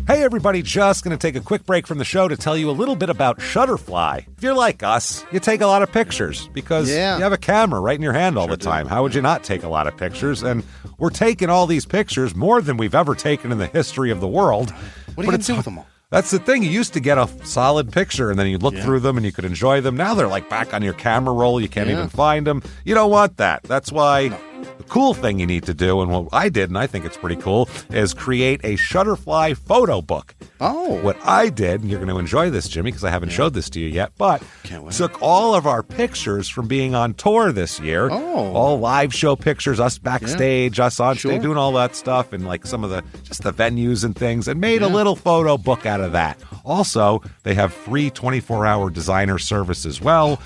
Hey everybody, just going to take a quick break from the show to tell you a little bit about Shutterfly. If you're like us, you take a lot of pictures because you have a camera right in your hand all the time. How would you not take a lot of pictures? And we're taking all these pictures, more than we've ever taken in the history of the world. What are you going to do with them all? That's the thing. You used to get a solid picture, and then you'd look through them, and you could enjoy them. Now they're like back on your camera roll. You can't even find them. You don't want that. That's why the cool thing you need to do, and what I did, and I think it's pretty cool, is create a Shutterfly photo book. Oh. What I did, and you're going to enjoy this, Jimmy, because I haven't showed this to you yet, but took all of our pictures from being on tour this year. Oh. All live show pictures, us backstage, us on stage, doing all that stuff, and like some of the, just the venues and things, and made a little photo book out of that. Also, they have free 24-hour designer service as well.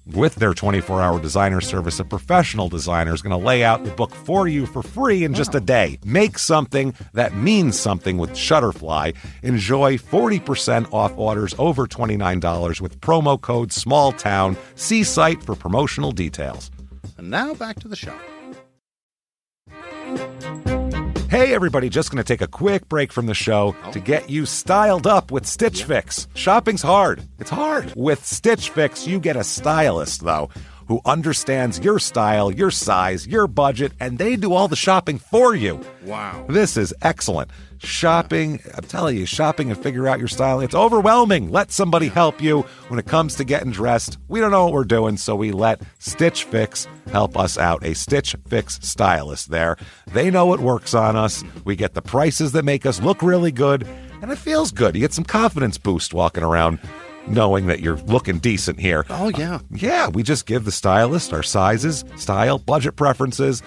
With their 24-hour designer service, a professional designer is going to lay out the book for you for free in just a day. Make something that means something with Shutterfly. Enjoy 40% off orders over $29 with promo code SMALLTOWN. See site for promotional details. And now back to the show. Hey everybody, just going to take a quick break from the show to get you styled up with Stitch Fix. Shopping's hard. It's hard. With Stitch Fix, you get a stylist, though, who understands your style, your size, your budget, and they do all the shopping for you. Wow. This is excellent. Shopping, I'm telling you, shopping and figure out your style, it's overwhelming. Let somebody help you when it comes to getting dressed. We don't know what we're doing, so we let Stitch Fix help us out. A Stitch Fix stylist there. They know what works on us. We get the prices that make us look really good, and it feels good. You get some confidence boost walking around knowing that you're looking decent here. Oh, yeah. Yeah, we just give the stylist our sizes, style, budget preferences.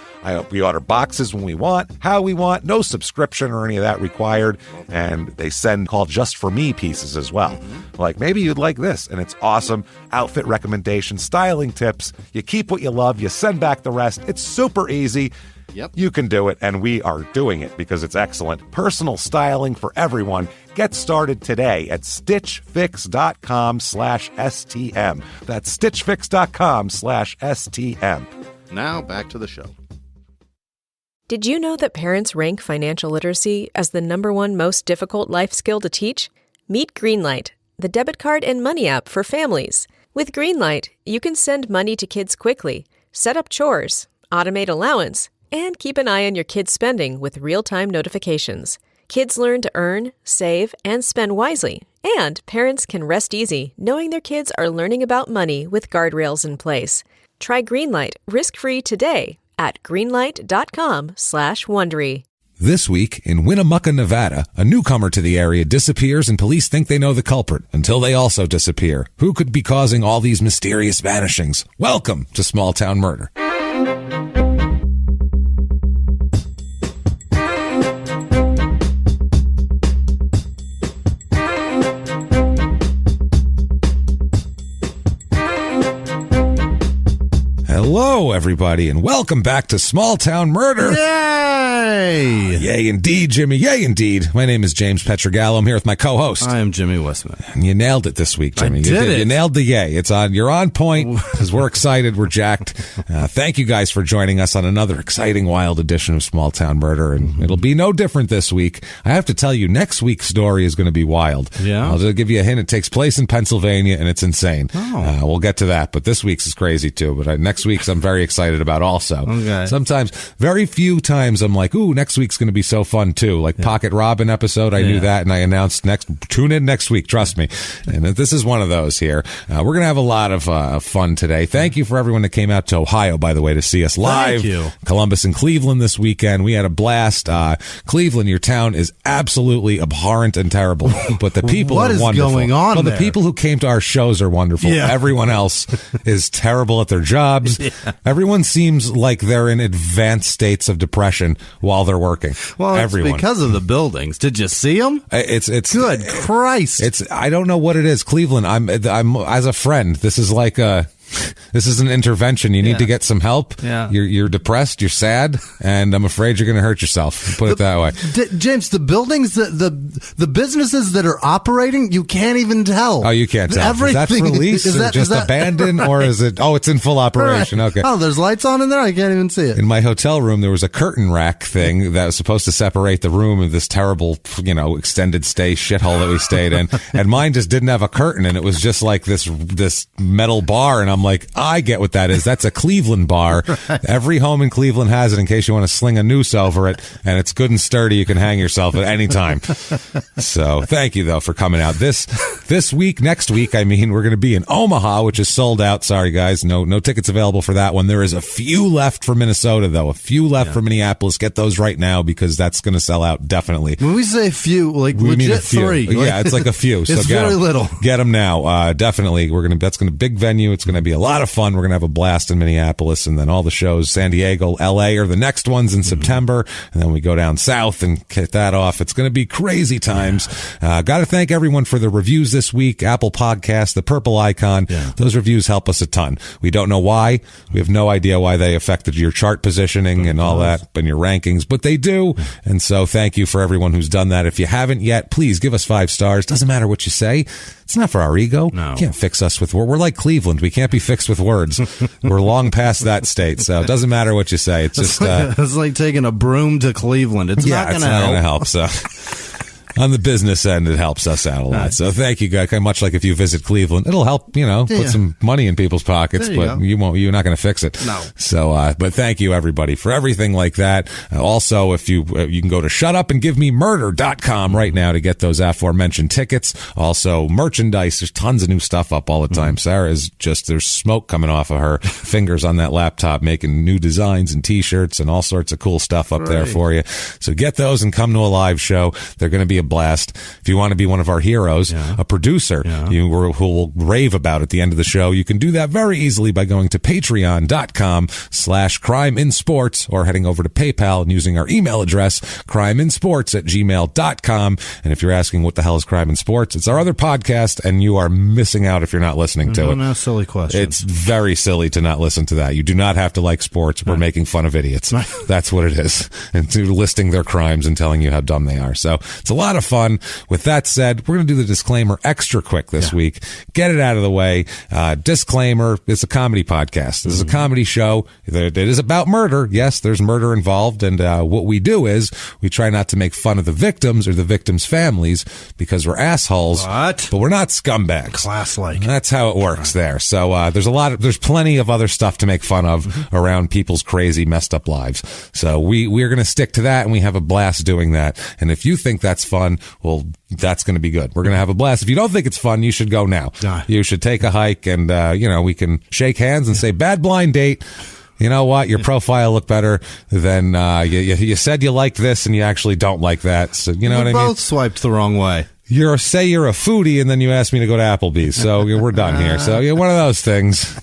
We order boxes when we want, how we want, no subscription or any of that required. And they send called Just For Me pieces as well. Like, maybe you'd like this, and it's awesome. Outfit recommendations, styling tips. You keep what you love, you send back the rest. It's super easy. Yep. You can do it, and we are doing it because it's excellent. Personal styling for everyone. Get started today at stitchfix.com/STM. That's stitchfix.com/STM. Now back to the show. Did you know that parents rank financial literacy as the #1 most difficult life skill to teach? Meet Greenlight, the debit card and money app for families. With Greenlight, you can send money to kids quickly, set up chores, automate allowance, and keep an eye on your kids' spending with real-time notifications. Kids learn to earn, save, and spend wisely. And parents can rest easy knowing their kids are learning about money with guardrails in place. Try Greenlight risk-free today at greenlight.com/Wondery. This week, in Winnemucca, Nevada, a newcomer to the area disappears and police think they know the culprit until they also disappear. Who could be causing all these mysterious vanishings? Welcome to Small Town Murder. Hello, everybody, and welcome back to Small Town Murder. Yay! Yay, indeed, Jimmy. Yay, indeed. My name is James Pietragallo. I'm here with my co-host. I am Jimmy Whisman. And you nailed it this week, Jimmy. I did it. You nailed the yay. You're on point because we're excited. We're jacked. Thank you guys for joining us on another exciting, wild edition of Small Town Murder, and it'll be no different this week. I have to tell you, next week's story is going to be wild. Yeah? I'll just give you a hint. It takes place in Pennsylvania, and it's insane. Oh. We'll get to that, but this week's is crazy, too. But next week's I'm very excited about also. Okay. Sometimes, very few times, I'm like, ooh, next week's going to be so fun, too. Like Pocket Robin episode, I knew that, and I announced tune in next week, trust me. And this is one of those here. We're going to have a lot of fun today. Thank you for everyone that came out to Ohio, by the way, to see us live. Thank you. Columbus and Cleveland this weekend. We had a blast. Cleveland, your town is absolutely abhorrent and terrible, but the people What are is wonderful. going on Well, the there? people who came to our shows are wonderful. Yeah. Everyone else is terrible at their jobs. Yeah. Everyone seems like they're in advanced states of depression while they're working. Well, everyone. it's because of the buildings. Did you see them? It's Good Christ. I don't know what it is. Cleveland. I'm as a friend. This is like This is an intervention. You need to get some help. Yeah. You're depressed. You're sad, and I'm afraid you're going to hurt yourself. Put it that way. James, the buildings, the businesses that are operating, you can't even tell. Oh, you can't tell. Everything, is that for lease? Is that just abandoned, or is it? Oh, it's in full operation. Right. Okay. Oh, there's lights on in there. I can't even see it. In my hotel room, there was a curtain rack thing that was supposed to separate the room of this terrible, extended stay shithole that we stayed in, and mine just didn't have a curtain, and it was just like this metal bar, and I'm like, I get what that is. That's a Cleveland bar. Right. Every home in Cleveland has it in case you want to sling a noose over it, and it's good and sturdy. You can hang yourself at any time. So thank you, though, for coming out. This week, next week, we're going to be in Omaha, which is sold out. Sorry, guys. No tickets available for that one. There is a few left for Minnesota, though. A few left for Minneapolis. Get those right now because that's going to sell out, definitely. When we say few, like we legit mean a few. 3. Yeah, it's like a few. It's So very little. Get them now. Definitely. That's going to big venue. It's going to be a lot of fun. We're going to have a blast in Minneapolis, and then all the shows, San Diego, LA are the next ones in September, and then we go down south and get that off. It's going to be crazy times. Got to thank everyone for the reviews this week. Apple Podcasts, the purple icon. Yeah. Those reviews help us a ton. We don't know why. We have no idea why they affected your chart positioning and all that and your rankings, but they do. And so thank you for everyone who's done that. If you haven't yet, please give us 5 stars. Doesn't matter what you say. It's not for our ego. No. You can't fix us with words. We're like Cleveland. We can't be fixed with words. We're long past that state. So it doesn't matter what you say. It's just it's like taking a broom to Cleveland. It's not going to help. So on the business end, it helps us out a lot. So thank you, guys. Much like if you visit Cleveland, it'll help, put some money in people's pockets, but you won't. You're not going to fix it. No. So, but thank you, everybody, for everything like that. Also, if you can go to shutupandgivememurder.com right now to get those aforementioned tickets. Also, merchandise. There's tons of new stuff up all the time. Sarah is there's smoke coming off of her fingers on that laptop, making new designs and T-shirts and all sorts of cool stuff up there for you. So get those and come to a live show. They're going to be a blast. If you want to be one of our heroes, a producer who will rave about at the end of the show, you can do that very easily by going to patreon.com/crimeinsports or heading over to PayPal and using our email address, crimeinsports@gmail.com. And if you're asking what the hell is Crime in Sports, it's our other podcast, and you are missing out if you're not listening to it. No, silly question. It's very silly to not listen to that. You do not have to like sports. We're making fun of idiots. That's what it is. And listing their crimes and telling you how dumb they are. So it's a lot of fun. With that said, we're going to do the disclaimer extra quick this week. Get it out of the way. Disclaimer, it's a comedy podcast. This is a comedy show. It is about murder. Yes, there's murder involved. And what we do is we try not to make fun of the victims or the victims' families because we're assholes. But we're not scumbags. Class-like. That's how it works there. So there's plenty of other stuff to make fun of around people's crazy, messed up lives. So we're going to stick to that, and we have a blast doing that. And if you think that's fun, well, that's going to be good. We're going to have a blast. If you don't think it's fun, you should go now. You should take a hike, and we can shake hands and say, bad blind date. You know what? Your profile looked better than you said you liked this, and you actually don't like that. So you know what I mean? Both swiped the wrong way. You're a foodie, and then you asked me to go to Applebee's. So we're done here. So one of those things.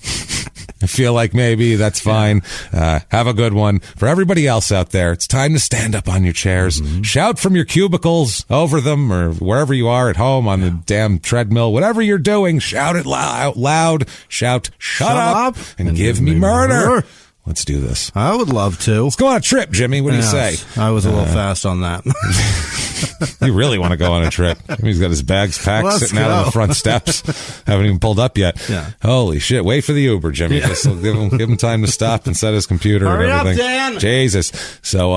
I feel like maybe that's fine. Have a good one. For everybody else out there, it's time to stand up on your chairs. Shout from your cubicles over them or wherever you are at home on the damn treadmill. Whatever you're doing, shout it out loud. Shout, shut up and give me murder. Let's do this. I would love to. Let's go on a trip, Jimmy. What do you say? I was a little fast on that. You really want to go on a trip. He's got his bags packed, sitting out on the front steps. Haven't even pulled up yet. Yeah. Holy shit. Wait for the Uber, Jimmy. Just give him time to stop and set his computer Hurry and everything. up, Dan. Jesus. So,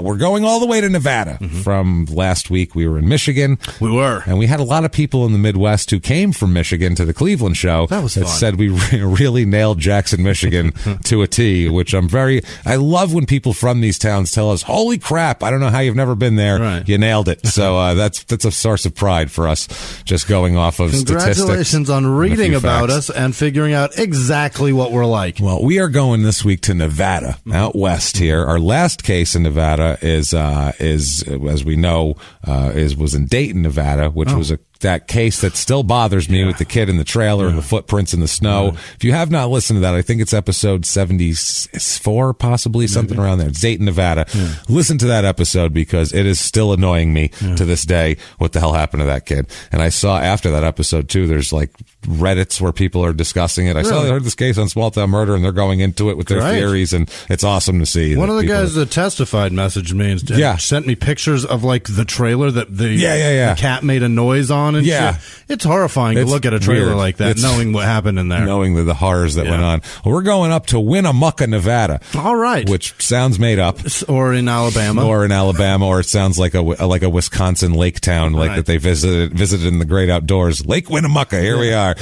we're going all the way to Nevada. From last week, we were in Michigan. We were. And we had a lot of people in the Midwest who came from Michigan to the Cleveland show. That was fun. Said we really nailed Jackson, Michigan to a T, which I love when people from these towns tell us, holy crap, I don't know how you've never been there. Right. You nailed it. So that's a source of pride for us, just going off of statistics. Congratulations on reading about us and figuring out exactly what we're like. Well, we are going this week to Nevada, out west here. Our last case in Nevada is as we know, was in Dayton, Nevada, which was a that case that still bothers me with the kid in the trailer and the footprints in the snow. If you have not listened to that, I think it's episode 74, possibly something around there. It's Dayton, Nevada. Listen to that episode because it is still annoying me to this day. What the hell happened to that kid? And I saw after that episode too, there's like Reddits where people are discussing it. I saw they heard this case on Small Town Murder and they're going into it with their theories, and it's awesome to see. One of the guys that testified messaged me and sent me pictures of like the trailer that the cat made a noise on and shit. It's horrifying to look at a trailer like that, knowing what happened in there. Knowing the horrors that went on. Well, we're going up to Winnemucca, Nevada. All right. Which sounds made up. Or in Alabama. Or it sounds like a Wisconsin lake town, like that they visited in the great outdoors. Lake Winnemucca, here we are.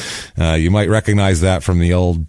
You might recognize that from the old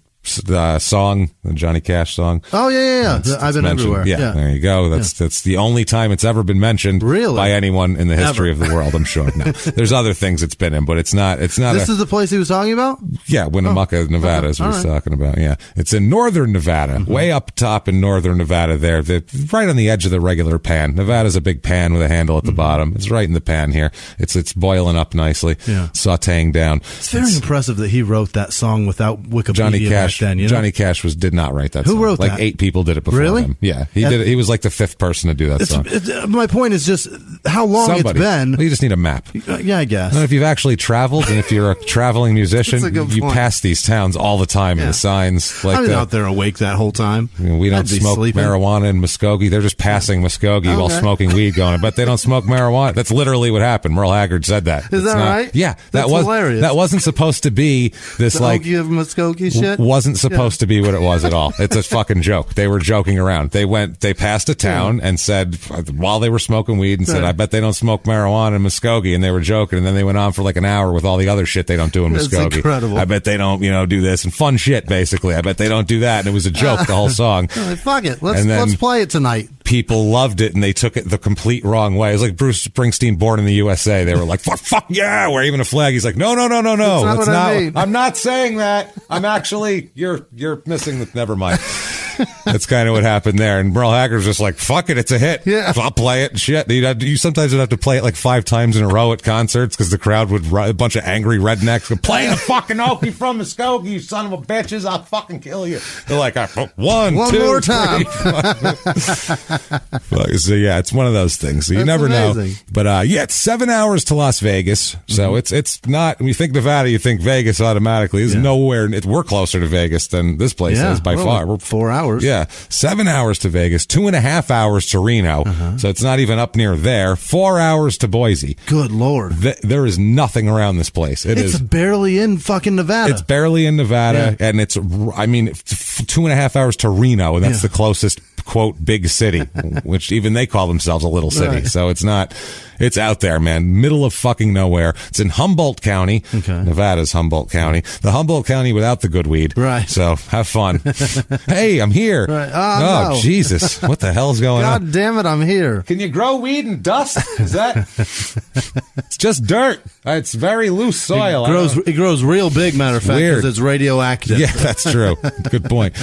song, the Johnny Cash song. Oh yeah. I've been mentioned. everywhere. Yeah, there you go. That's the only time it's ever been mentioned by anyone in the history of the world. I'm sure. No, there's other things it's been in, but it's not. This is the place he was talking about. Yeah, Winnemucca, Nevada, is what he's talking about. Yeah, it's in northern Nevada, way up top in northern Nevada. They're right on the edge of the regular pan. Nevada's a big pan with a handle at the bottom. It's right in the pan here. It's boiling up nicely, sautéing down. It's very impressive that he wrote that song without Wikipedia. Johnny Cash. Then, Johnny Cash did not write that song. Who wrote that? Like 8 people did it before him. Yeah, he did it. He was like the 5th person to do that song. My point is just how long it's been. Well, you just need a map. Yeah, I guess. And if you've actually traveled, and if you're a traveling musician, you pass these towns all the time in the signs. Like I'm out there awake that whole time. We don't smoke marijuana in Muskogee. They're just passing Muskogee while smoking weed going, I bet they don't smoke marijuana. That's literally what happened. Merle Haggard said that. Is that right? Yeah. That's hilarious. That wasn't supposed to be this the Okie of Muskogee shit? Wasn't supposed to be what it was at all. It's a fucking joke. They were joking around. They passed a town and said, while they were smoking weed, and said, I bet they don't smoke marijuana in Muskogee. And they were joking. And then they went on for like an hour with all the other shit they don't do in Muskogee. That's incredible. I bet they don't, do this and fun shit, basically. I bet they don't do that. And it was a joke, the whole song. Fuck it. Let's play it tonight. People loved it, and they took it the complete wrong way. It was like Bruce Springsteen, Born in the USA. They were like, fuck yeah, we're even a flag. He's like, no. That's not I mean. I'm not saying that. I'm actually, you're missing the, never mind. That's kind of what happened there. And Merle Haggard's just like, fuck it, it's a hit. Yeah. I'll play it and shit. You sometimes would have to play it like 5 times in a row at concerts because the crowd would, a bunch of angry rednecks would play the fucking Okie from Muskogee, you son of a bitches, I'll fucking kill you. They're like, one more time. So yeah, it's one of those things. So you never amazing. Know. But it's 7 hours to Las Vegas. So it's not, when you think Nevada, you think Vegas automatically. There's nowhere, we're closer to Vegas than this place is by far. We're 4 hours. Yeah, 7 hours to Vegas, 2.5 hours to Reno, so it's not even up near there. 4 hours to Boise. Good Lord. There is nothing around this place. It's barely in fucking Nevada. It's barely in Nevada, and it's, 2.5 hours to Reno, and that's the closest, quote, big city, which even they call themselves a little city. Right. So it's not, it's out there, man. Middle of fucking nowhere. It's in Humboldt County. Okay. Nevada's Humboldt County. The Humboldt County without the good weed. Right. So have fun. Hey, I'm here. Right. Oh, no. Jesus. What the hell's going on? God damn it, I'm here. Can you grow weed in dust? Is that? It's just dirt. It's very loose soil. It grows real big, matter of fact, because it's radioactive. Yeah, that's true. Good point.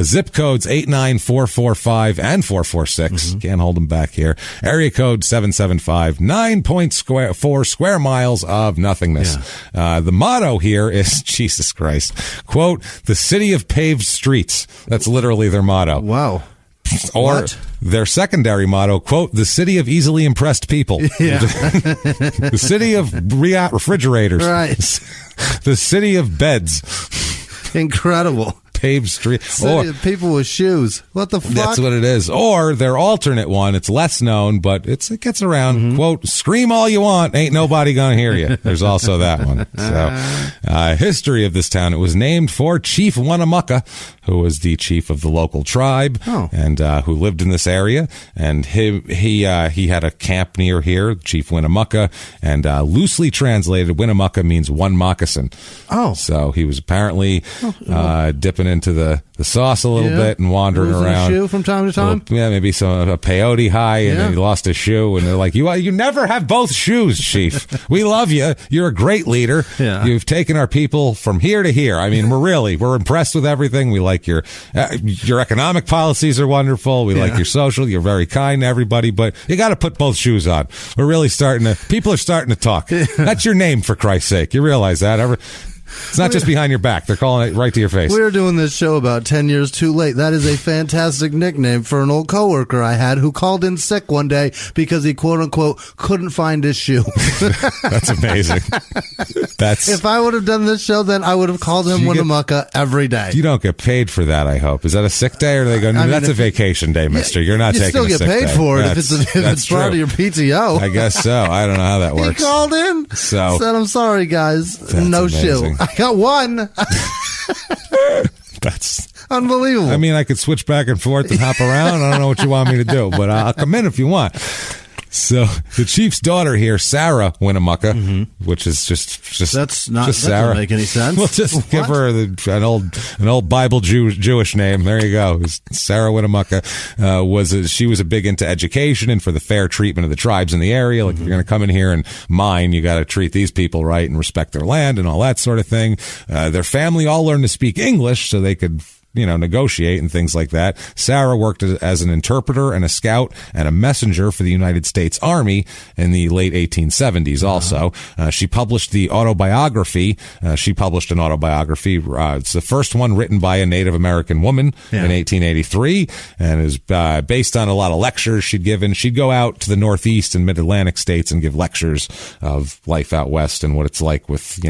Zip codes 89445 and 446. Can't hold them back here. Area code 775. 9.4 square miles of nothingness. Yeah. The motto here is, Jesus Christ, quote, the city of paved streets. That's literally their motto. Wow. Or their secondary motto, quote, the city of easily impressed people. Yeah. The city of refrigerators. Right. The city of beds. Incredible. Paved street. City of people with shoes. What the fuck? That's what it is. Or their alternate one, it's less known, but it gets around. Quote, scream all you want, ain't nobody gonna hear you. There's also that one. So, history of this town. It was named for Chief Winnemucca, who was the chief of the local tribe and who lived in this area. And he had a camp near here, Chief Winnemucca, and loosely translated, Winnemucca means one moccasin. Oh. So he was apparently dipping into the sauce a little bit and wandering losing around. A shoe from time to time? Maybe a peyote high, and then he lost a shoe, and they're like, you never have both shoes, Chief. We love you. You're a great leader. Yeah. You've taken our people from here to here. I mean, we're impressed with everything. We like your economic policies are wonderful. We like your social. You're very kind to everybody, but you got to put both shoes on. We're really people are starting to talk. That's your name, for Christ's sake. You realize that? It's not just behind your back. They're calling it right to your face. We're doing this show about 10 years too late. That is a fantastic nickname for an old coworker I had who called in sick one day because he, quote unquote, couldn't find his shoe. That's amazing. If I would have done this show, then I would have called him Winnemucca every day. You don't get paid for that, I hope. Is that a sick day, or do they go, that's a vacation day, mister? You're not taking a sick day. You still get paid for it if it's part of your PTO. I guess so. I don't know how that works. He called in. Said, I'm sorry, guys. No shoe. I got one. That's unbelievable. I mean, I could switch back and forth and hop around. I don't know what you want me to do, but I'll come in if you want. So the chief's daughter here, Sarah Winnemucca, which is just that's not just that Sarah. Doesn't make any sense. We'll just give her an old Bible Jewish name. There you go. Sarah Winnemucca she was big into education and for the fair treatment of the tribes in the area. Like if you're going to come in here and mine, you got to treat these people right and respect their land and all that sort of thing. Their family all learned to speak English so they could negotiate and things like that. Sarah worked as an interpreter and a scout and a messenger for the United States Army in the late 1870s also. She published an autobiography. It's the first one written by a Native American woman in 1883 and is based on a lot of lectures she'd given. She'd go out to the Northeast and Mid-Atlantic states and give lectures of life out west and what it's like with,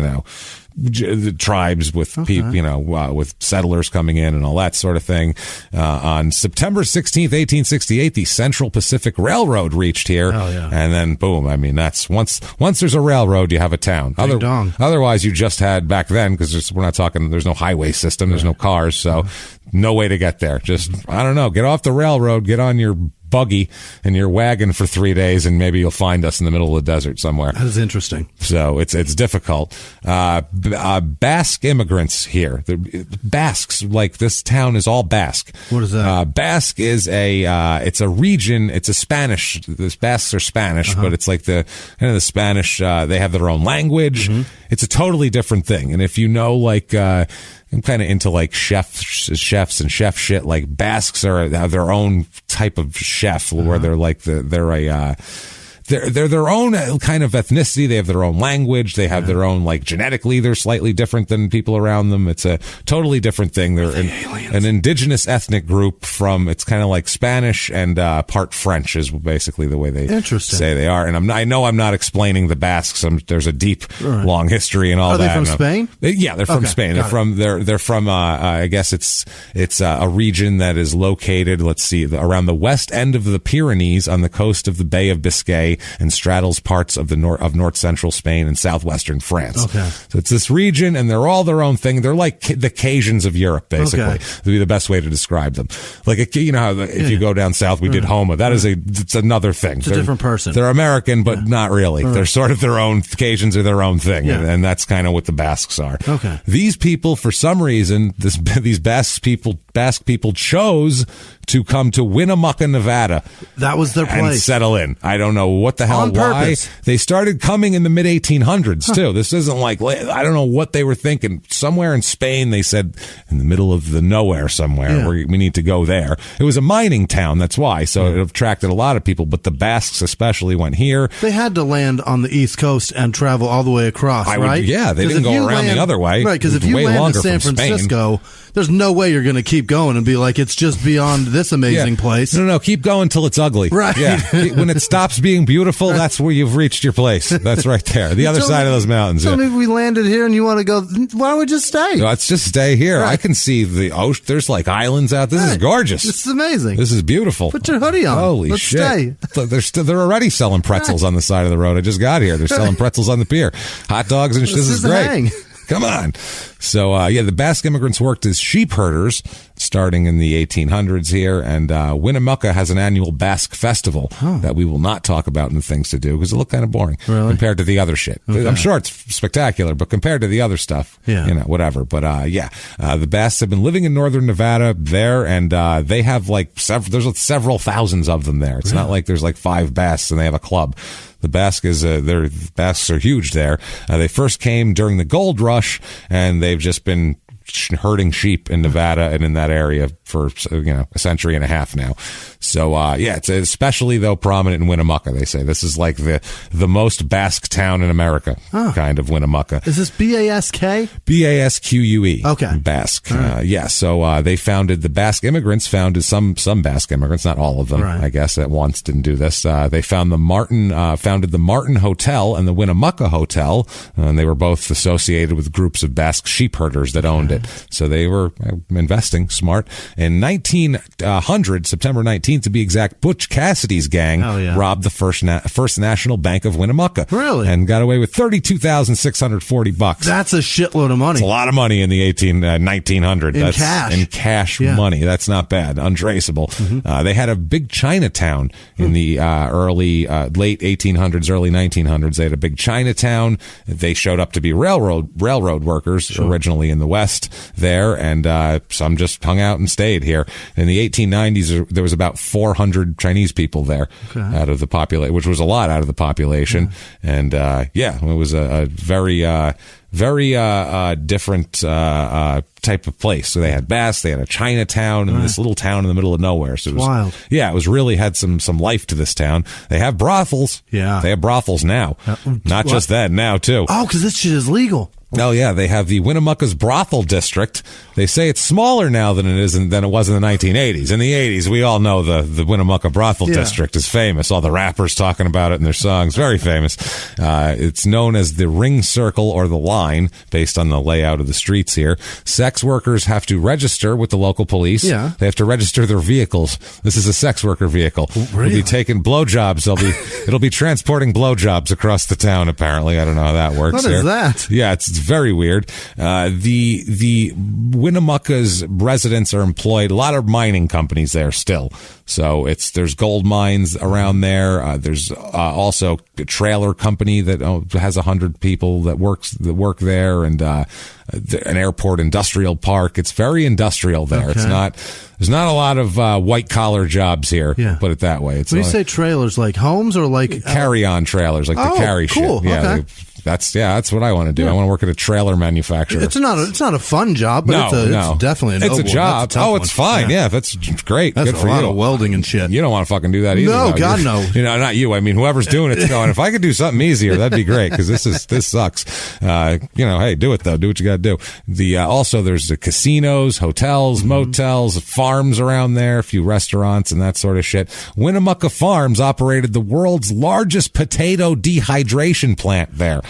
the tribes with people, with settlers coming in and all that sort of thing. On September 16th, 1868, the Central Pacific Railroad reached here. And then boom. I mean, that's once there's a railroad, you have a town. Otherwise you just had back then, because we're not talking, there's no highway system. There's no cars. So no way to get there. Just, I don't know, get off the railroad, get on your buggy and your wagon for 3 days, and maybe you'll find us in the middle of the desert somewhere. That is interesting. So it's difficult. Basque immigrants here. The Basques, like this town is all Basque. What is that? Basque is it's a region. It's a Spanish. The Basques are Spanish, but it's like the Spanish. They have their own language. It's a totally different thing. And if I'm kind of into like chefs and chef shit. Like Basques have their own type of chef where they're like they're their own kind of ethnicity. They have their own language. They have their own, like, genetically, they're slightly different than people around them. It's a totally different thing. They're an indigenous ethnic group it's kind of like Spanish and part French is basically the way they say they are. And I know I'm not explaining the Basques. There's a deep, long history and all that. Are they from Spain? Yeah, they're from Spain. They're from I guess it's a region that is located, let's see, around the west end of the Pyrenees on the coast of the Bay of Biscay, and straddles parts of north central Spain and southwestern France. So it's this region, and they're all their own thing. They're like the Cajuns of Europe, basically. Would be the best way to describe them. Like, you know how if you go down south, we did Homa. It's another thing. It's a different person. They're American, but not really. They're sort of their own. Cajuns are their own thing, and that's kind of what the Basques are. These people, for some reason, these Basque people chose to come to Winnemucca, Nevada. That was their place. And settle in. I don't know what the hell, on purpose. Why. They started coming in the mid-1800s, too. This isn't like, I don't know what they were thinking. Somewhere in Spain, they said, in the middle of the nowhere somewhere, we need to go there. It was a mining town, that's why. So it attracted a lot of people, but the Basques especially went here. They had to land on the East Coast and travel all the way across, right? They didn't go around the other way. Right, because if you land in San Francisco, there's no way you're going to keep going and be like, it's just beyond this amazing place. No, keep going till it's ugly. Right. Yeah. When it stops being beautiful, that's where you've reached your place. That's right there. The other side of those mountains. Tell me if we landed here and you want to go, why don't we just stay? Let's just stay here. Right. I can see the ocean. There's like islands out. This is gorgeous. This is amazing. This is beautiful. Put your hoodie on. Holy Let's shit. Stay. They're already selling pretzels on the side of the road. I just got here. They're selling pretzels on the pier. Hot dogs and shit. This is great. Come on. So, the Basque immigrants worked as sheep herders. starting in the 1800s here. And Winnemucca has an annual Basque festival that we will not talk about in the things to do because it look kind of boring compared to the other shit. Okay. I'm sure it's spectacular, but compared to the other stuff, whatever. But the Basques have been living in northern Nevada there, and they have like there's several thousands of them there. It's not like there's like 5 Basques and they have a club. The Basques are huge there. They first came during the gold rush, and they've just been herding sheep in Nevada and in that area for a century and a half now. So it's especially though prominent in Winnemucca. They say this is like the most Basque town in America, kind of Winnemucca. Is this B-A-S-K? B-A-S-Q-U-E. Okay. Basque. So they founded, the Basque immigrants founded some Basque immigrants, not all of them, I guess, at once didn't do this. They founded the Martin Hotel and the Winnemucca Hotel, and they were both associated with groups of Basque sheep herders that owned it. So they were investing smart. In 1900, September 19th to be exact, Butch Cassidy's gang robbed the First National Bank of Winnemucca. Really? And got away with $32,640. That's a shitload of money. It's a lot of money in the 1900. In That's cash. In cash money. That's not bad. Untraceable. They had a big Chinatown in the late 1800s, early 1900s. They had a big Chinatown. They showed up to be railroad workers originally in the West there, and some just hung out and stayed here. In the 1890s, there was about 400 Chinese people there out of the population, which was a lot out of the population. And it was a very different type of place. So they had Basque, they had a Chinatown, and this little town in the middle of nowhere. So it was wild. Yeah, it was really had some life to this town. They have brothels. Yeah, they have brothels now. Not just then, now too. Oh, because this shit is legal. Oh yeah, they have the Winnemucca's brothel district. They say it's smaller now than it was in the 1980s. In the 80s, we all know the Winnemucca brothel district is famous. All the rappers talking about it in their songs, very famous. It's known as the ring circle or the line, based on the layout of the streets here. Sex workers have to register with the local police. Yeah, they have to register their vehicles. This is a sex worker vehicle. Really? It'll be taking blowjobs. It'll be transporting blowjobs across the town. Apparently, I don't know how that works. What is that? Yeah, it's very weird. The Winnemucca's residents are employed. A lot of mining companies there still. So there's gold mines around there. There's also a trailer company that has 100 people that work there, and an airport industrial park. It's very industrial there. Okay. There's not a lot of white collar jobs here. Yeah. Put it that way. When you say trailers, like homes or like carry on trailers, like to carry cool. shit. Yeah. Okay. That's what I want to do. I want to work at a trailer manufacturer. It's not a fun job, but it's definitely a noble. It's a job. It's fine. Yeah, that's great. That's good for a lot you. of welding and shit. You don't want to fucking do that either. No, God, no. Not you. I mean, whoever's doing it's going, if I could do something easier, that'd be great, because this sucks. Hey, do it though. Do what you got to do. Also there's the casinos, hotels, motels, farms around there, a few restaurants and that sort of shit. Winnemucca Farms operated the world's largest potato dehydration plant there.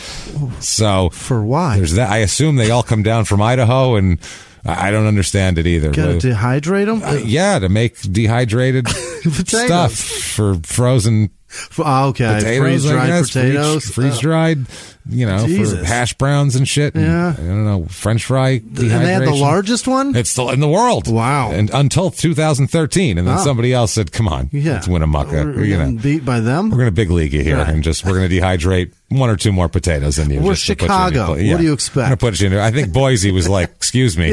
So for why? There's that. I assume they all come down from Idaho, and I don't understand it either. Got to dehydrate them? To make dehydrated stuff for frozen potatoes, freeze-dried potatoes. Freeze-dried, for hash browns and shit. And, yeah. I don't know, French fry dehydration. And they had the largest one? It's still in the world. Wow. And until 2013. And then somebody else said, come on, it's Winnemucca. We're beat by them? We're going to big league you here, and we're going to dehydrate 1 or 2 more potatoes than you. We're Chicago. What do you expect? I'm going to put you in there. I think Boise was like, excuse me.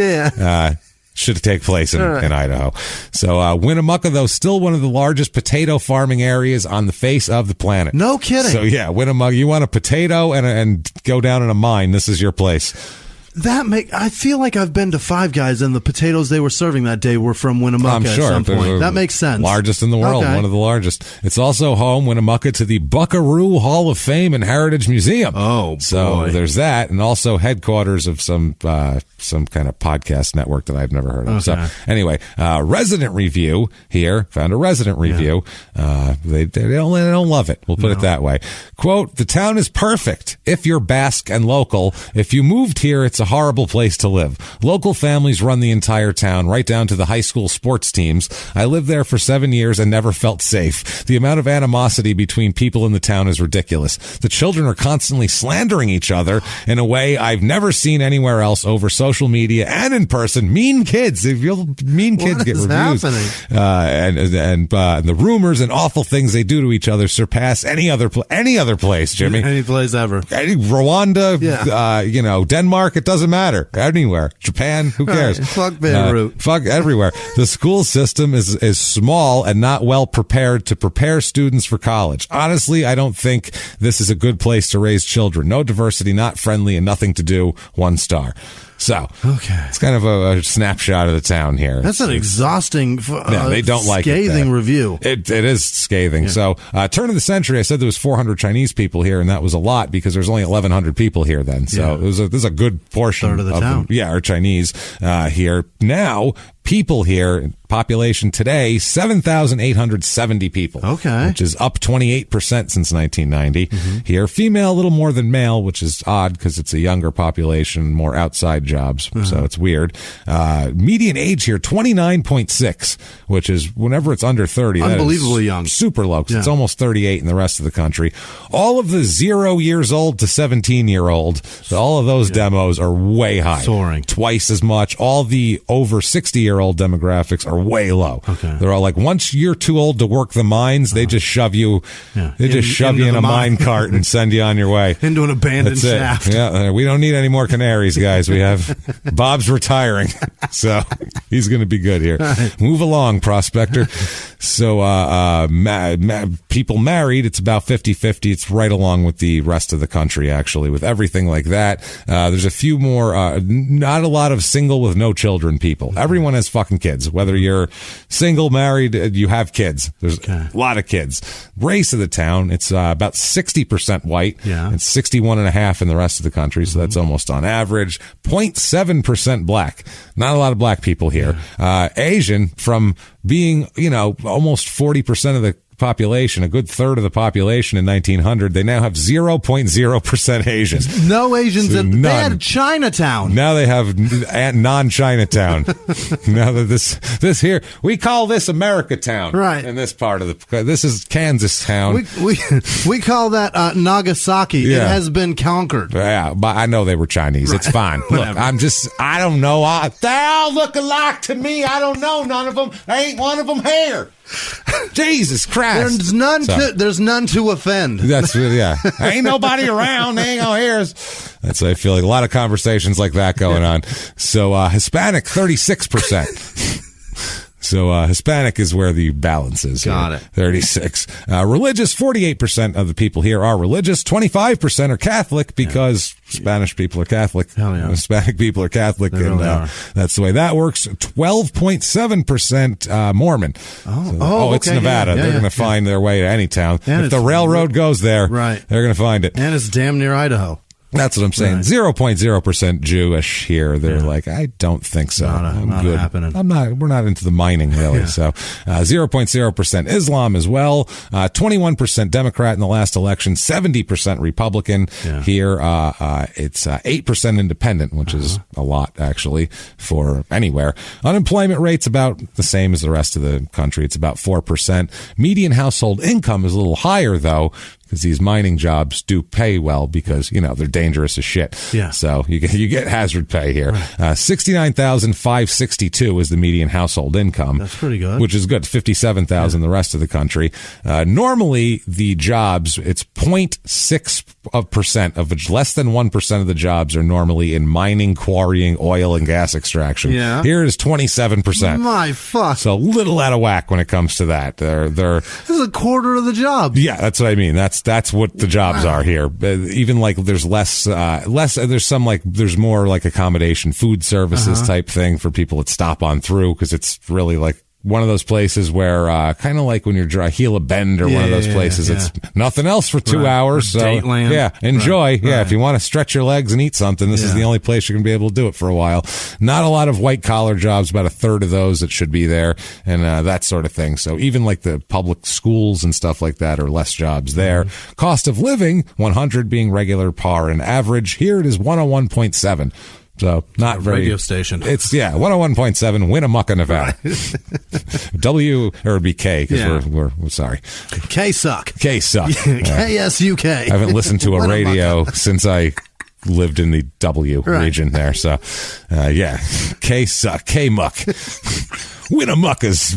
Should take place in Idaho. So Winnemucca, though, still one of the largest potato farming areas on the face of the planet. No kidding. So yeah, Winnemucca, you want a potato and go down in a mine, this is your place. I feel like I've been to Five Guys, and the potatoes they were serving that day were from Winnemucca. I'm sure. At some point. That makes sense. Largest in the world, one of the largest. It's also home, Winnemucca, to the Buckaroo Hall of Fame and Heritage Museum. Oh, boy. So there's that, and also headquarters of some kind of podcast network that I've never heard of. Okay. So anyway, resident review here. Found a resident review. They don't love it. We'll put it that way. Quote, "The town is perfect if you're Basque and local. If you moved here, it's horrible place to live. Local families run the entire town, right down to the high school sports teams. I lived there for 7 years and never felt safe. The amount of animosity between people in the town is ridiculous. The children are constantly slandering each other in a way I've never seen anywhere else over social media and in person. Mean kids. Mean kids get reviews. And the rumors and awful things they do to each other surpass any other place, Jimmy. Any place ever. Rwanda, Denmark, it doesn't matter. Anywhere. Japan, who cares? Right. Fuck Beirut. Fuck everywhere. The school system is small and not well prepared to prepare students for college. Honestly, I don't think this is a good place to raise children. No diversity, not friendly, and nothing to do. 1 star. So, it's kind of a snapshot of the town here. That's an exhausting, they don't like scathing review. It is scathing. Yeah. So, turn of the century, I said there was 400 Chinese people here, and that was a lot because there's only 1,100 people here then. So, this is a good portion of the town. Are Chinese here. Now, people here, population today, 7,870 people. Okay. Which is up 28% since 1990. Here, female, a little more than male, which is odd because it's a younger population, more outside jobs. So it's weird. Median age here, 29.6, which is whenever it's under 30. Unbelievably young. Super low. It's almost 38 in the rest of the country. All of the 0 years old to 17-year-old, all of those demos are way high. Soaring. Twice as much. All the over 60-year-old demographics are way low. Okay. They're all like, once you're too old to work the mines, they just shove you. They just shove you in a mine cart and send you on your way into an abandoned shaft. Yeah, we don't need any more canaries, guys. We have Bob's retiring, so he's going to be good here. Right. Move along, prospector. So people married, it's about 50-50. It's right along with the rest of the country, actually, with everything like that. There's a few more, not a lot of single with no children people. Everyone has fucking kids. Whether you're single, married, you have kids. There's a lot of kids. Race of the town, it's about 60% white. Yeah. It's 61.5% in the rest of the country, so that's almost on average. 0.7% black. Not a lot of black people here. Asian, from being, almost 40% of the population, a good third of the population in 1900, they now have 0.0% Asians. No Asians. So they had Chinatown. Now they have non-Chinatown. Now that this here, we call this America Town. Right. In this part of this is Kansas Town. We call that Nagasaki. Yeah. It has been conquered. Yeah, but I know they were Chinese. Right. It's fine. Look, I don't know. They all look alike to me. I don't know none of them. Ain't one of them here. Jesus Christ. There's none to offend. That's ain't nobody around. They ain't gonna hear us. That's what I feel like. A lot of conversations like that going on. So Hispanic, 36%. So Hispanic is where the balance is. Got it. 36. Religious, 48% of the people here are religious. 25% are Catholic because Spanish people are Catholic. Hell yeah. Hispanic people are Catholic. They really are. That's the way that works. 12.7% Mormon. It's Nevada. They're going to find their way to any town. And if the railroad goes there, right, they're going to find it. And it's damn near Idaho. That's what I'm saying. Right. 0.0% Jewish here. They're like, I don't think so. Not good. Happening. We're not into the mining really. So 0.0% Islam as well. 21% Democrat in the last election. 70% Republican here. It's 8% independent, which is a lot actually for anywhere. Unemployment rate's about the same as the rest of the country. It's about 4%. Median household income is a little higher though, because these mining jobs do pay well because, they're dangerous as shit. Yeah. So you get hazard pay here. Right. 69,562 is the median household income. That's pretty good. Which is good. 57,000 the rest of the country. Normally the jobs, it's 0.6% of less than 1% of the jobs are normally in mining, quarrying, oil and gas extraction. Yeah. Here it is 27%. My fuck. So a little out of whack when it comes to that. This is a quarter of the job. Yeah, that's what I mean. That's what the jobs are here. Even like there's less, there's more like accommodation, food services type thing for people that stop on through because it's really like one of those places where kind of like when you're Gila Bend or one of those places, it's nothing else for 2 hours. So Dateland. Enjoy. Right. Yeah, if you want to stretch your legs and eat something, this is the only place you're going to be able to do it for a while. Not a lot of white collar jobs, about a third of those that should be there and that sort of thing. So even like the public schools and stuff like that are less jobs there. Cost of living, 100 being regular, par, and average. Here it is 101.7. So not very radio station. It's 101.7 Winnemucca, Nevada. W or it'd be K because we're sorry. K suck. KSUK. I haven't listened to a radio since I lived in the W region there. So K suck. K muck. Winnemucca's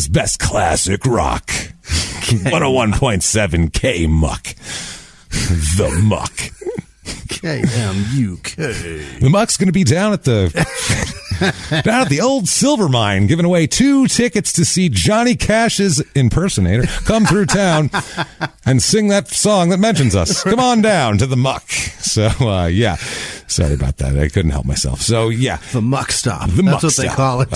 best classic rock. 101.7 K muck. The muck. KMUK. The muck's going to be down at the old silver mine, giving away 2 tickets to see Johnny Cash's impersonator come through town and sing that song that mentions us. Come on down to the muck. So sorry about that. I couldn't help myself. So the muck stop. That's what they call it.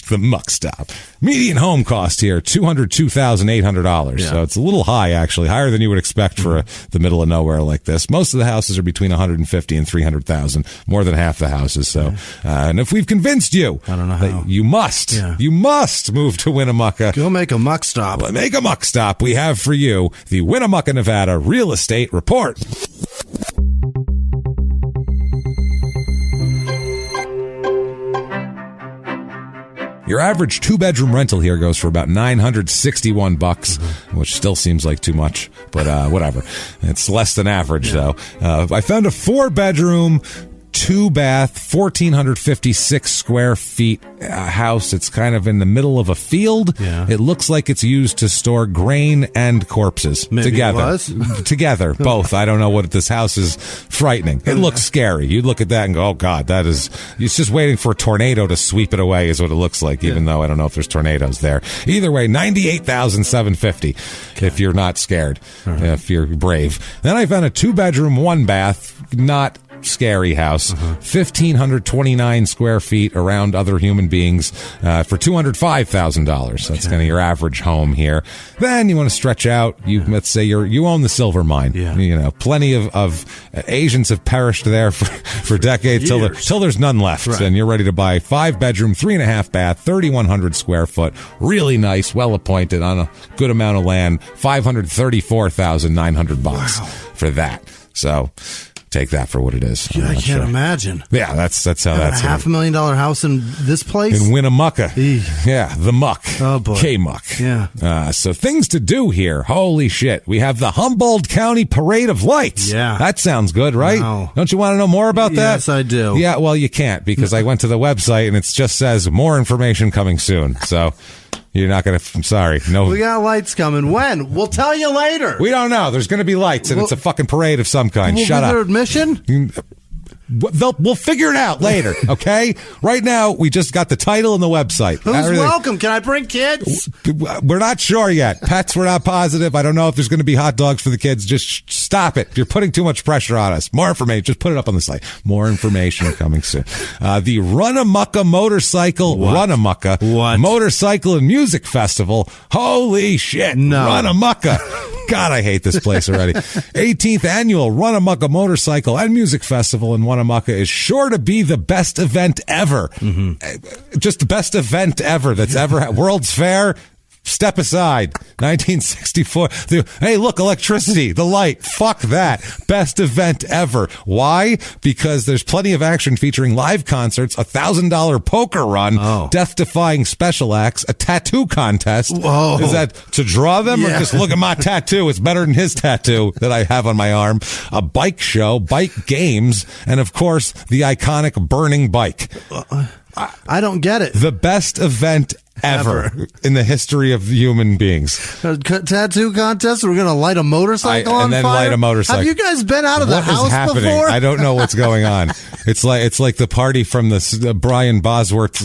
The muck stop. Median home cost here $202,800. So it's a little high, actually, higher than you would expect for the middle of nowhere like this. Most of the houses are between $150,000 and $300,000. More than half the houses. So, and if we've convinced you, I don't know how. You must move to Winnemucca. Go make a muck stop. Make a muck stop. We have for you the Winnemucca, Nevada Real Estate Report. Your average 2-bedroom rental here goes for about $961, which still seems like too much, but whatever. It's less than average, though. I found a 4-bedroom, 2-bath, 1,456 square feet house. It's kind of in the middle of a field. It looks like it's used to store grain and corpses. Maybe together. It was. Together, both. I don't know what this house is. Frightening. It looks scary. You look at that and go, oh, God, it's just waiting for a tornado to sweep it away is what it looks like, even though I don't know if there's tornadoes there. Either way, $98,750 if you're not scared, if you're brave. Then I found a 2-bedroom, 1-bath, not scary house, 1,529 square feet around other human beings for $205,000. That's kind of your average home here. Then you want to stretch out. Let's say you own the silver mine. Plenty of Asians have perished there for decades till there's none left, and you're ready to buy 5-bedroom, 3.5-bath, 3,100 square foot, really nice, well appointed on a good amount of land. $534,900 for that. So. Take that for what it is. I can't imagine. Yeah, that's how that's $500,000 house in this place? In Winnemucca. Yeah, the muck. Oh, boy. K-muck. Yeah. So things to do here. Holy shit. We have the Humboldt County Parade of Lights. Yeah. That sounds good, right? Wow. Don't you want to know more about that? Yes, I do. Yeah, well, you can't because I went to the website and it just says more information coming soon. So... You're not going to... I'm sorry. No. We got lights coming. When? We'll tell you later. We don't know. There's going to be lights, and it's a fucking parade of some kind. Shut up. Will be their admission? We'll figure it out later, okay? Right now, we just got the title and the website. Who's welcome? Can I bring kids? We're not sure yet. Pets, we're not positive. I don't know if there's going to be hot dogs for the kids. Just stop it. You're putting too much pressure on us. More information. Just put it up on the site. More information coming soon. The Winnemucca Motorcycle. Winnemucca. Motorcycle and Music Festival. Holy shit. No. Winnemucca. God, I hate this place already. 18th annual Winnemucca Motorcycle and Music Festival in Winnemucca is sure to be the best event ever. Just the best event ever that's ever World's Fair. Step aside. 1964. Hey, look, electricity, the light. Fuck that. Best event ever. Why? Because there's plenty of action featuring live concerts, $1,000 poker run, death-defying special acts, a tattoo contest. Whoa. Is that to draw them or just look at my tattoo? It's better than his tattoo that I have on my arm. A bike show, bike games, and of course, the iconic burning bike. I don't get it. The best event ever in the history of human beings. Tattoo contest? We're going to light a motorcycle on and then fire? light a motorcycle. Have you guys been out of the house What is happening? before? I don't know what's going on. It's like the party from the Brian Bosworth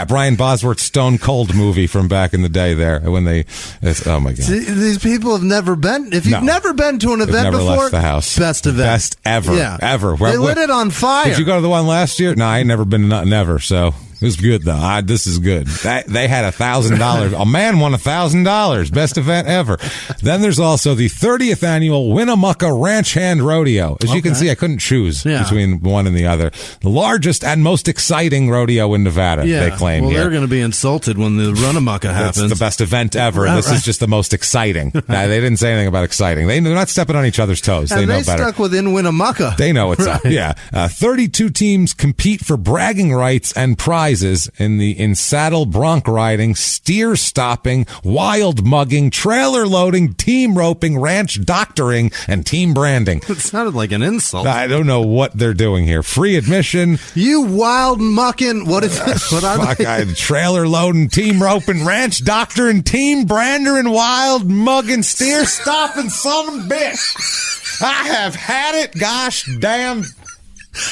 Brian Bosworth Stone Cold movie from back in the day there when oh my god. See, these people have never been. If you've never been to an event never before, left the house. Best event. Best ever. Yeah. Ever. They lit it on fire. Did you go to the one last year? No, I ain't never been never. So It was good, though. This is good. They had $1,000. A man won $1,000. Best event ever. Then there's also the 30th annual Winnemucca Ranch Hand Rodeo. As you can see, I couldn't choose between one and the other. The largest and most exciting rodeo in Nevada, they claim here. They're going to be insulted when the Winnemucca happens. It's the best event ever. This is just the most exciting. They didn't say anything about exciting. They're not stepping on each other's toes. They know better. They stuck within Winnemucca. They know what's up. Yeah. 32 teams compete for bragging rights and prizes in saddle bronc riding, steer stopping, wild mugging, trailer loading, team roping, ranch doctoring, and team branding. It sounded like an insult. I don't know what they're doing here. Free admission. You wild mucking. What is this? What are they? Trailer loading, team roping, ranch doctoring, team brandering, wild mugging, steer stopping, son of a bitch. I have had it. Gosh damn.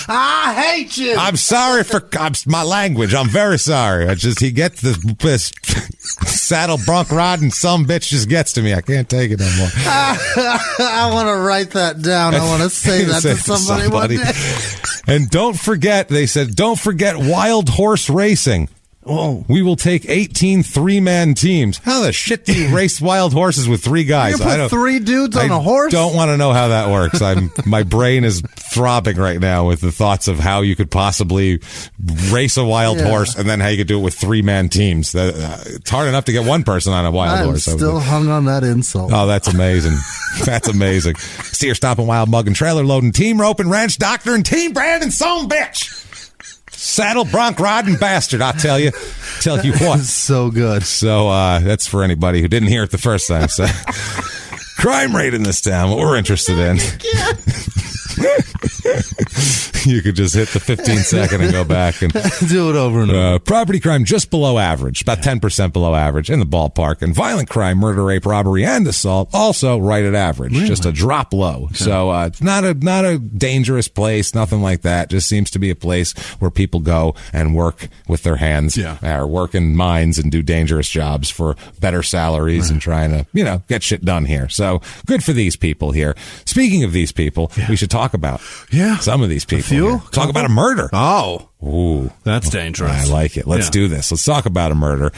I hate you. I'm sorry for my language. I'm very sorry. He gets this saddle bronc riding some bitch just gets to me. I can't take it anymore. I want to write that down. I want to say that to somebody one day. And don't forget wild horse racing. Oh. We will take 18 three-man teams. How the shit do you race wild horses with three guys? You put three dudes on a horse? I don't want to know how that works. My brain is throbbing right now with the thoughts of how you could possibly race a wild horse and then how you could do it with three-man teams. It's hard enough to get one person on a wild horse. I'm still hung on that insult. Oh, that's amazing. That's amazing. Steer stopping, wild mugging, trailer loading, team roping, ranch doctoring, team branding, son bitch. Saddle bronc riding bastard, I tell you what. So good. So that's for anybody who didn't hear it the first time. So crime rate in this town, what we're interested in. You could just hit the 15-second and go back and do it over and over. Property crime just below average, about 10% below average in the ballpark. And violent crime, murder, rape, robbery, and assault also right at average, just a drop low. Okay. So it's not a dangerous place, nothing like that. Just seems to be a place where people go and work with their hands, or work in mines and do dangerous jobs for better salaries and trying to get shit done here. So good for these people here. Speaking of these people, we should talk about some of these people. Talk about a murder. Oh. Ooh. That's dangerous. I like it. Let's do this. Let's talk about a murder.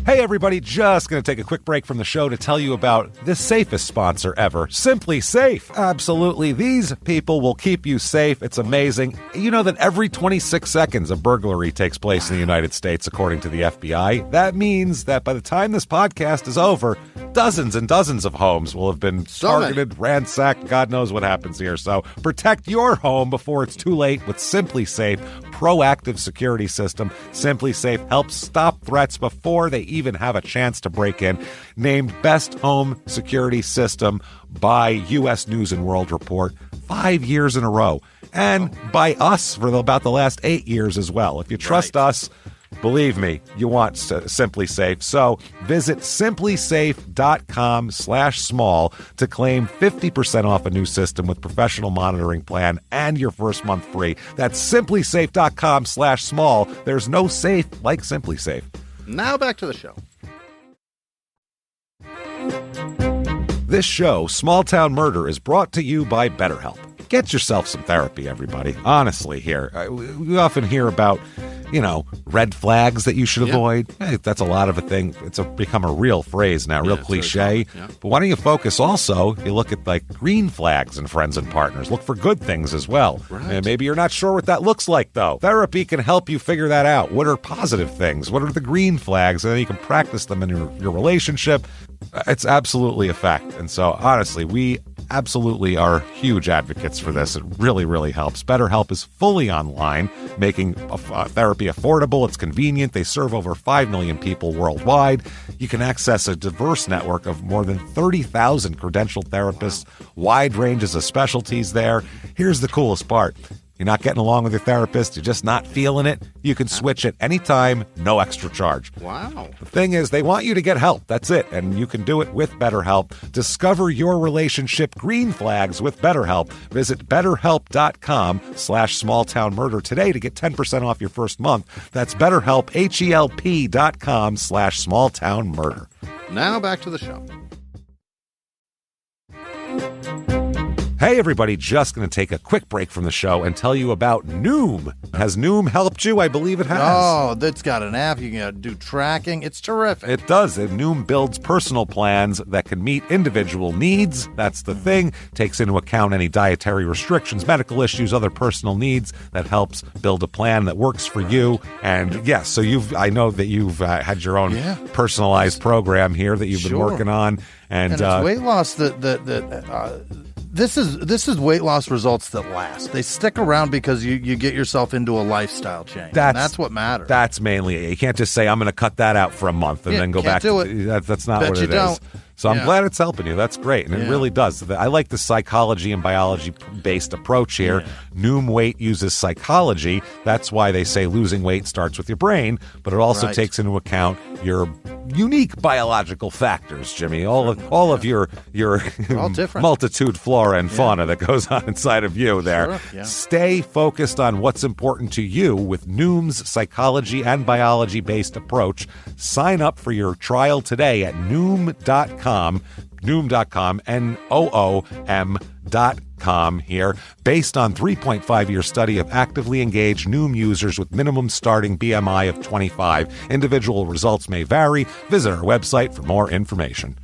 Hey everybody, just going to take a quick break from the show to tell you about the safest sponsor ever, Simply Safe. Absolutely, these people will keep you safe. It's amazing. You know that every 26 seconds a burglary takes place in the United States, according to the FBI. That means that by the time this podcast is over, dozens and dozens of homes will have been targeted, ransacked, God knows what happens here. So protect your home before it's too late with Simply Safe proactive security system. Simply Safe helps stop threats before they even have a chance to break in. Named Best Home Security System by U.S. News & World Report 5 years in a row. And by us for about the last 8 years as well. If you trust us, believe me, you want Simply Safe. So visit simplysafe.com/small to claim 50% off a new system with professional monitoring plan and your first month free. That's simplysafe.com/small. There's no safe like Simply Safe. Now back to the show. This show, Small Town Murder, is brought to you by BetterHelp. Get yourself some therapy, everybody. Honestly, here. We often hear about, red flags that you should avoid. Hey, that's a lot of a thing. It's become a real phrase now, real cliche. But why don't you focus also, you look at like green flags in friends and partners. Look for good things as well. Right. And maybe you're not sure what that looks like, though. Therapy can help you figure that out. What are positive things? What are the green flags? And then you can practice them in your relationship. It's absolutely a fact. And so, honestly, we absolutely are huge advocates for this. It really, really helps. BetterHelp is fully online, making therapy affordable. It's convenient. They serve over 5 million people worldwide. You can access a diverse network of more than 30,000 credentialed therapists, wide ranges of specialties there. Here's the coolest part. You're not getting along with your therapist, you're just not feeling it, you can switch at any time, no extra charge. Wow. The thing is, they want you to get help. That's it. And you can do it with BetterHelp. Discover your relationship green flags with BetterHelp. Visit BetterHelp.com/smalltownmurder today to get 10% off your first month. That's BetterHelp, HELP.com/smalltownmurder. Now back to the show. Hey, everybody, just going to take a quick break from the show and tell you about Noom. Has Noom helped you? I believe it has. Oh, that's got an app. You can do tracking. It's terrific. It does. Noom builds personal plans that can meet individual needs. That's the thing. Takes into account any dietary restrictions, medical issues, other personal needs. That helps build a plan that works for you. And yes, so I know that you've had your own personalized program here that you've been working on. And it's weight loss This is weight loss results that last. They stick around because you get yourself into a lifestyle change. That's what matters. That's mainly it. You can't just say, I'm going to cut that out for a month and then go back to it. That's not what it is. So I'm glad it's helping you. That's great. And it really does. I like the psychology and biology-based approach here. Yeah. Noom Weight uses psychology. That's why they say losing weight starts with your brain, but it also takes into account your unique biological factors, Jimmy. All of your multitude flora and fauna that goes on inside of you there. Sure. Yeah. Stay focused on what's important to you with Noom's psychology and biology-based approach. Sign up for your trial today at Noom.com, Noom.com here. Based on 3.5-year study of actively engaged Noom users with minimum starting BMI of 25. Individual results may vary. Visit our website for more information.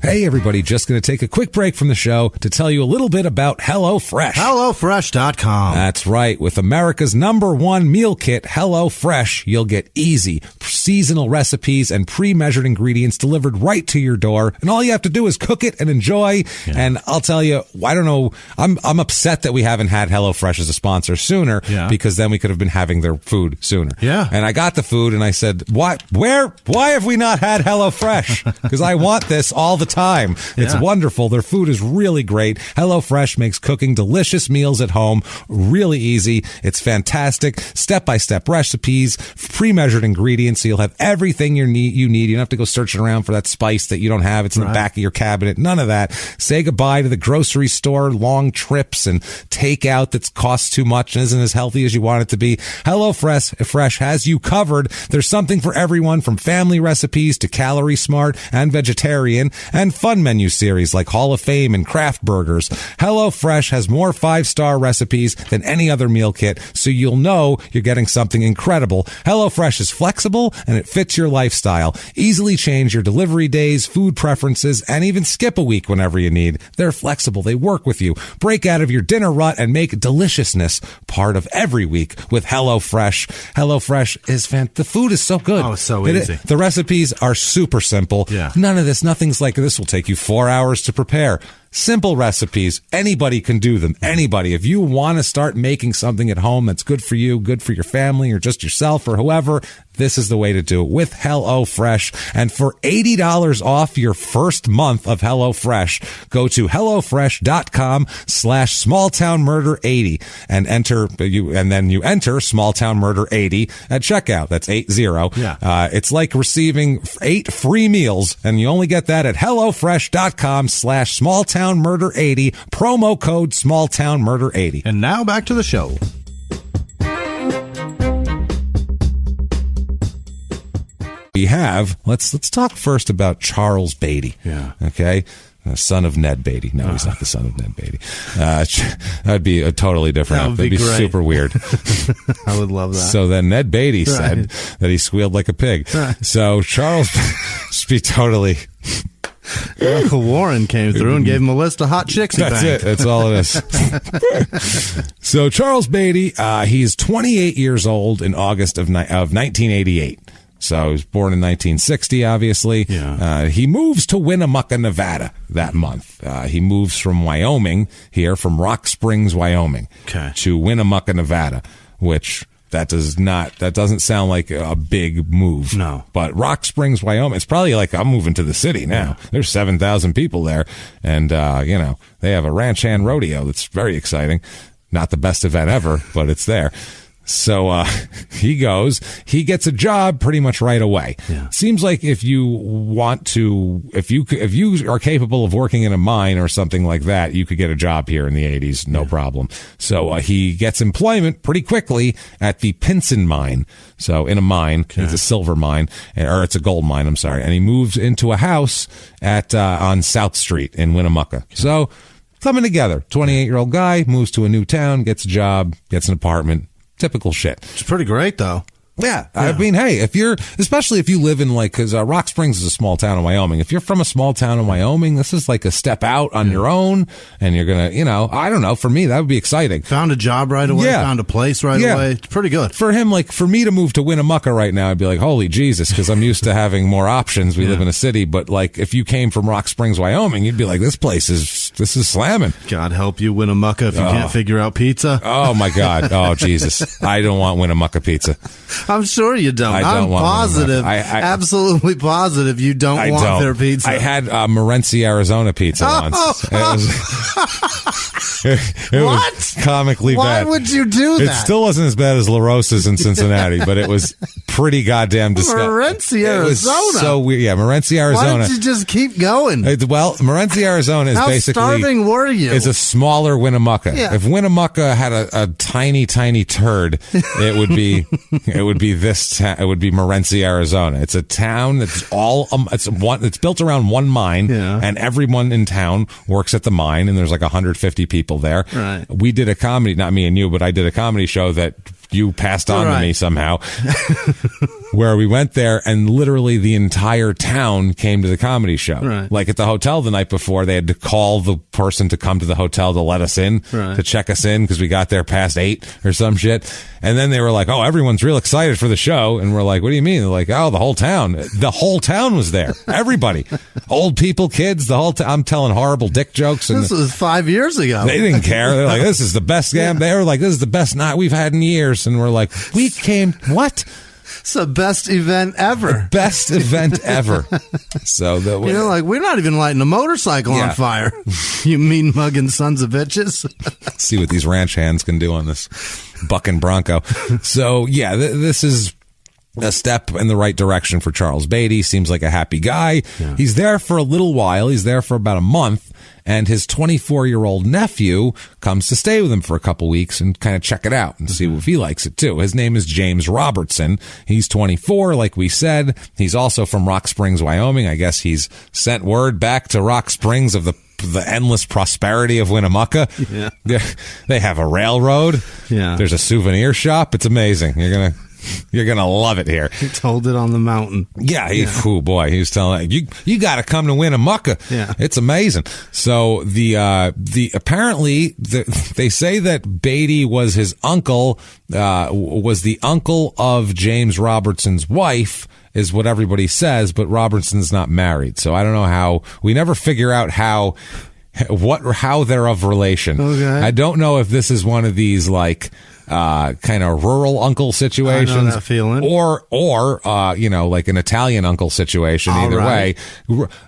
Hey, everybody, just going to take a quick break from the show to tell you a little bit about HelloFresh. HelloFresh.com. That's right. With America's #1 meal kit, HelloFresh, you'll get easy, seasonal recipes and pre-measured ingredients delivered right to your door. And all you have to do is cook it and enjoy. Yeah. And I'll tell you, I don't know, I'm upset that we haven't had HelloFresh as a sponsor sooner because then we could have been having their food sooner. Yeah. And I got the food and I said, why have we not had HelloFresh? Because I want this all the time. It's wonderful. Their food is really great. HelloFresh makes cooking delicious meals at home really easy. It's fantastic. Step-by-step recipes, pre-measured ingredients, so you'll have everything you need. You don't have to go searching around for that spice that you don't have. It's in the back of your cabinet. None of that. Say goodbye to the grocery store, long trips, and takeout that costs too much and isn't as healthy as you want it to be. HelloFresh has you covered. There's something for everyone, from family recipes to calorie smart and vegetarian, and fun menu series like Hall of Fame and craft burgers. HelloFresh has more 5-star recipes than any other meal kit, so you'll know you're getting something incredible. HelloFresh is flexible and it fits your lifestyle. Easily change your delivery days, food preferences, and even skip a week whenever you need. They're flexible. They work with you. Break out of your dinner rut and make deliciousness part of every week with HelloFresh. HelloFresh is the food is so good. Oh, it's so easy. The recipes are super simple. Yeah. Nothing's like this will take you 4 hours to prepare. Simple recipes. Anybody can do them. Anybody. If you want to start making something at home that's good for you, good for your family, or just yourself or whoever, this is the way to do it with HelloFresh. And for $80 off your first month of HelloFresh, go to HelloFresh.com/smalltownmurder80 and then you enter smalltownmurder80 at checkout. That's 80. Yeah. It's like receiving 8 free meals, and you only get that at HelloFresh.com/smalltownmurder80, promo code smalltownmurder80. And now back to the show. We have, let's talk first about Charles Beatty. Yeah. Okay. Son of Ned Beatty. No, he's not the son of Ned Beatty. That'd be a totally different. That'd be super weird. I would love that. So then Ned Beatty said that he squealed like a pig. So Charles should be totally. Uncle Warren came through and gave him a list of hot chicks. That's it. That's all it is. So Charles Beatty, he's 28 years old in August of 1988. So he was born in 1960, obviously. Yeah. He moves to Winnemucca, Nevada that month. He moves from Wyoming here, from Rock Springs, Wyoming, to Winnemucca, Nevada, which that doesn't sound like a big move. No. But Rock Springs, Wyoming, it's probably like I'm moving to the city now. Yeah. There's 7,000 people there. And, they have a ranch hand rodeo that's very exciting. Not the best event ever, but it's there. So he gets a job pretty much right away. Yeah. Seems like if you are capable of working in a mine or something like that, you could get a job here in the 80s, no problem. So he gets employment pretty quickly at the Pinson mine. So in a mine, it's a silver mine, or it's a gold mine, I'm sorry. And he moves into a house on South Street in Winnemucca. So coming together, 28-year-old guy moves to a new town, gets a job, gets an apartment. Typical shit. It's pretty great, though. Yeah. I mean, hey, especially if you live in because Rock Springs is a small town in Wyoming. If you're from a small town in Wyoming, this is like a step out on your own, and you're going to, I don't know. For me, that would be exciting. Found a job right away, found a place right away. It's pretty good. For him, for me to move to Winnemucca right now, I'd be like, holy Jesus, because I'm used to having more options. We live in a city, but if you came from Rock Springs, Wyoming, you'd be like, this is slamming. God help you, Winnemucca, if you can't figure out pizza. Oh, my God. Oh, Jesus. I don't want Winnemucca pizza. I'm sure you don't. I'm positive, absolutely positive you don't want their pizza. I had Morenci, Arizona pizza once. It was comically bad. Why would you do that? It still wasn't as bad as La Rosa's in Cincinnati, but it was pretty goddamn disgusting. Morenci, Arizona. It was so weird. Yeah, Morenci, Arizona. Why don't you just keep going? Well, Morenci, Arizona is basically... How starving were you? It's a smaller Winnemucca. Yeah. If Winnemucca had a tiny, tiny turd, it would be it would be Morenci, Arizona. It's a town that's it's built around one mine, and everyone in town works at the mine, and there's 150 people there. Right. We did a comedy, not me and you, but I did a comedy show that you passed on to me somehow, where we went there and literally the entire town came to the comedy show. Right. Like at the hotel the night before, they had to call the person to come to the hotel to let us in, to check us in, because we got there past 8 or some shit. And then they were like, oh, everyone's real excited for the show. And we're like, what do you mean? They're like, oh, the whole town was there. Everybody, old people, kids, the whole town. I'm telling horrible dick jokes. And this was 5 years ago. They didn't care. They're like, this is the best game. They were like, this is the best night we've had in years. And we're like, what? It's the best event ever. The best event ever. So we're not even lighting a motorcycle on fire. You mean mugging sons of bitches. See what these ranch hands can do on this bucking Bronco. So this is a step in the right direction for Charles Beatty. Seems like a happy guy. Yeah. He's there for a little while. He's there for about a month. And his 24-year-old nephew comes to stay with him for a couple weeks and kind of check it out and see if he likes it too. His name is James Robertson. He's 24, like we said. He's also from Rock Springs, Wyoming. I guess he's sent word back to Rock Springs of the endless prosperity of Winnemucca. Yeah. They have a railroad. Yeah. There's a souvenir shop. It's amazing. You're gonna love it here. He told it on the mountain. Yeah, he was telling you got to come to Winnemucca. Yeah, it's amazing. So apparently they say that Beatty was his uncle, was the uncle of James Robertson's wife, is what everybody says, but Robertson's not married. So I don't know how. We never figure out how they're of relation. Okay. I don't know if this is one of these kind of rural uncle situations, I know that feeling. or like an Italian uncle situation. Either way,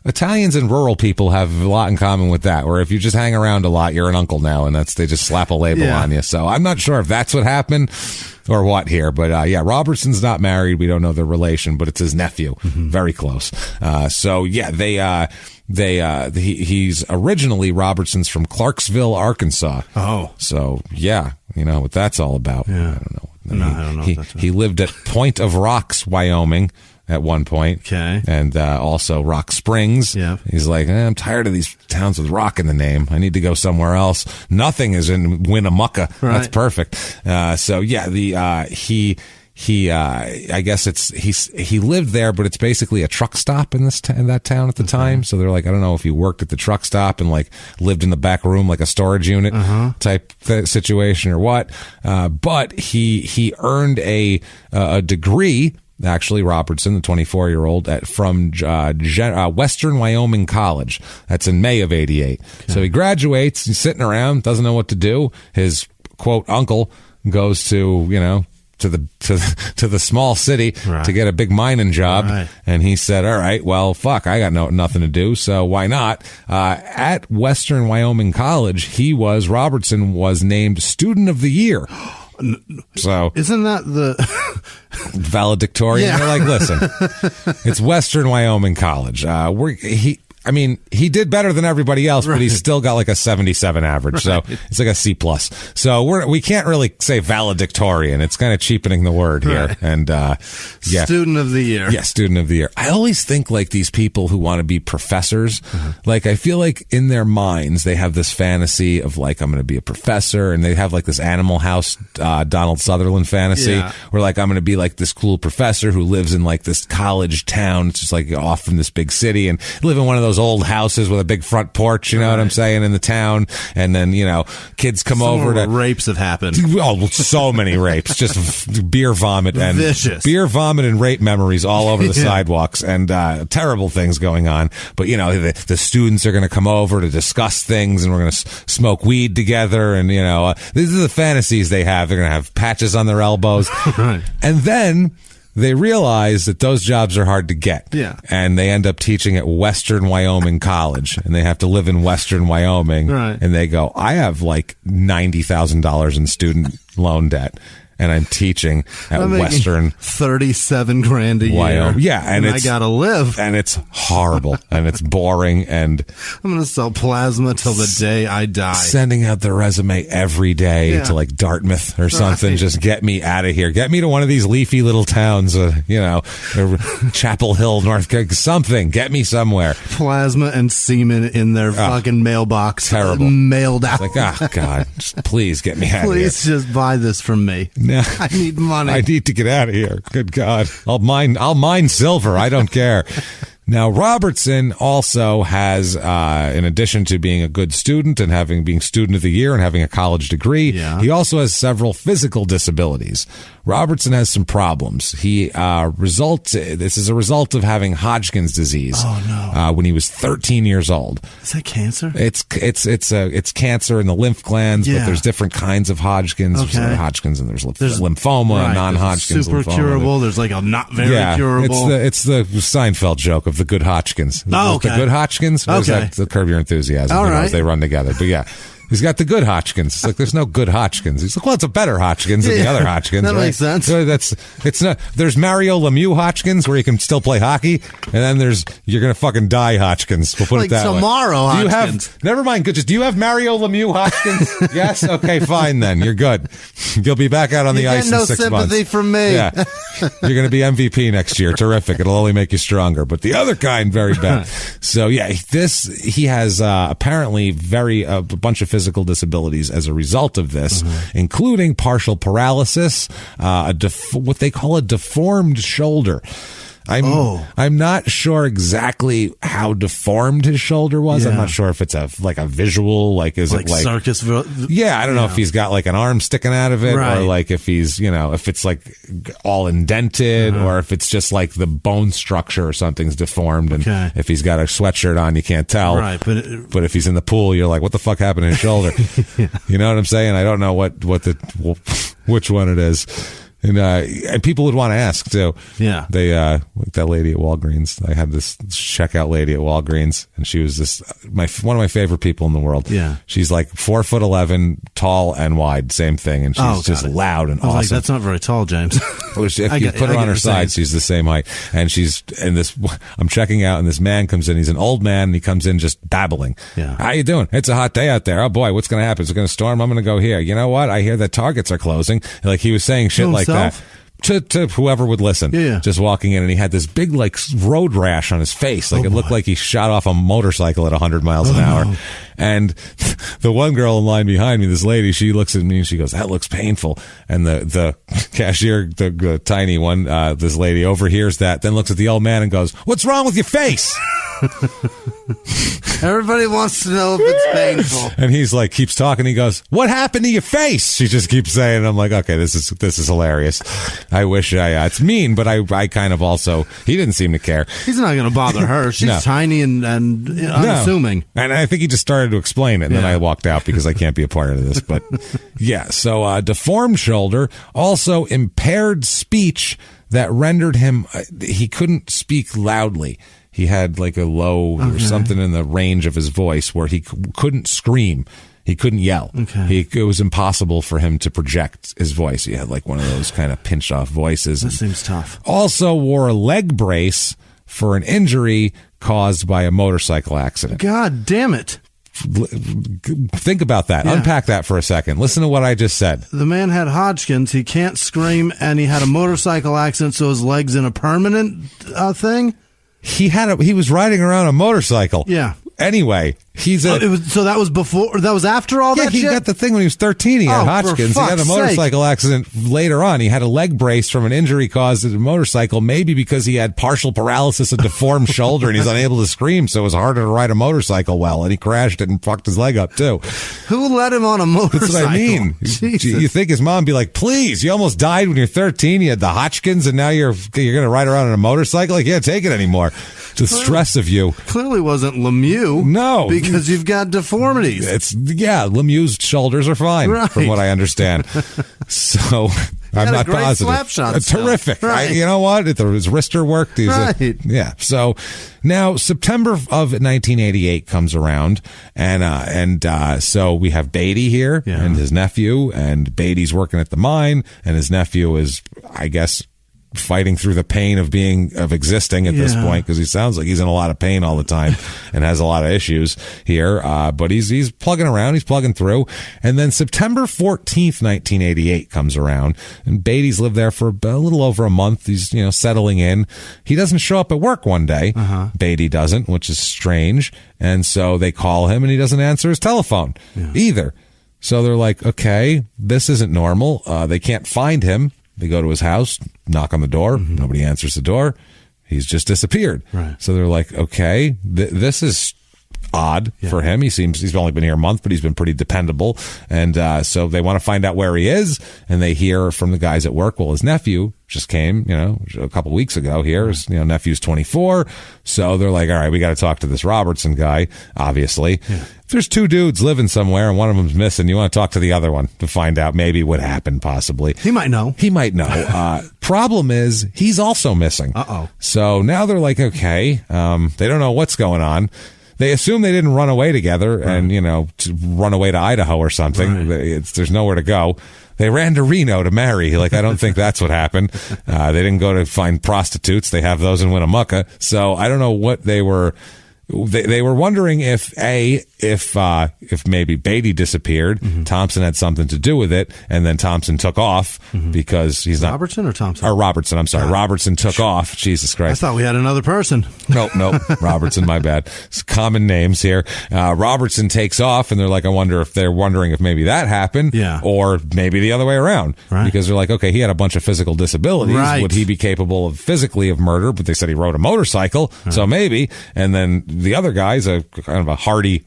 Italians and rural people have a lot in common with that, where if you just hang around a lot, you're an uncle now, and they just slap a label on you. So I'm not sure if that's what happened or what here, but Robertson's not married. We don't know their relation, but it's his nephew. Mm-hmm. Very close. He's originally Robertson's from Clarksville, Arkansas. Oh. So, you know what that's all about. Yeah. I don't know. I don't know. He lived at Point of Rocks, Wyoming at one point. Okay. And also Rock Springs. Yeah. He's like, I'm tired of these towns with rock in the name. I need to go somewhere else. Nothing is in Winnemucca. Right. That's perfect. I guess he lived there, but it's basically a truck stop in that town at the time. So they're like, I don't know if he worked at the truck stop and lived in the back room like a storage unit type situation or what. But he earned a degree. Actually, Robertson, the 24-year-old, from Western Wyoming College. That's in May of '88. Okay. So he graduates. He's sitting around, doesn't know what to do. His quote uncle goes to to the small city to get a big mining job. Right. And he said, all right, well, fuck, I got nothing to do. So why not? At Western Wyoming College, Robertson was named Student of the Year. So isn't that the valedictorian? Yeah. They're like, listen, it's Western Wyoming College. He did better than everybody else, but he's still got like a 77 average. So it's like a C+. So we can't really say valedictorian. It's kind of cheapening the word here. Right. And, Student of the year. Yeah, student of the year. I always think like these people who want to be professors, like I feel like in their minds, they have this fantasy of like, I'm going to be a professor, and they have like this Animal House, Donald Sutherland fantasy where like, I'm going to be like this cool professor who lives in like this college town. It's just like off from this big city and live in one of those old houses with a big front porch, you know what I'm saying, in the town. And then, kids come over to... rapes have happened. Oh, so many rapes. Just beer vomit and... Vicious. Beer vomit and rape memories all over the sidewalks, and terrible things going on. But, the students are going to come over to discuss things, and we're going to smoke weed together, and, these are the fantasies they have. They're going to have patches on their elbows. Right. And then... they realize that those jobs are hard to get. Yeah. And they end up teaching at Western Wyoming College, and they have to live in Western Wyoming. Right. And they go, I have like $90,000 in student loan debt, and I'm teaching at Western 37 grand a year. Wyoming. Yeah. And I gotta live. And it's horrible and it's boring, and I'm gonna sell plasma till the day I die. Sending out the resume every day to like Dartmouth or something. Right. Just get me out of here. Get me to one of these leafy little towns, or Chapel Hill, North Carolina, something. Get me somewhere. Plasma and semen in their fucking mailbox. Terrible. Mailed out. Like, oh God, just please get me out of here. Please just buy this from me. No, I need money. I need to get out of here. Good God. I'll mine silver. I don't care. Now, Robertson also has, in addition to being a good student and being student of the year and having a college degree, he also has several physical disabilities. Robertson has some problems. This is a result of having Hodgkin's disease. Oh no! When he was 13 years old. Is that cancer? It's cancer in the lymph glands, but there's different kinds of Hodgkin's. Okay. There's Hodgkin's and there's lymphoma, non-Hodgkin's super lymphoma. curable. There's like a not very curable. It's the Seinfeld joke of the good Hodgkins. Oh, okay. The good Hodgkins? Or is that the Curb Your Enthusiasm? All right. They run together. But yeah. He's got the good Hodgkins. It's like, there's no good Hodgkins. He's like, well, it's a better Hodgkins than the other Hodgkins. That makes sense. So it's not, there's Mario Lemieux Hodgkins where you can still play hockey. And then there's, you're going to fucking die Hodgkins. We'll put it that way. Tomorrow Hodgkins. Never mind. Do you have Mario Lemieux Hodgkins? Yes? Okay, fine then. You're good. You'll be back out on the ice in 6 months. No sympathy from me. Yeah. You're going to be MVP next year. Terrific. It'll only make you stronger. But the other kind, very bad. So yeah, he has apparently a bunch of physical disabilities as a result of this, including partial paralysis, what they call a deformed shoulder. I'm not sure exactly how deformed his shoulder was. I'm not sure if it's a visual, like is it like circus? I don't know if he's got like an arm sticking out of it, or like if he's if it's like all indented, or if it's just like the bone structure or something's deformed, and if he's got a sweatshirt on, you can't tell. Right, but if he's in the pool, you're like, what the fuck happened to his shoulder? You know what I'm saying? I don't know which one it is. And people would want to ask too. Yeah. They, like that lady at Walgreens. I had this checkout lady at Walgreens, and she was one of my favorite people in the world. Yeah. She's like 4'11", tall and wide, same thing. And she's just loud and awesome. Like, that's not very tall, James. If you put her on her side, she's the same height. And I'm checking out, and this man comes in. He's an old man, and he comes in just babbling. Yeah. How you doing? It's a hot day out there. Oh boy, what's going to happen? Is it going to storm? I'm going to go here. You know what? I hear that Targets are closing. Like, he was saying shit like that to whoever would listen. Just walking in, and he had this big like road rash on his face, like it looked like he shot off a motorcycle at 100 miles an hour. No. And the one girl in line behind me, this lady, she looks at me and she goes, "That looks painful." And the cashier, the tiny one, this lady overhears that, then looks at the old man and goes, "What's wrong with your face?" Everybody wants to know if it's painful. And he's like, keeps talking. He goes, "What happened to your face?" She just keeps saying. I'm like, okay, this is hilarious. I wish it's mean, but I kind of also, he didn't seem to care. He's not going to bother her. She's tiny and unassuming. And I think he just started to explain it, and then I walked out because I can't be a part of this. But yeah, so deformed shoulder, also impaired speech that rendered him, he couldn't speak loudly. He had like a low or something in the range of his voice where he couldn't scream. He couldn't yell. Okay. It was impossible for him to project his voice. He had like one of those kind of pinched off voices. That seems tough. Also wore a leg brace for an injury caused by a motorcycle accident. God damn it. Think about that. Yeah. Unpack that for a second. Listen to what I just said. The man had Hodgkin's. He can't scream, and he had a motorcycle accident, so his leg's in a permanent thing? He was riding around a motorcycle. Yeah. Anyway, so that was before, that was after all that shit? Yeah, he got the thing when he was 13. He had Hodgkin's. He had a motorcycle accident later on. He had a leg brace from an injury caused at a motorcycle, maybe because he had partial paralysis, a deformed shoulder, and he's unable to scream, so it was harder to ride a motorcycle well, and he crashed it and fucked his leg up, too. Who let him on a motorcycle? That's what I mean. Jesus. You think his mom would be like, please, you almost died when you're 13, you had the Hodgkin's, and now you're going to ride around on a motorcycle? I can't take it anymore. The stress of you. Clearly wasn't Lemieux. No. Because you've got deformities. Lemieux's shoulders are fine, right, from what I understand. So I'm not positive. Terrific. Right. You know what? His wrister worked. Yeah. So now September of 1988 comes around, and so we have Beatty here and his nephew, and Beatty's working at the mine, and his nephew is, I guess, fighting through the pain of existing at this point, because he sounds like he's in a lot of pain all the time and has a lot of issues here. But he's plugging around, he's plugging through. And then September 14th, 1988 comes around, and Beatty's lived there for a little over a month. He's, settling in. He doesn't show up at work one day. Beatty doesn't, which is strange. And so they call him and he doesn't answer his telephone either. So they're like, okay, this isn't normal. They can't find him. They go to his house, knock on the door. Nobody answers the door. He's just disappeared. Right. So they're like, okay, this is odd for him. He's only been here a month, but he's been pretty dependable. And so they want to find out where he is. And they hear from the guys at work, well, his nephew just came, a couple weeks ago here. His nephew's 24. So they're like, all right, we got to talk to this Robertson guy, obviously. Yeah. If there's two dudes living somewhere and one of them's missing, you want to talk to the other one to find out maybe what happened, possibly. He might know. Problem is, he's also missing. Uh-oh. So now they're like, okay, they don't know what's going on. They assume they didn't run away together and, to run away to Idaho or something. Right. There's nowhere to go. They ran to Reno to marry. Like, I don't think that's what happened. They didn't go to find prostitutes. They have those in Winnemucca. So I don't know what they were. They were wondering if maybe Beatty disappeared, Thompson had something to do with it, and then Thompson took off because he's not Robertson or Thompson. Or Robertson. I'm sorry, Robertson took off. Jesus Christ! I thought we had another person. No, Robertson. My bad. It's common names here. Robertson takes off, and they're like, they're wondering if maybe that happened, or maybe the other way around, because they're like, okay, he had a bunch of physical disabilities. Right. Would he be capable of physically of murder? But they said he rode a motorcycle, so maybe, and then. The other guy's a kind of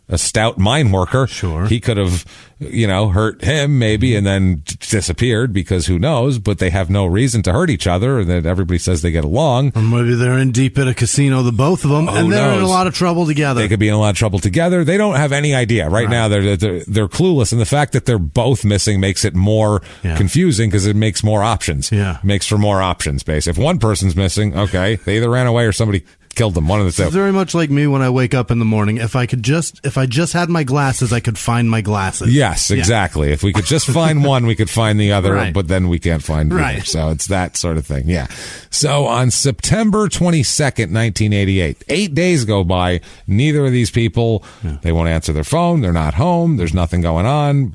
a stout mine worker. Sure. He could have, hurt him maybe and then disappeared because who knows, but they have no reason to hurt each other and that everybody says they get along. Or maybe they're in deep at a casino, the both of them, and they're in a lot of trouble together. They could be in a lot of trouble together. They don't have any idea. Right now, they're clueless, and the fact that they're both missing makes it more confusing because it makes more options. Yeah. Makes for more options, basically. If one person's missing, okay, they either ran away or somebody killed them. One of the two. It's very much like me when I wake up in the morning. If I just had my glasses, I could find my glasses. Yes, exactly. If we could just find one, we could find the other, but then we can't find either. So it's that sort of thing. Yeah. So on September 22nd, 1988, 8 days go by. Neither of these people, they won't answer their phone. They're not home. There's nothing going on.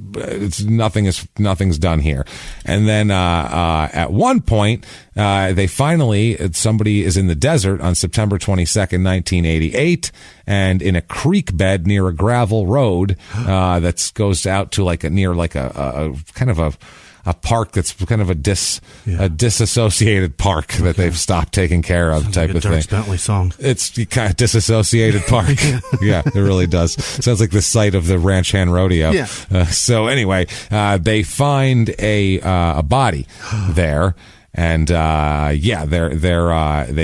Nothing's done here. And then at one point, somebody is in the desert on September 22nd, 1988, and in a creek bed near a gravel road that goes out to a kind of a park that's kind of a disassociated park that they've stopped taking care of. Sounds type like of thing. Bentley song. It's kind of disassociated park. Yeah, it really does. Sounds like the site of the Ranch Hand Rodeo. Yeah. So anyway, they find a body there. And they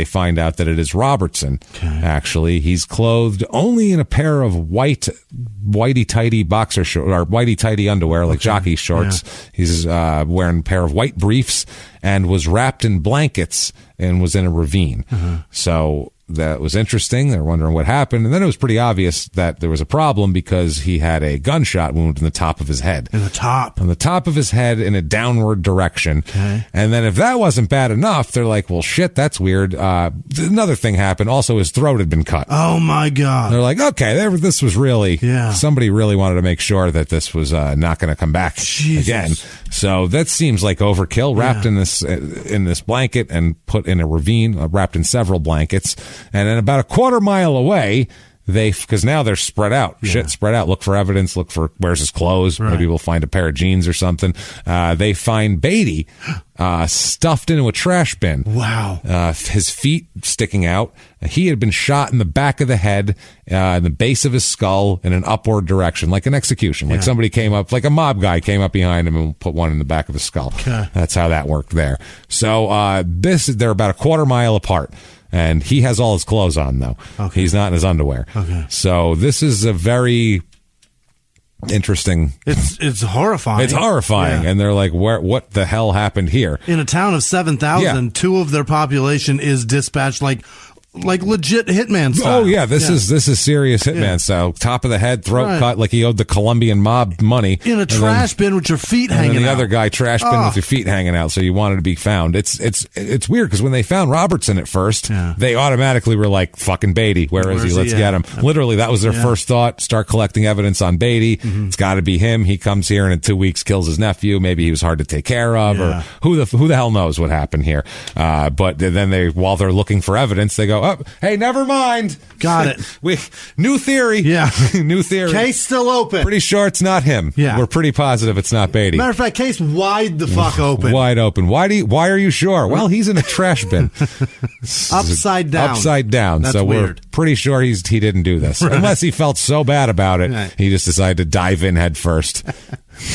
find out that it is Robertson. Okay. Actually, he's clothed only in a pair of whitey-tighty boxer shorts or whitey-tighty underwear, like jockey shorts. Yeah. He's wearing a pair of white briefs and was wrapped in blankets and was in a ravine. So that was interesting. They're wondering what happened. And then it was pretty obvious that there was a problem because he had a gunshot wound in the top of his head. In the top? On the top of his head in a downward direction. Okay. And then if that wasn't bad enough, they're like, well, shit, that's weird. Another thing happened. Also, his throat had been cut. Oh, my God. They're like, okay, this was really, somebody really wanted to make sure that this was not going to come back again. So that seems like overkill. Wrapped in this blanket and put in a ravine, wrapped in several blankets. And then about a quarter mile away, because now they're spread out. Shit, spread out. Look for evidence. Look for where's his clothes. Right. Maybe we'll find a pair of jeans or something. They find Beatty stuffed into a trash bin. Wow. His feet sticking out. He had been shot in the back of the head, in the base of his skull, in an upward direction, like an execution. Like somebody came up, like a mob guy came up behind him and put one in the back of his skull. Okay. That's how that worked there. So they're about a quarter mile apart. And he has all his clothes on, though. Okay. He's not in his underwear. Okay. So this is a very interesting. It's horrifying. It's horrifying. And they're like, what the hell happened here? In a town of 7,000, 2 of their population is dispatched like legit hitman style. Oh yeah, this is serious hitman style. Top of the head, throat cut, like he owed the Colombian mob money. In a trash bin with your feet hanging out. And the other guy trash bin with your feet hanging out, so you wanted to be found. It's weird because when they found Robertson at first, they automatically were like, fucking Beatty, where is he? Let's get him. Literally, that was their first thought. Start collecting evidence on Beatty. It's got to be him. He comes here and in 2 weeks kills his nephew. Maybe he was hard to take care of, or who the hell knows what happened here. But then while they're looking for evidence, they go, oh, hey, never mind. Got it. New theory. Yeah. New theory. Case still open. Pretty sure it's not him. Yeah. We're pretty positive it's not Beatty. Matter of fact, case wide the fuck open. Wide open. Why are you sure? Well, he's in a trash bin. Upside down. Upside down. That's so weird. We're pretty sure he didn't do this. Right. Unless he felt so bad about it, he just decided to dive in head first.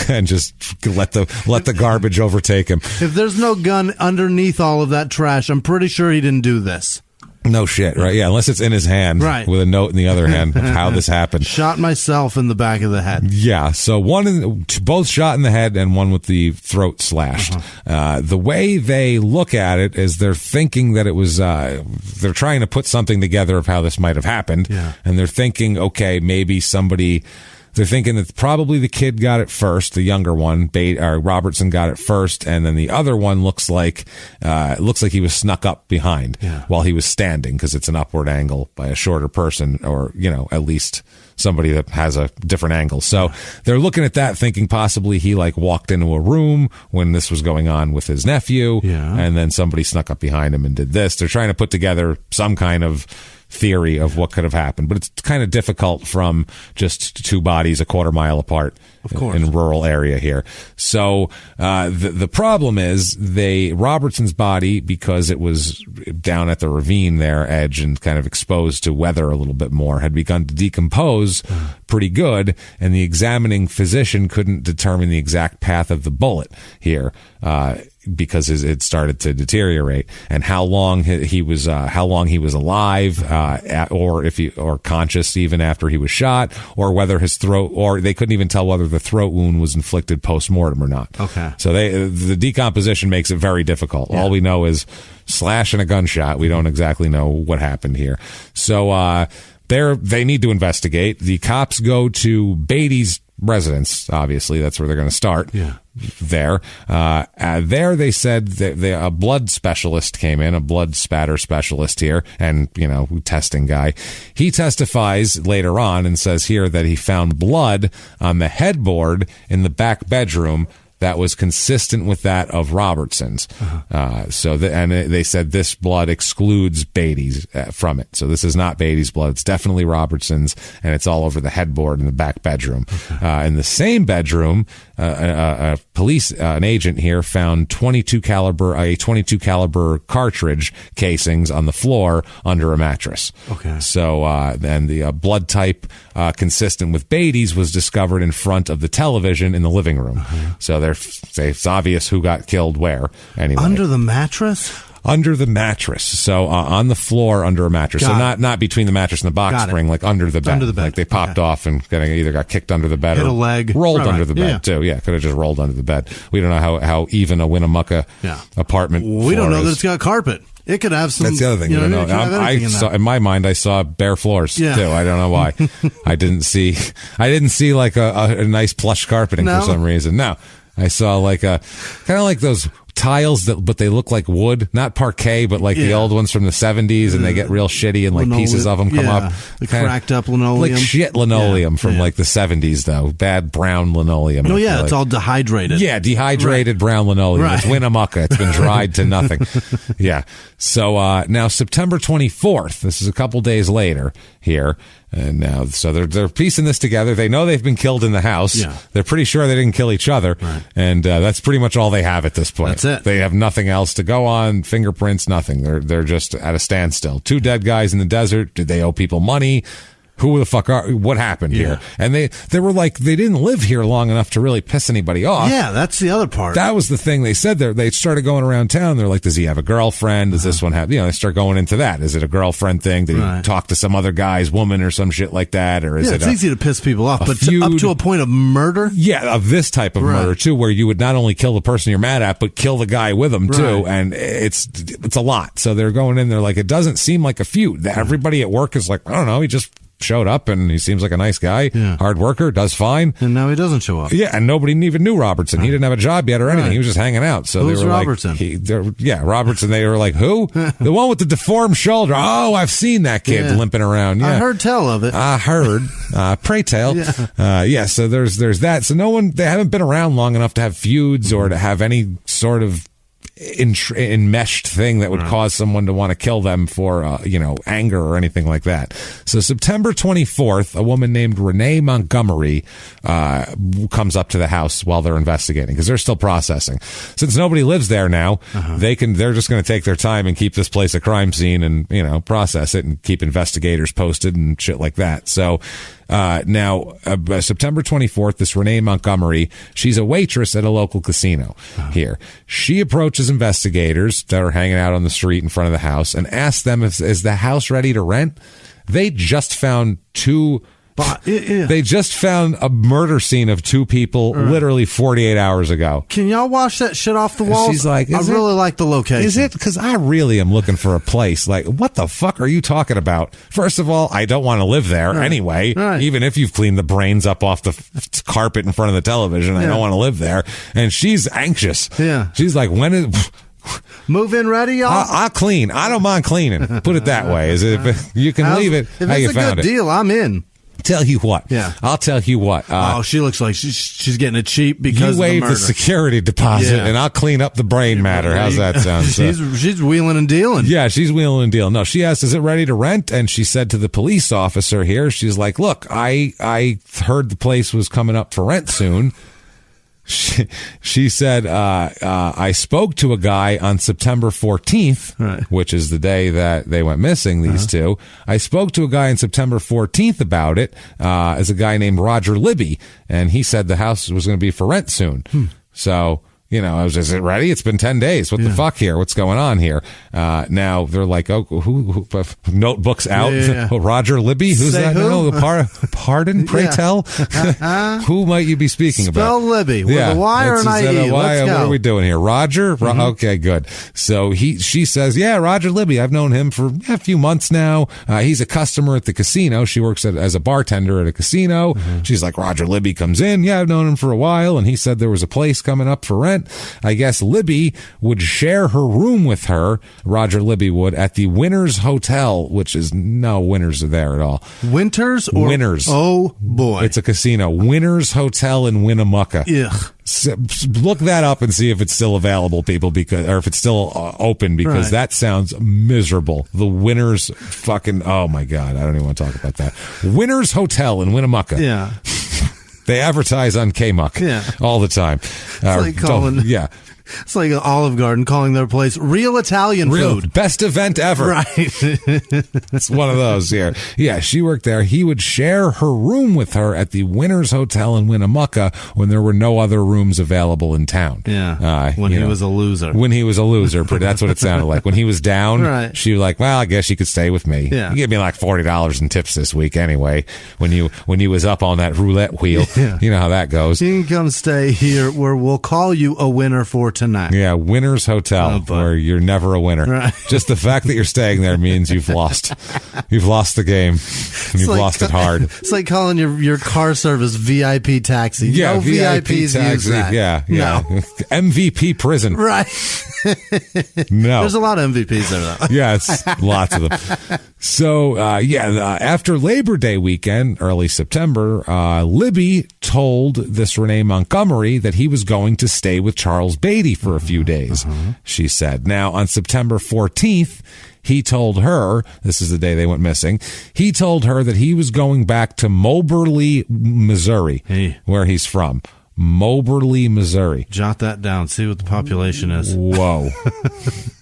And just let the garbage overtake him. If there's no gun underneath all of that trash, I'm pretty sure he didn't do this. No shit, right? Yeah, unless it's in his hand, right, with a note in the other hand of how this happened. Shot myself in the back of the head. Yeah, so both shot in the head and one with the throat slashed. The way they look at it is they're thinking that it was, they're trying to put something together of how this might have happened. Yeah. And they're thinking, okay, maybe they're thinking that probably the kid got it first, the younger one, Robertson got it first, and then the other one looks like he was snuck up behind while he was standing, because it's an upward angle by a shorter person, or at least somebody that has a different angle. So they're looking at that, thinking possibly he walked into a room when this was going on with his nephew, and then somebody snuck up behind him and did this. They're trying to put together some kind of theory of what could have happened, but it's kind of difficult from just 2 bodies a quarter mile apart, of course, in a rural area here. So the problem is Robertson's body, because it was down at the ravine there edge and kind of exposed to weather a little bit more, had begun to decompose pretty good, and the examining physician couldn't determine the exact path of the bullet here, because it started to deteriorate, and how long he was alive, or conscious even after he was shot, or whether his throat, or they couldn't even tell whether the throat wound was inflicted post-mortem or not. Okay. So the decomposition makes it very difficult. All we know is slash and a gunshot. We don't exactly know what happened here. So they need to investigate. The cops go to Beatty's residence. Obviously, that's where they're going to start. Yeah. There they said that a blood specialist came in, a blood spatter specialist here, and testing guy. He testifies later on and says here that he found blood on the headboard in the back bedroom that was consistent with that of Robertson's. They said this blood excludes Beatty's from it. So this is not Beatty's blood. It's definitely Robertson's, and it's all over the headboard in the back bedroom. In the same bedroom, an agent here found 22 caliber cartridge casings on the floor under a mattress. Okay. So then the blood type consistent with Beatty's was discovered in front of the television in the living room. So it's obvious who got killed where. Anyway, under the mattress. Under the mattress. So on the floor under a mattress. So not between the mattress and the box spring, like under the bed. Under the bed. Like they popped off and either got kicked under the bed, hit or a leg, rolled under the bed too. Yeah, could have just rolled under the bed. We don't know how even a Winnemucca apartment. We don't know that it's got carpet. It could have some. That's the other thing. In my mind, I saw bare floors too. I don't know why. I didn't see like a nice plush carpeting for some reason. No, I saw like a kind of like those tiles but they look like wood, not parquet, but like the old ones from the 70s, and they get real shitty and like pieces of them come up. The cracked up linoleum. Like shit linoleum from like the 70s though. Bad brown linoleum. Oh yeah, it's all dehydrated. Yeah, dehydrated brown linoleum. Right. It's Winnemucca. It's been dried to nothing. Yeah. So now September 24th, this is a couple days later here. And now, so they're piecing this together. They know they've been killed in the house. Yeah. They're pretty sure they didn't kill each other. Right. And that's pretty much all they have at this point. That's it. They have nothing else to go on. Fingerprints, nothing. They're just at a standstill. 2 dead guys in the desert. Did they owe people money? Who the fuck what happened here? And they were like, they didn't live here long enough to really piss anybody off. Yeah, that's the other part. That was the thing they said there. They started going around town. They're like, does he have a girlfriend? Does this one have, they start going into that. Is it a girlfriend thing? Did he talk to some other guy's woman or some shit like that? Or is it it's easy to piss people off, but up to a point of murder? Yeah, of this type of murder too, where you would not only kill the person you're mad at, but kill the guy with them too. And it's a lot. So they're going in there like, it doesn't seem like a feud. Everybody at work is like, I don't know, he just showed up and he seems like a nice guy, hard worker, does fine. And now he doesn't show up. Yeah, and nobody even knew Robertson. He didn't have a job yet or anything. He was just hanging out. So Who's they were Robertson? Like, Robertson. They were like, who? The one with the deformed shoulder. Oh, I've seen that kid limping around. Yeah, I heard tell of it. I heard. Pray tell. So there's that. So they haven't been around long enough to have feuds or to have any sort of enmeshed thing that would cause someone to want to kill them for anger or anything like that. So September 24th, a woman named Renee Montgomery comes up to the house while they're investigating because they're still processing. Since nobody lives there now, they're just going to take their time and keep this place a crime scene and process it and keep investigators posted and shit like that. So now, September 24th, this Renee Montgomery, she's a waitress at a local casino here. She approaches investigators that are hanging out on the street in front of the house and asks them, is the house ready to rent? They just found They just found a murder scene of 2 people literally 48 hours ago. Can y'all wash that shit off the walls? She's like, I really like the location. Is it? Because I really am looking for a place. Like, what the fuck are you talking about? First of all, I don't want to live there anyway. Right. Even if you've cleaned the brains up off the carpet in front of the television, I don't want to live there. And she's anxious. Yeah. She's like, when is... Move in ready, y'all? I'll clean. I don't mind cleaning. Put it that way. If you can leave it if how you found it. If it's a good deal, I'm in. Tell you what. Yeah. I'll tell you what. She looks like she's getting it cheap because you waive of the the security deposit, and I'll clean up the brain matter. How's that sound? She's wheeling and dealing. Yeah, she's wheeling and dealing. No, she asked, is it ready to rent? And she said to the police officer here, she's like, look, I heard the place was coming up for rent soon. She said, I spoke to a guy on September 14th, which is the day that they went missing, these two. I spoke to a guy on September 14th about it, as a guy named Roger Libby, and he said the house was going to be for rent soon. So... is it ready? It's been 10 days. What the fuck here? What's going on here? Now they're like, who notebooks out? Yeah. Roger Libby? Who's Say that? Who? No, pardon, pray tell. Who might you be speaking about? Spell Libby with a Y or an I-E. Let's go. What are we doing here? Roger? Okay, good. So she says, Roger Libby. I've known him for a few months now. He's a customer at the casino. She works as a bartender at a casino. She's like, Roger Libby comes in. Yeah, I've known him for a while. And he said there was a place coming up for rent. I guess Libby would share her room with her, Roger Libby would, at the Winners Hotel, which is no Winners are there at all. Winters or Winners? Oh, boy. It's a casino. Winners Hotel in Winnemucca. Ugh. Look that up and see if it's still available, people, or if it's still open, because that sounds miserable. The Winners fucking, oh my God, I don't even want to talk about that. Winners Hotel in Winnemucca. Yeah. They advertise on K-Muck all the time. It's like calling, it's like an Olive Garden calling their place Real Italian Food. Best event ever. Right. It's one of those here. Yeah, she worked there. He would share her room with her at the Winners Hotel in Winnemucca when there were no other rooms available in town. Yeah. When he was a loser. When he was a loser. That's what it sounded like. When he was down, she was like, well, I guess you could stay with me. Yeah. You gave me like $40 in tips this week anyway. When you was up on that roulette wheel. You know how that goes. You can come stay here where we'll call you a winner for tonight. Yeah, winner's hotel, where you're never a winner. Right. Just the fact that you're staying there means you've lost. You've lost the game. And you've lost it hard. It's like calling your car service VIP taxi. Yeah, no VIP VIPs taxi. use that. Yeah. No. MVP prison. Right. No. There's a lot of MVPs there, though. Yes, lots of them. So, after Labor Day weekend, early September, Libby told this Renee Montgomery that he was going to stay with Charles Beatty for a few days, she said. Now, on September 14th, he told her, this is the day they went missing, he told her that he was going back to Moberly, Missouri, where he's from. Moberly, Missouri. Jot that down. See what the population is. Whoa.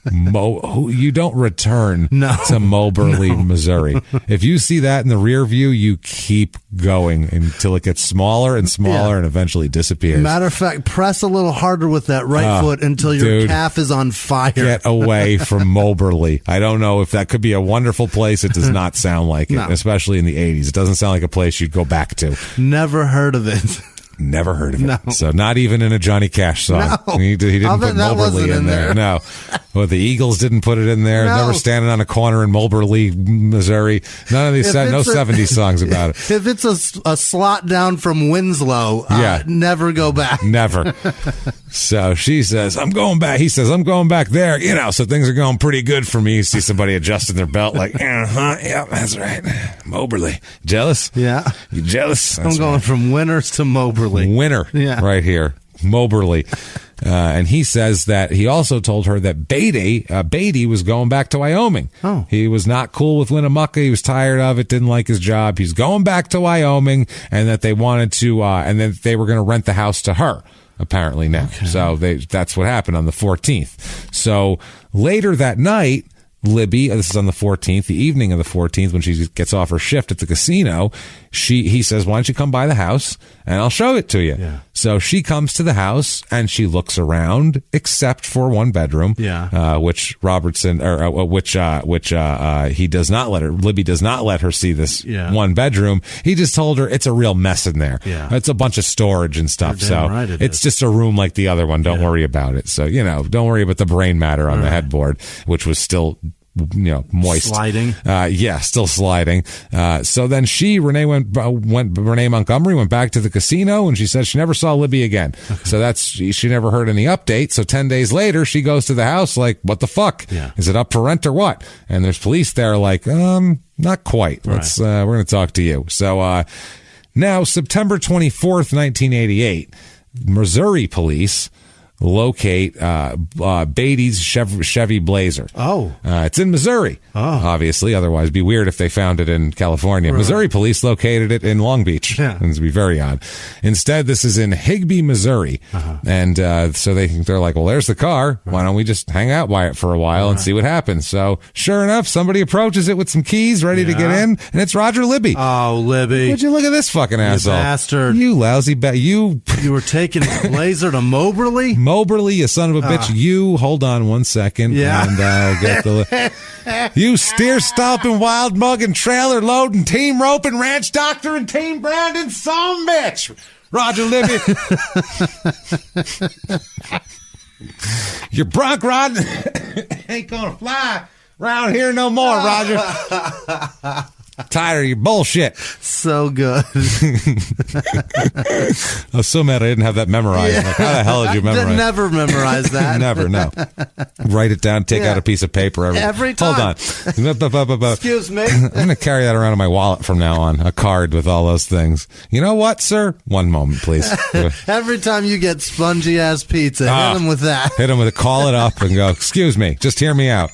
You don't return to Moberly, Missouri. If you see that in the rear view, you keep going until it gets smaller and smaller and eventually disappears. Matter of fact, press a little harder with that right foot until your calf is on fire. Get away from Moberly. I don't know if that could be a wonderful place. It does not sound like it, especially in the 80s. It doesn't sound like a place you'd go back to. Never heard of it. Never heard of it. No. So not even in a Johnny Cash song. No. He didn't put Moberly in there. No. Well, the Eagles didn't put it in there. No. Never standing on a corner in Moberly, Missouri. None of these, no 70s songs about it. If it's a slot down from Winslow, never go back. Never. So she says, I'm going back. He says, I'm going back there. So things are going pretty good for me. You see somebody adjusting their belt like, yeah, that's right. Moberly. Jealous? Yeah. You jealous? I'm going from Winners to Moberly. Winner right here, Moberly. And he says that he also told her that Beatty was going back to Wyoming. Oh. He was not cool with Winnemucca. He was tired of it, didn't like his job. He's going back to Wyoming, and that they wanted to, and then they were going to rent the house to her, apparently now. Okay. So that's what happened on the 14th. So later that night, Libby, this is on the 14th, the evening of the 14th, when she gets off her shift at the casino, he says, why don't you come by the house and I'll show it to you. Yeah. So she comes to the house and she looks around, except for one bedroom, which Robertson, he does not let her, Libby does not let her see this one bedroom. He just told her it's a real mess in there. Yeah. It's a bunch of storage and stuff. So right it's just a room like the other one. Don't worry about it. So, don't worry about the brain matter on the headboard, which was still moist. Sliding. Still sliding. So then Renee Montgomery went back to the casino and she said she never saw Libby again. Okay. So she never heard any update. So 10 days later, she goes to the house like, what the fuck? Yeah. Is it up for rent or what? And there's police there like, not quite. Let's, we're going to talk to you. So, now September 24th, 1988, Missouri police locate Beatty's Chevy Blazer. It's in Missouri, obviously. Otherwise, it'd be weird if they found it in California. Right. Missouri police located it in Long Beach. Yeah. It'd be very odd. Instead, this is in Higbee, Missouri. And so they're like, well, there's the car. Why don't we just hang out by it for a while and see what happens? So sure enough, somebody approaches it with some keys ready to get in, and it's Roger Libby. Oh, Libby. Would you look at this fucking asshole? Bastard. You lousy You were taking his Blazer to Moberly? Moberly, you son of a bitch. You, hold on one second. Yeah. And I'll get the... You steer stomping, wild mugging, trailer loading, team roping, ranch doctor, and team branding son bitch. Roger Libby. Your bronc rod ain't gonna fly around here no more, Roger. Tired of your bullshit. So good. I was so mad I didn't have that memorized. Like, how the hell did you memorize? Never memorize that. Never, no. Write it down, take out a piece of paper. Every time. Hold on. Excuse me. I'm going to carry that around in my wallet from now on, a card with all those things. You know what, sir? One moment, please. Every time you get spongy-ass pizza, hit him with that. Hit him with it, call it up and go, excuse me, just hear me out.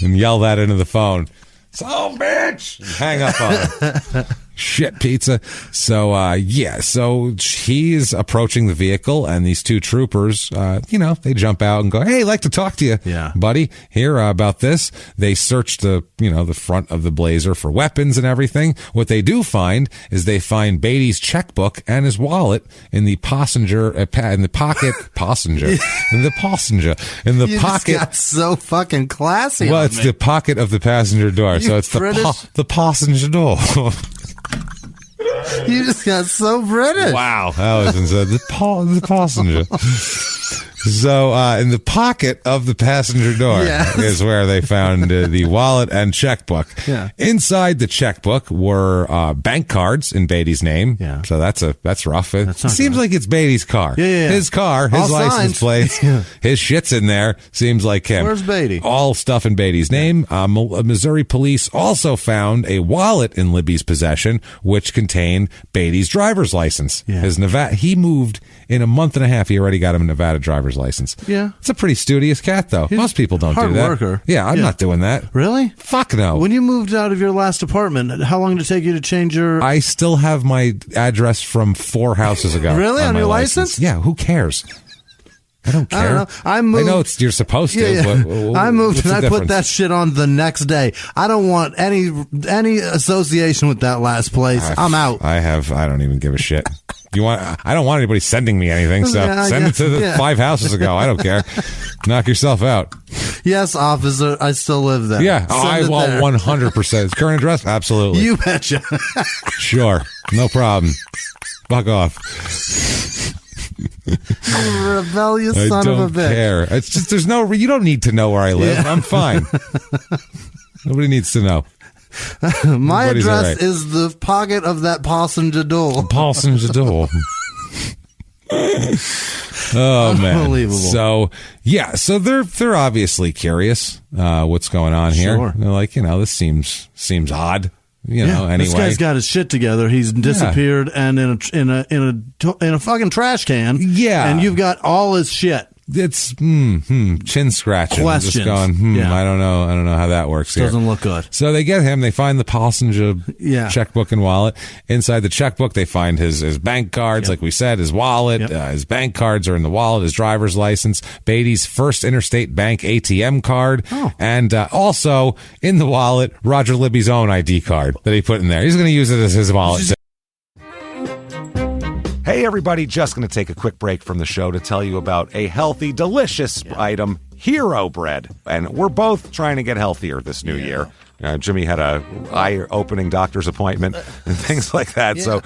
And yell that into the phone. So, bitch! Hang up on him. Shit pizza. So, so he's approaching the vehicle, and these two troopers, they jump out and go, hey, I'd like to talk to you, buddy, here about this. They search the front of the Blazer for weapons and everything. What they do find is they find Beatty's checkbook and his wallet in the passenger, in the pocket, You just got so fucking classy. Well, it's the pocket of the passenger door, so it's the passenger door. You just got so British. Wow. That was insane. The passenger. So in the pocket of the passenger door is where they found the wallet and checkbook. Yeah. Inside the checkbook were bank cards in Beatty's name. Yeah. So that's rough. It seems good. like it's Beatty's car. Yeah. His car, his All license plates, his shit's in there. Seems like him. Where's Beatty? All stuff in Beatty's name. Missouri police also found a wallet in Libby's possession, which contained Beatty's driver's license. Yeah. His Nevada. He moved in a month and a half. He already got him a Nevada driver's license. Yeah. It's a pretty studious cat, though. Most people don't do that. Hard worker. Yeah, I'm not doing that. Really? Fuck no. When you moved out of your last apartment, how long did it take you to change your... I still have my address from 4 houses ago. Really? On my your license? Yeah, who cares? I don't care. I don't know. I moved. You're supposed to. Yeah. But I moved what's and the I difference? put that shit on the next day. I don't want any association with that last place. I'm out. I don't even give a shit. I don't want anybody sending me anything, so send it to the 5 houses ago. I don't care. Knock yourself out. Yes, officer, I still live there. Yeah, I want 100%. Current address? Absolutely. You betcha. Sure. No problem. Fuck off. Rebellious I son of a don't bitch. care. It's just you don't need to know where I live. I'm fine. Nobody needs to know. My Everybody's address all right. is the pocket of that passenger door. Passenger door. Oh man! Unbelievable. So so they're obviously curious what's going on here. Sure. They're like, this seems odd. Anyway, this guy's got his shit together. He's disappeared and in a fucking trash can. Yeah, and you've got all his shit. It's chin scratching. Questions. Just going, I don't know how that works here. Doesn't look good. So they get him. They find the passenger checkbook and wallet. Inside the checkbook, they find his bank cards, like we said, his wallet. His bank cards are in the wallet, his driver's license, Beatty's First Interstate Bank ATM card, and also in the wallet, Roger Libby's own ID card that he put in there. He's going to use it as his wallet. Hey, everybody, just going to take a quick break from the show to tell you about a healthy, delicious item, Hero Bread. And we're both trying to get healthier this new year. Jimmy had a eye-opening doctor's appointment and things like that. So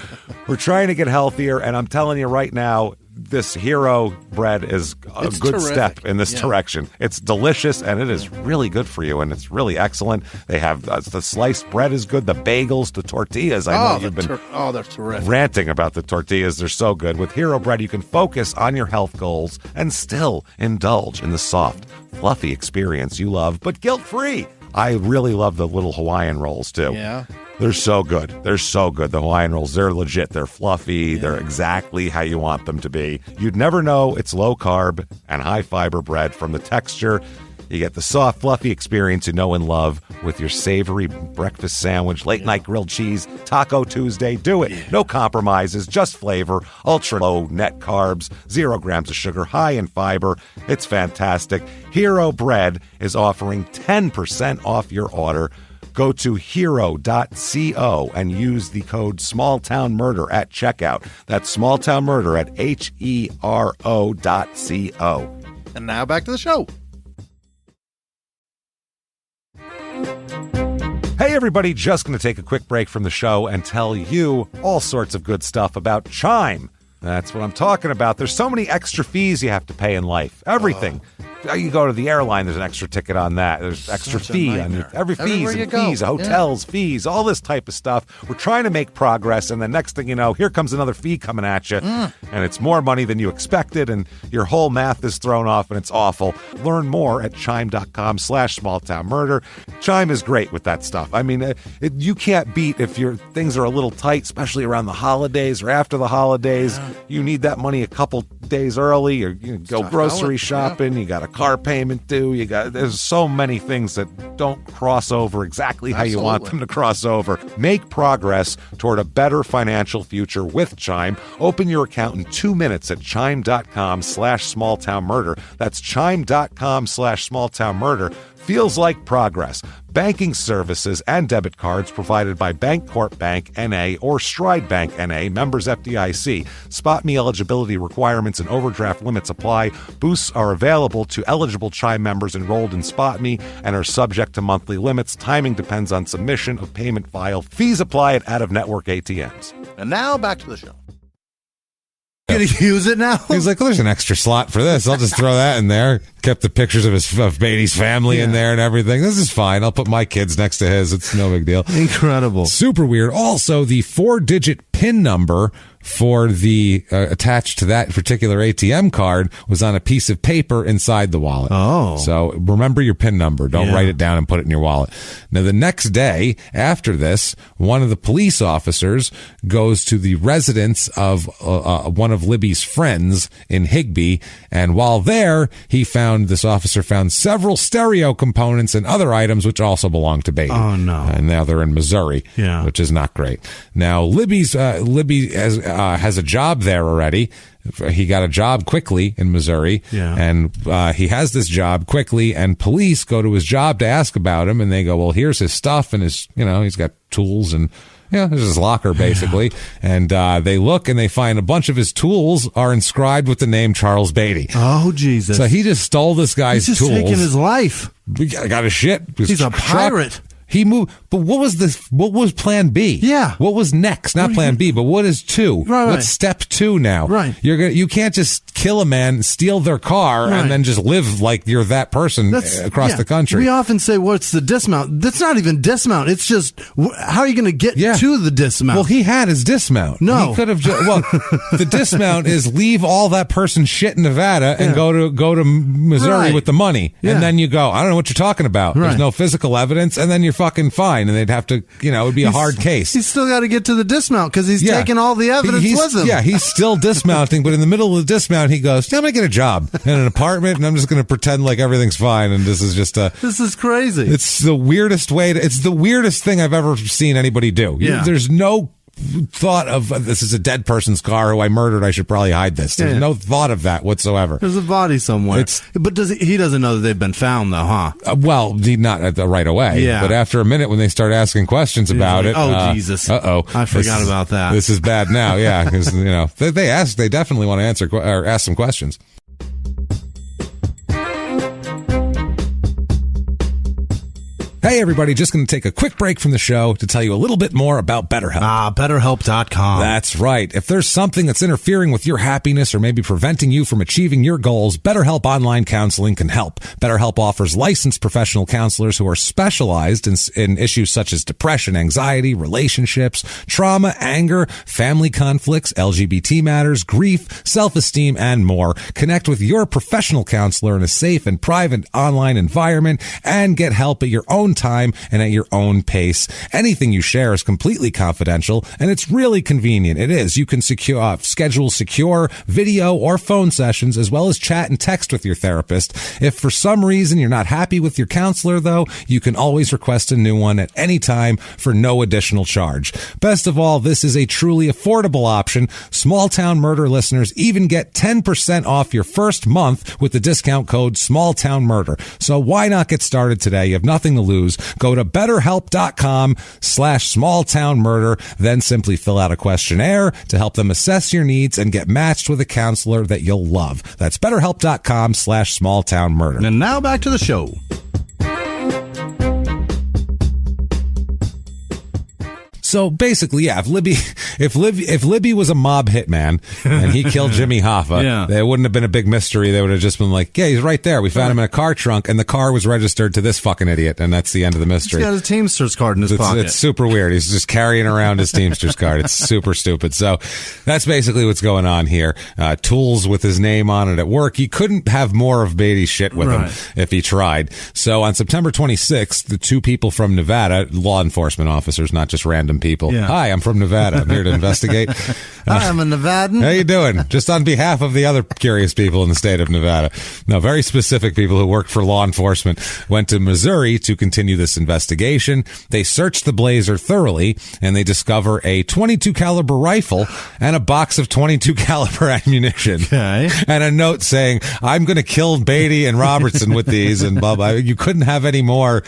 we're trying to get healthier, and I'm telling you right now, this Hero Bread is a good step in this direction. It's delicious, and it is really good for you, and it's really excellent. They have the sliced bread is good, the bagels, the tortillas. I know you've been they're terrific. Ranting about the tortillas. They're so good. With Hero Bread, you can focus on your health goals and still indulge in the soft, fluffy experience you love, but guilt-free. I really love the little Hawaiian rolls, too. Yeah. They're so good. They're so good. The Hawaiian rolls, they're legit. They're fluffy. Yeah. They're exactly how you want them to be. You'd never know it's low-carb and high-fiber bread from the texture. You get the soft, fluffy experience you know and love with your savory breakfast sandwich, late-night grilled cheese, Taco Tuesday. Do it. Yeah. No compromises, just flavor, ultra-low net carbs, 0 grams of sugar, high in fiber. It's fantastic. Hero Bread is offering 10% off your order. Go to hero.co and use the code SmallTownMurder at checkout. That's SmallTownMurder at HERO.co. And now back to the show. Hey everybody, just going to take a quick break from the show and tell you all sorts of good stuff about Chime. That's what I'm talking about. There's so many extra fees you have to pay in life. Everything. You go to the airline, there's an extra ticket on that. There's extra fee on every fees and fees, hotels, fees, all this type of stuff. We're trying to make progress, and the next thing you know, here comes another fee coming at you, and it's more money than you expected, and your whole math is thrown off, and it's awful. Learn more at chime.com/smalltownmurder. Chime is great with that stuff. I mean, you can't beat if your things are a little tight, especially around the holidays or after the holidays. Yeah. You need that money a couple days early, or you go grocery shopping. You got a car payment due. There's so many things that don't cross over exactly how you want them to cross over. Make progress toward a better financial future with Chime. Open your account in 2 minutes at chime.com/smalltownmurder. That's chime.com/smalltownmurder. Feels like progress. Banking services and debit cards provided by Bancorp Bank N.A. or Stride Bank N.A., members FDIC. Spot me eligibility requirements and overdraft limits apply. Boosts are available to eligible Chime members enrolled in Spot Me and are subject to monthly limits. Timing depends on submission of payment file. Fees apply at out-of-network ATMs. And now back to the show. Gonna use it now? He's like, well, there's an extra slot for this. I'll just throw that in there. Kept the pictures of Beatty's family in there and everything. This is fine. I'll put my kids next to his. It's no big deal. Incredible. Super weird. Also, the 4-digit PIN number for the attached to that particular ATM card was on a piece of paper inside the wallet. Oh. So remember your PIN number. Don't write it down and put it in your wallet. Now, the next day after this, one of the police officers goes to the residence of one of Libby's friends in Higbee, and while there, this officer found several stereo components and other items which also belong to Beatty. Oh, no. And now they're in Missouri, which is not great. Now, Libby has a job there already. He got a job quickly in Missouri, and he has this job quickly, and police go to his job to ask about him, and they go, well, here's his stuff, and he's got tools, and there's his locker, basically. And they look, and they find a bunch of his tools are inscribed with the name Charles Beatty. Oh, Jesus. So he just stole this guy's tools. He's just taking his life. Got his shit. He's a pirate. He moved, but what was plan B? Yeah. What was next? Not plan B, but what is 2? Right. What's step 2 now? Right. You can't just kill a man, steal their car, and then just live like you're that person across the country. We often say, what's the dismount? That's not even dismount. It's just, how are you going to get to the dismount? Well, he had his dismount. No. He could have the dismount is leave all that person's shit in Nevada and go to Missouri with the money. Yeah. And then you go, I don't know what you're talking about. Right. There's no physical evidence, and then you're fucking fine, and they'd have to, it would be a hard case. He's still got to get to the dismount because he's taking all the evidence with him. Yeah, he's still dismounting, but in the middle of the dismount, he goes, I'm going to get a job in an apartment, and I'm just going to pretend like everything's fine, and this is just This is crazy. It's the weirdest it's the weirdest thing I've ever seen anybody do. Yeah. There's no thought of, this is a dead person's car who I murdered, I should probably hide this. There's no thought of that whatsoever. There's a body somewhere. But he doesn't know that they've been found, though, huh? Well, not right away. Yeah. But after a minute, when they start asking questions about it. Oh, Jesus. Uh-oh. I forgot about that. This is bad now, yeah. Because, they definitely want to answer or ask some questions. Hey, everybody, just going to take a quick break from the show to tell you a little bit more about BetterHelp. BetterHelp.com. That's right. If there's something that's interfering with your happiness or maybe preventing you from achieving your goals, BetterHelp Online Counseling can help. BetterHelp offers licensed professional counselors who are specialized in issues such as depression, anxiety, relationships, trauma, anger, family conflicts, LGBT matters, grief, self-esteem, and more. Connect with your professional counselor in a safe and private online environment and get help at your own time and at your own pace. Anything you share is completely confidential, and it's really convenient. It is. You can schedule secure video or phone sessions, as well as chat and text with your therapist. If for some reason you're not happy with your counselor, though, you can always request a new one at any time for no additional charge. Best of all, this is a truly affordable option. Small Town Murder listeners even get 10% off your first month with the discount code SmallTownMurder. So why not get started today? You have nothing to lose. Go to BetterHelp.com/smalltownmurder, then simply fill out a questionnaire to help them assess your needs and get matched with a counselor that you'll love. That's BetterHelp.com/smalltownmurder. And now back to the show. So basically, yeah, if Libby was a mob hitman and he killed Jimmy Hoffa, there wouldn't have been a big mystery. They would have just been like, yeah, he's right there. We found him in a car trunk, and the car was registered to this fucking idiot, and that's the end of the mystery. He's got his Teamsters card in his pocket. It's super weird. He's just carrying around his Teamsters card. It's super stupid. So that's basically what's going on here. Tools with his name on it at work. He couldn't have more of Beatty's shit with him if he tried. So on September 26th, the two people from Nevada, law enforcement officers, not just random people. Yeah. Hi, I'm from Nevada. I'm here to investigate. Hi, I'm a Nevadan. How you doing? Just on behalf of the other curious people in the state of Nevada. No, very specific people who work for law enforcement went to Missouri to continue this investigation. They searched the Blazer thoroughly, and they discover a .22 caliber rifle and a box of .22 caliber ammunition. Okay. And a note saying, I'm going to kill Beatty and Robertson with these, and blah, blah. You couldn't have any more.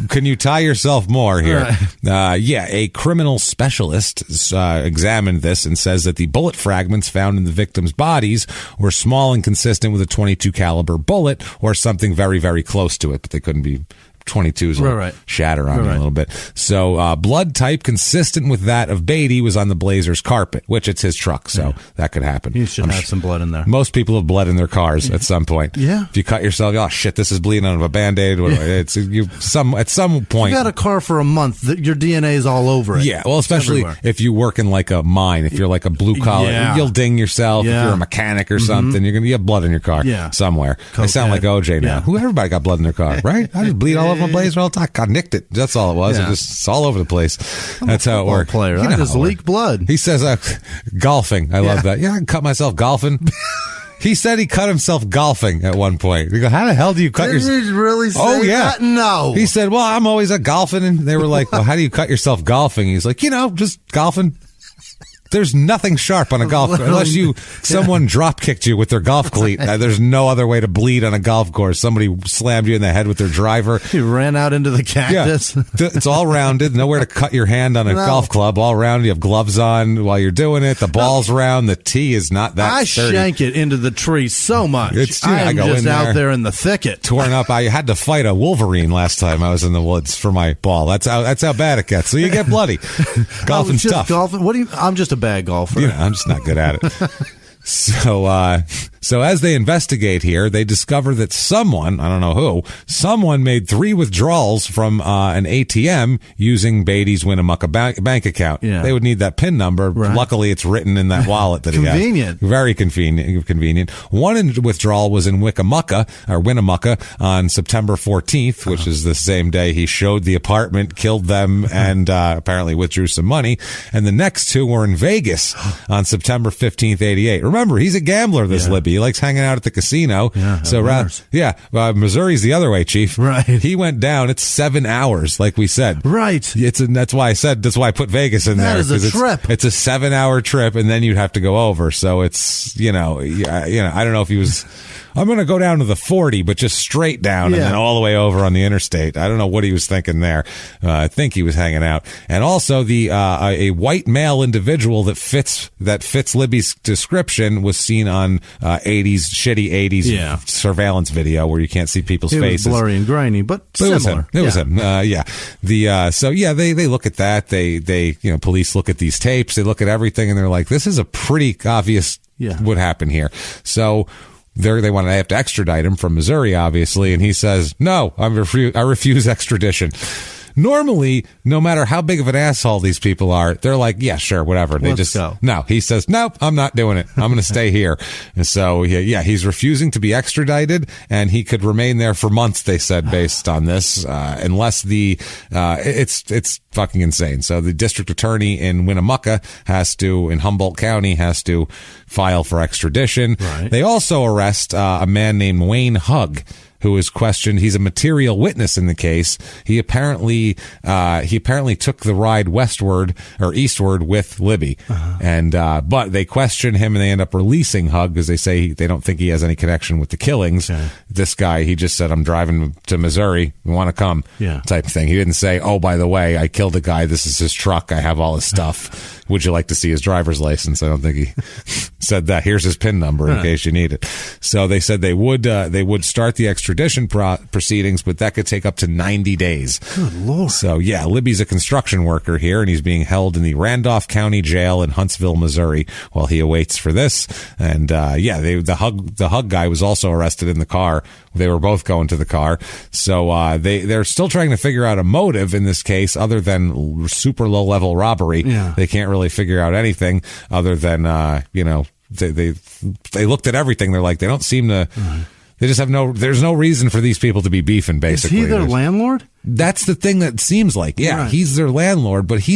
Can you tie yourself more here? Right. A criminal specialist examined this and says that the bullet fragments found in the victims' bodies were small and consistent with a .22 caliber bullet or something very, very close to it, but they couldn't be 22s will shatter on you a little bit. So blood type consistent with that of Beatty was on the Blazers carpet, which it's his truck, so that could happen. You should have some blood in there. Most people have blood in their cars at some point. Yeah. If you cut yourself, oh shit, this is bleeding out of a Band-Aid. It's at some point. You got a car for a month, your DNA is all over it. Yeah, well, especially if you work in like a mine, if you're like a blue collar, you'll ding yourself. If you're a mechanic or something, you have blood in your car somewhere. I sound like OJ now. Everybody got blood in their car, right? I just bleed all over my Blazer all the time. I nicked it. That's all it was. It's all over the place. That's how it worked. Player. I just leak blood. He says golfing. I love that. Yeah, I can cut myself golfing. He said he cut himself golfing at one point. We go, how the hell do you cut yourself? Did he really say that? No. He said, well, I'm always at golfing. And they were like, well, how do you cut yourself golfing? He's like, just golfing. There's nothing sharp on a golf course unless someone drop kicked you with their golf cleat. There's no other way to bleed on a golf course. Somebody slammed you in the head with their driver. You ran out into the cactus. Yeah. It's all rounded. Nowhere to cut your hand on a golf club. All round. You have gloves on while you're doing it. The ball's round. The tee is not that sturdy. I shank it into the tree so much. I go just out there in the thicket. Torn up. I had to fight a wolverine last time I was in the woods for my ball. That's how bad it gets. So you get bloody. Golfing's tough. I'm just a bad golfer. I'm just not good at it. So as they investigate here, they discover that someone, I don't know who, someone made 3 withdrawals from an ATM using Beatty's Winnemucca bank account. Yeah. They would need that PIN number. Right. Luckily, it's written in that wallet that he has. Convenient. Very convenient. One withdrawal was in Winnemucca on September 14th, which is the same day he showed the apartment, killed them, and apparently withdrew some money. And the next 2 were in Vegas on September 15th, 88. Remember, he's a gambler, this Libby. He likes hanging out at the casino. Missouri's the other way, Chief. Right. He went down. It's 7 hours, like we said. Right. That's why I put Vegas in there. That is a trip. It's a 7-hour trip, and then you'd have to go over. So it's, I don't know if he was... I'm going to go down to the 40, but just straight down and then all the way over on the interstate. I don't know what he was thinking there. I think he was hanging out. And also a white male individual that fits Libby's description was seen on shitty 80s surveillance video where you can't see people's faces. It was blurry and grainy, but similar. It was him. They look at that. They police look at these tapes. They look at everything and they're like, this is a pretty obvious what happened here. So they have to extradite him from Missouri, obviously, and he says, no, I refuse extradition. Normally, no matter how big of an asshole these people are, they're like, yeah, sure, whatever. Let's go. No, he says, nope, I'm not doing it. I'm going to stay here. And so, he's refusing to be extradited, and he could remain there for months, they said, based on this, unless it's fucking insane. So the district attorney in Winnemucca in Humboldt County has to file for extradition. Right. They also arrest a man named Wayne Hugg, who is questioned. He's a material witness in the case. He apparently took the ride eastward with Libby. And but they question him and they end up releasing Hugg because they say they don't think he has any connection with the killings. Okay. This guy, he just said, I'm driving to Missouri. You want to come? Type of thing. He didn't say, oh, by the way, I killed a guy. This is his truck. I have all his stuff. Would you like to see his driver's license? I don't think he said that. Here's his PIN number in case you need it. So they said they would start the extradition proceedings, but that could take up to 90 days. Good Lord. So Libby's a construction worker here, and he's being held in the Randolph County Jail in Huntsville, Missouri, while he awaits for this. And the Hugg guy was also arrested in the car. They were both going to the car. So they're still trying to figure out a motive in this case other than super low level robbery. Yeah. They can't really figure out anything other than they looked at everything. They're like, they don't seem to. They just have there's no reason for these people to be beefing, basically. Is he their landlord? That's the thing that seems like. Yeah, right. He's their landlord, but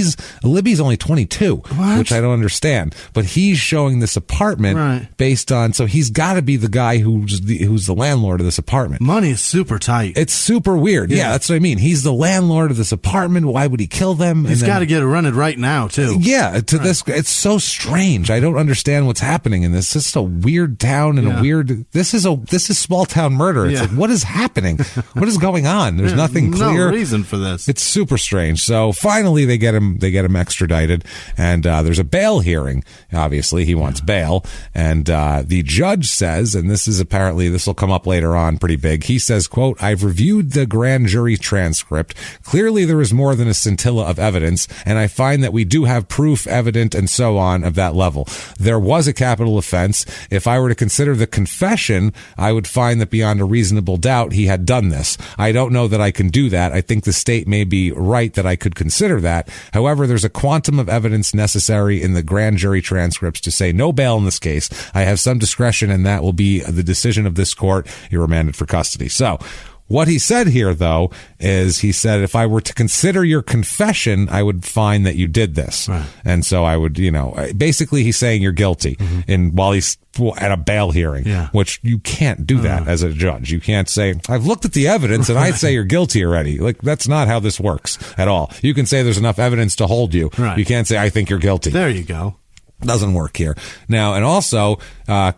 Libby's only 22, which I don't understand. But he's showing this apartment based on, so he's got to be the guy who's the landlord of this apartment. Money is super tight. It's super weird. Yeah, that's what I mean. He's the landlord of this apartment. Why would he kill them? He's got to get it rented right now, too. Yeah, this, it's so strange. I don't understand what's happening in this. It's just a weird town and this is small town murder. It's like, what is happening? What is going on? There's nothing clear. no reason for this. It's super strange. So finally, they get him extradited, and there's a bail hearing. Obviously, he wants bail, and the judge says, and this will come up later on, pretty big. He says, "Quote: I've reviewed the grand jury transcript. Clearly, there is more than a scintilla of evidence, and I find that we do have proof evident and so on of that level. There was a capital offense. If I were to consider the confession, I would find that beyond a reasonable doubt he had done this. I don't know that I can do that. I think the state may be right that I could consider that. However, there's a quantum of evidence necessary in the grand jury transcripts to say no bail in this case. I have some discretion, and that will be the decision of this court. You're remanded for custody." So what he said here, though, is he said, if I were to consider your confession, I would find that you did this. Right. And so I would, basically he's saying you're guilty while he's at a bail hearing, which you can't do that as a judge. You can't say, I've looked at the evidence and I'd say you're guilty already. Like, that's not how this works at all. You can say there's enough evidence to hold you. Right. You can't say, I think you're guilty. There you go. Doesn't work here. Now, and also,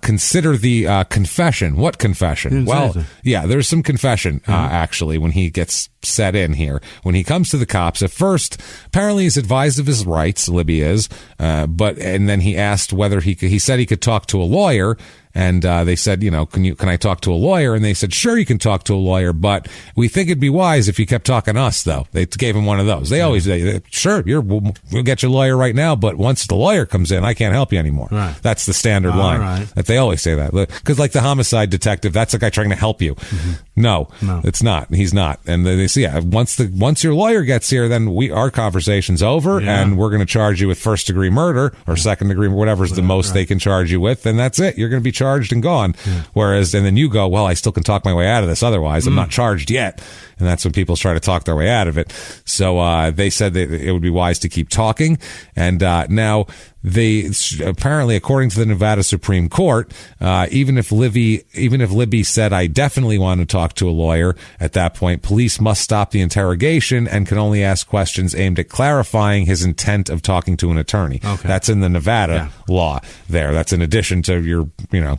consider the confession. What confession? Well, there's some confession, actually, when he gets set in here. When he comes to the cops, at first, apparently he's advised of his rights, Libby is, and then he asked whether he said he could talk to a lawyer. And they said, can I talk to a lawyer? And they said, sure, you can talk to a lawyer, but we think it'd be wise if you kept talking to us, though. They gave him one of those. They always say, sure, we'll get your lawyer right now, but once the lawyer comes in, I can't help you anymore. Right. That's the standard line. That they always say that. Because like the homicide detective, that's the guy trying to help you. Mm-hmm. No, it's not. He's not. And they say, once your lawyer gets here, then our conversation's over, and we're going to charge you with first-degree murder or second-degree, whatever's the most they can charge you with, and that's it. You're going to be charged and gone. Whereas, and then you go, well, I still can talk my way out of this. Otherwise, I'm not charged yet. And that's when people try to talk their way out of it. So they said that it would be wise to keep talking. And now they apparently, according to the Nevada Supreme Court, even if Libby said, I definitely want to talk to a lawyer, at that point, police must stop the interrogation and can only ask questions aimed at clarifying his intent of talking to an attorney. Okay. That's in the Nevada law there. That's in addition to your,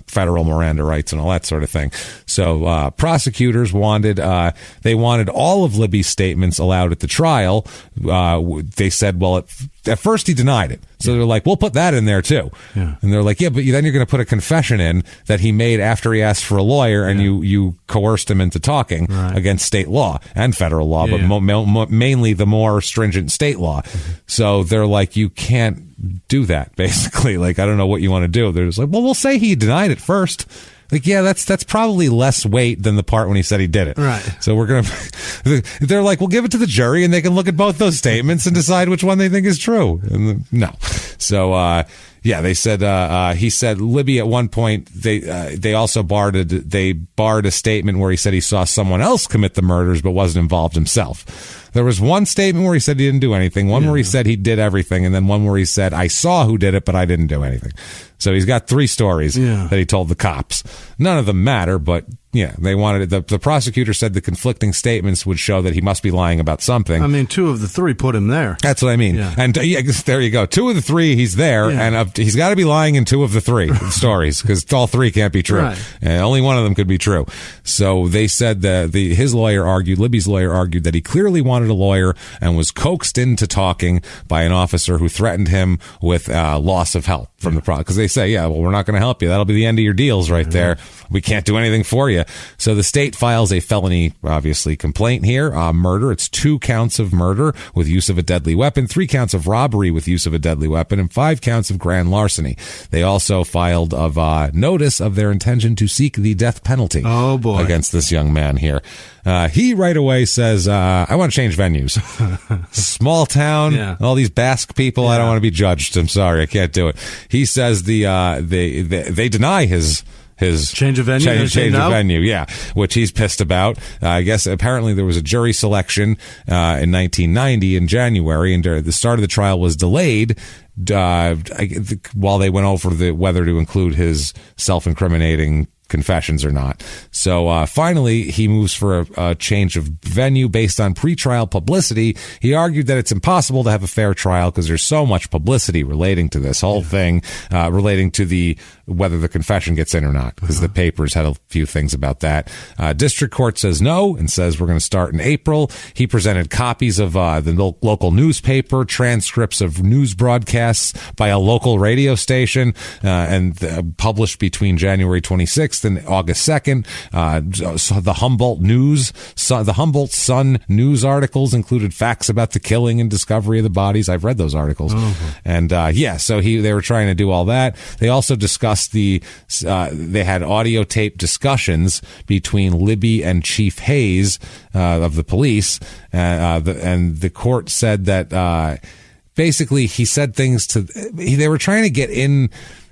federal Miranda rights and all that sort of thing. So prosecutors wanted all of Libby's statements allowed at the trial. They said, well, at first he denied it. So they're like, we'll put that in there too. Yeah. And they're like, yeah, but then you're going to put a confession in that he made after he asked for a lawyer and you coerced him into talking against state law and federal law, but mainly the more stringent state law. Mm-hmm. So they're like, you can't do that, basically. Like, I don't know what you want to do. They're just like, well, we'll say he denied it first. Like, yeah, that's probably less weight than the part when he said he did it. Right. So they're like, we'll give it to the jury and they can look at both those statements and decide which one they think is true. And no. So, they said, he said Libby at one point, they also barred a statement where he said he saw someone else commit the murders but wasn't involved himself. There was one statement where he said he didn't do anything, one where he said he did everything, and then one where he said, I saw who did it, but I didn't do anything. So he's got 3 stories that he told the cops. None of them matter, but they wanted it. The prosecutor said the conflicting statements would show that he must be lying about something. I mean, 2 of the 3 put him there. That's what I mean. Yeah. And there you go. 2 of the 3, he's there, and he's got to be lying in 2 of the 3 stories because all 3 can't be true. Right. Only one of them could be true. So they said that Libby's lawyer argued that he clearly wanted a lawyer and was coaxed into talking by an officer who threatened him with loss of help from the because they say, we're not going to help you. That'll be the end of your deals right there. We can't do anything for you. So the state files a felony, obviously, complaint here. Murder. It's 2 counts of murder with use of a deadly weapon, 3 counts of robbery with use of a deadly weapon, and 5 counts of grand larceny. They also filed notice of their intention to seek the death penalty against this young man here. He right away says, I want to change venues. Small town, all these Basque people, I don't want to be judged. I'm sorry, I can't do it. He says they deny his change of venue, of venue, which he's pissed about. I guess apparently there was a jury selection in 1990 in January, and the start of the trial was delayed while they went over whether to include his self-incriminating confessions or not. So finally, he moves for a change of venue based on pretrial publicity. He argued that it's impossible to have a fair trial because there's so much publicity relating to this whole thing, relating to whether the confession gets in or not, because the papers had a few things about that. District Court says no and says we're going to start in April. He presented copies of the local newspaper, transcripts of news broadcasts by a local radio station, and published between January 26th and August 2nd. So the Humboldt Sun news articles included facts about the killing and discovery of the bodies. I've read those articles. And so they were trying to do all that. They also discussed they had audio tape discussions between Libby and Chief Hayes of the police, and the court said that basically he said things they were trying to get in.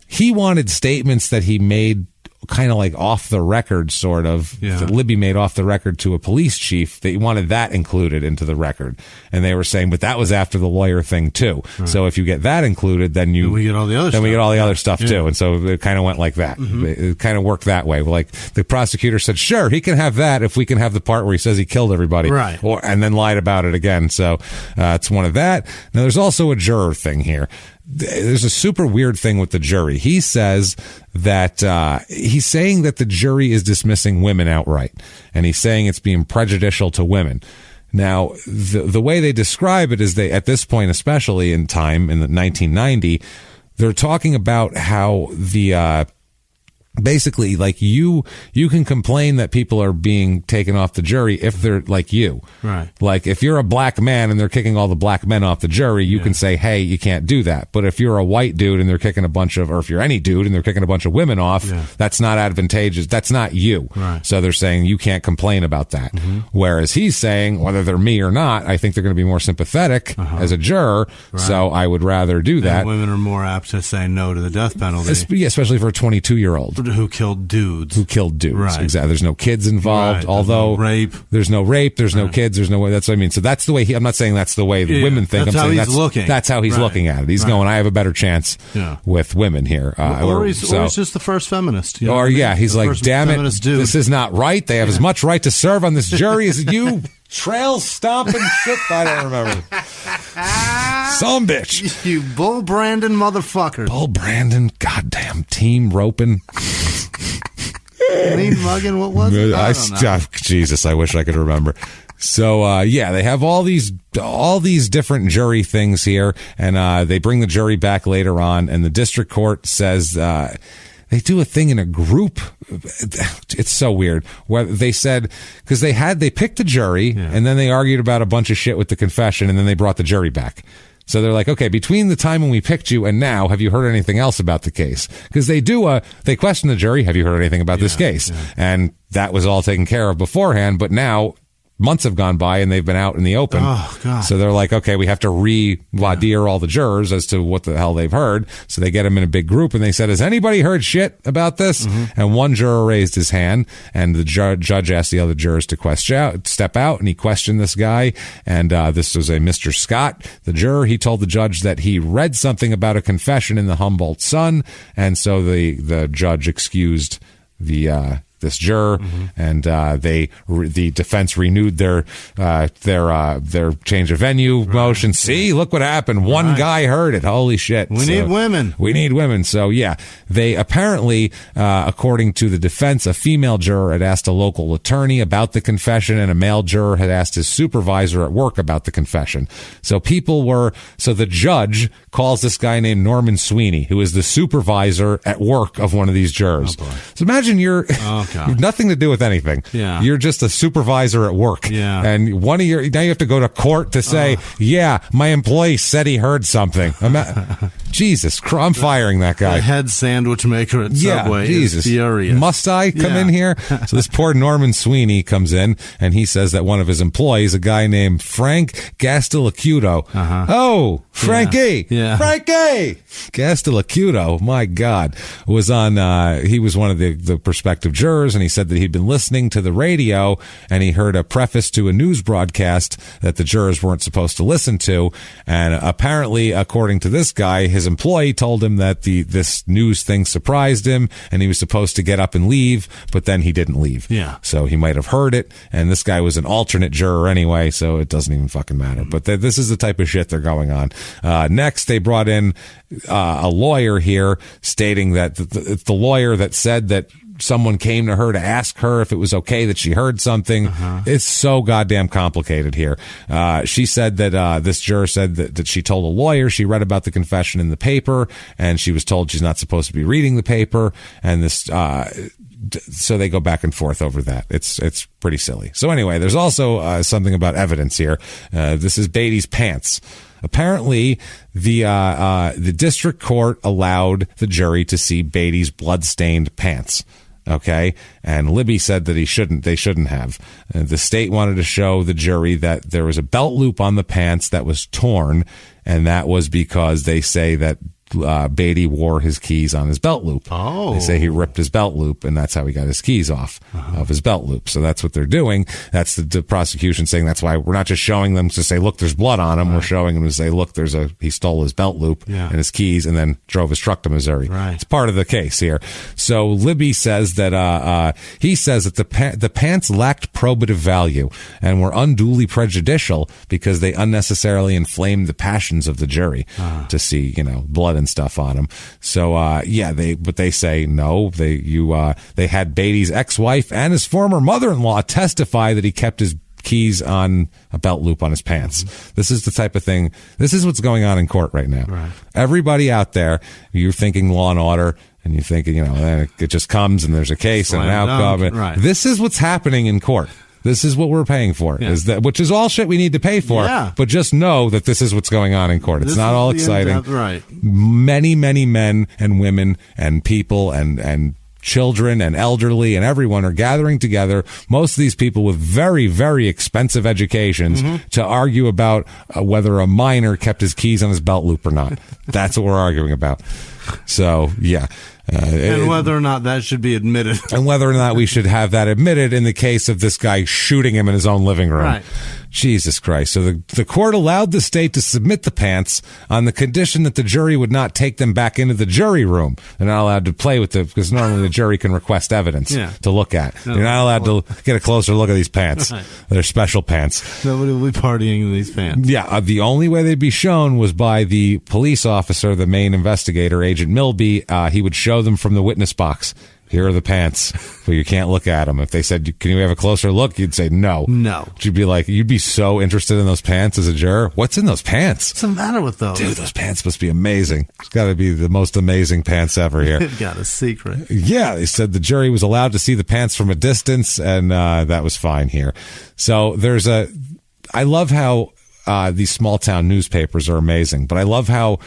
He wanted statements that he made kind of like off the record, sort of, that Libby made off the record to a police chief. They wanted that included into the record. And they were saying, but that was after the lawyer thing too. Right. So if you get that included, then we get all the other stuff too. And so it kind of went like that. It kind of worked that way. Like the prosecutor said, sure, he can have that if we can have the part where he says he killed everybody. Right. And then lied about it again. So it's one of that. Now there's also a juror thing here. There's a super weird thing with the jury. He says that he's saying that the jury is dismissing women outright, and he's saying it's being prejudicial to women. Now, the way they describe it is at this point, especially in time in the 1990, they're talking about how basically, like you can complain that people are being taken off the jury if they're like you. Right. Like if you're a black man and they're kicking all the black men off the jury, you can say, hey, you can't do that. But if you're a white dude and they're kicking or if you're any dude and they're kicking a bunch of women off, that's not advantageous. That's not you. Right. So they're saying you can't complain about that. Whereas he's saying, whether they're me or not, I think they're going to be more sympathetic as a juror. Right. So I would rather do that. And women are more apt to say no to the death penalty. Especially for a 22-year-old. Who killed dudes. Right. Exactly. There's no kids involved. Right. Although there's no rape, there's no kids, there's no way. That's what I mean. So that's the way I'm not saying that's the way the women think. That's how he's looking. That's how he's looking at it. He's going, I have a better chance with women here. Or he's just the first feminist. You know he's like, damn it, this is not right. They have as much right to serve on this jury as you. Trail stomping shit. I don't remember. Some bitch. You Bull Brandon motherfucker. Bull Brandon, goddamn team roping. Mean mugging, what was it? I don't know. Jesus, I wish I could remember. So, they have all these different jury things here, and they bring the jury back later on, and the district court says they do a thing in a group. It's so weird. Where they said, because they picked the jury, and then they argued about a bunch of shit with the confession, and then they brought the jury back. So they're like, okay, between the time when we picked you and now, have you heard anything else about the case? Because they question the jury, have you heard anything about this case? Yeah. And that was all taken care of beforehand, but now months have gone by and they've been out in the open. Oh, God. So they're like, okay, we have to re-voir all the jurors as to what the hell they've heard. So they get them in a big group and they said, has anybody heard shit about this? And one juror raised his hand, and the judge asked the other jurors to step out, and he questioned this guy. And this was a Mr. Scott, the juror. He told the judge that he read something about a confession in the Humboldt Sun. And so the judge excused this juror, and the defense renewed their change of venue motion. See, look what happened. One guy heard it. Holy shit. We need women. We need women. So they apparently, according to the defense, a female juror had asked a local attorney about the confession, and a male juror had asked his supervisor at work about the confession. So the judge calls this guy named Norman Sweeney, who is the supervisor at work of one of these jurors. So imagine you're nothing to do with anything. Yeah. You're just a supervisor at work. Yeah. And now you have to go to court to say, my employee said he heard something. Jesus Christ, I'm firing that guy. The head sandwich maker at Subway is furious. Must I come in here? So this poor Norman Sweeney comes in, and he says that one of his employees, a guy named Frank Gastilacuto. Frankie, Frankie Castellacuto, my God, was on. He was one of the prospective jurors, and he said that he'd been listening to the radio, and he heard a preface to a news broadcast that the jurors weren't supposed to listen to, and apparently, according to this guy, his employee told him that this news thing surprised him, and he was supposed to get up and leave, but then he didn't leave. Yeah. So he might have heard it, and this guy was an alternate juror anyway, so it doesn't even fucking matter. But this is the type of shit they're going on. Next, they brought in a lawyer here stating that the lawyer that said that someone came to her to ask her if it was okay that she heard something. It's so goddamn complicated here. She said that this juror said that she told a lawyer she read about the confession in the paper, and she was told she's not supposed to be reading the paper, and this so they go back and forth over that. It's pretty silly. So anyway, there's also something about evidence here. This is Beatty's pants. Apparently, the district court allowed the jury to see Beatty's blood-stained pants. Okay, and Libby said that they shouldn't have. The state wanted to show the jury that there was a belt loop on the pants that was torn, and that was because they say that Beatty wore his keys on his belt loop. Oh. They say he ripped his belt loop, and that's how he got his keys off of his belt loop. So that's what they're doing. That's the prosecution saying that's why we're not just showing them to say, look, there's blood on him. Right. We're showing them to say, look, he stole his belt loop and his keys and then drove his truck to Missouri. Right. It's part of the case here. So Libby says that he says that the pants lacked probative value and were unduly prejudicial because they unnecessarily inflamed the passions of the jury to see, blood and stuff on him. So they say no. They had Beatty's ex-wife and his former mother-in-law testify that he kept his keys on a belt loop on his pants. This is the type of thing. This is what's going on in court right now. Right. Everybody out there, you're thinking Law and Order, and you're thinking, it just comes and there's a case and an outcome. Right. This is what's happening in court. This is what we're paying for, which is all shit we need to pay for. Yeah. But just know that this is what's going on in court. It's not all exciting. Right. Many, many men and women and people and children and elderly and everyone are gathering together, most of these people with very, very expensive educations, to argue about whether a minor kept his keys on his belt loop or not. That's what we're arguing about. So, yeah. And whether or not that should be admitted. And whether or not we should have that admitted in the case of this guy shooting him in his own living room. Right. Jesus Christ. So the court allowed the state to submit the pants on the condition that the jury would not take them back into the jury room. They're not allowed to play with because normally the jury can request evidence to look at. You're not allowed to get a closer look at these pants. Right. They're special pants. Nobody will be partying in these pants. Yeah. The only way they'd be shown was by the police officer, the main investigator, Agent Milby. He would show them from the witness box. Here are the pants, but you can't look at them. If they said, can you have a closer look? You'd say no. No. You'd be like, you'd be so interested in those pants as a juror. What's in those pants? What's the matter with those? Dude, those pants must be amazing. It's got to be the most amazing pants ever here. It got a secret. Yeah, they said the jury was allowed to see the pants from a distance, and that was fine here. So I love how these small town newspapers are amazing, but I love how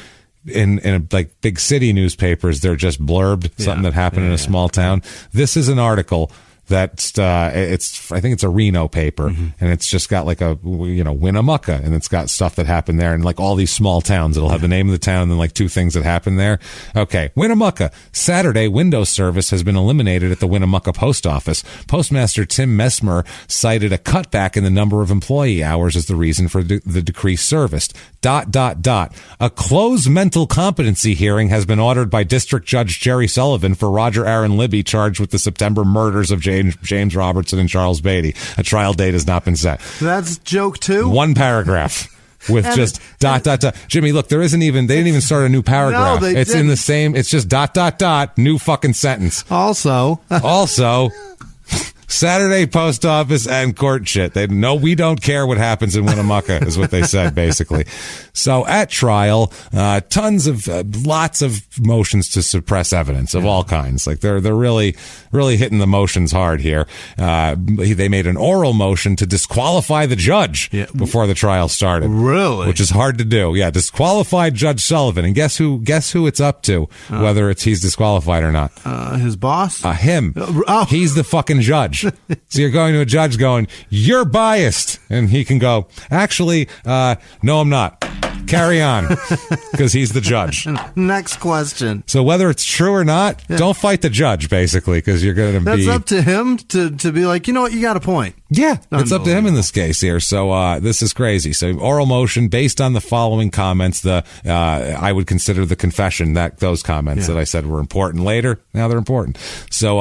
in like big city newspapers, they're just blurbed something that happened in a small town. This is an article that's I think it's a Reno paper, and it's just got like a Winnemucca, and it's got stuff that happened there, and like all these small towns, it'll have the name of the town and then like two things that happened there. Okay, Winnemucca. Saturday, window service has been eliminated at the Winnemucca post office. Postmaster Tim Messmer cited a cutback in the number of employee hours as the reason for the decreased service. ... A closed mental competency hearing has been ordered by District Judge Jerry Sullivan for Roger Aaron Libby, charged with the September murders of James Robertson and Charles Beatty. A trial date has not been set. That's joke two? One paragraph. With just ... Jimmy, look, they didn't even start a new paragraph. No, it's didn't. In the same, it's just ... new fucking sentence. Also, Saturday post office and court shit. We don't care what happens in Winnemucca is what they said, basically. So at trial, lots of motions to suppress evidence of all kinds. Like they're really, really hitting the motions hard here. They made an oral motion to disqualify the judge before the trial started. Really? Which is hard to do. Yeah. Disqualified Judge Sullivan. And guess who it's up to, whether he's disqualified or not? His boss? Him. He's the fucking judge. So you're going to a judge going, you're biased. And he can go, actually, no, I'm not. carry on, because he's the judge. Next question. So whether it's true or not, don't fight the judge, basically, because you're going to be... That's up to him to be like, you know what, you got a point. Yeah, it's up to him in this case here. So this is crazy. So oral motion based on the following comments. I would consider the confession those comments that I said were important later. Now they're important. So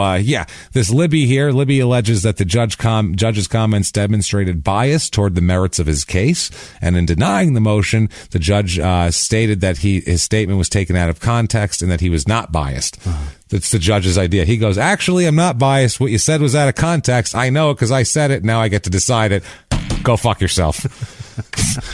this Libby here. Libby alleges that the judge's comments demonstrated bias toward the merits of his case, and in denying the motion, the judge stated that his statement was taken out of context and that he was not biased. That's the judge's idea. He goes, actually, I'm not biased. What you said was out of context. I know it because I said it. Now I get to decide it. Go fuck yourself.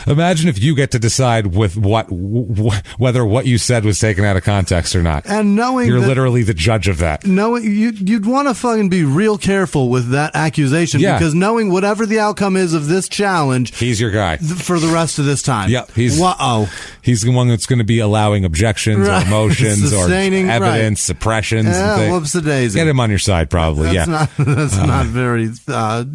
Imagine if you get to decide with whether what you said was taken out of context or not. And knowing you're literally the judge of that. Knowing you'd want to fucking be real careful with that accusation, because knowing whatever the outcome is of this challenge, he's your guy for the rest of this time. Yep, he's the one that's going to be allowing objections or motions or evidence suppressions. Yeah, whoops-a-daisy. Get him on your side, probably. That's not very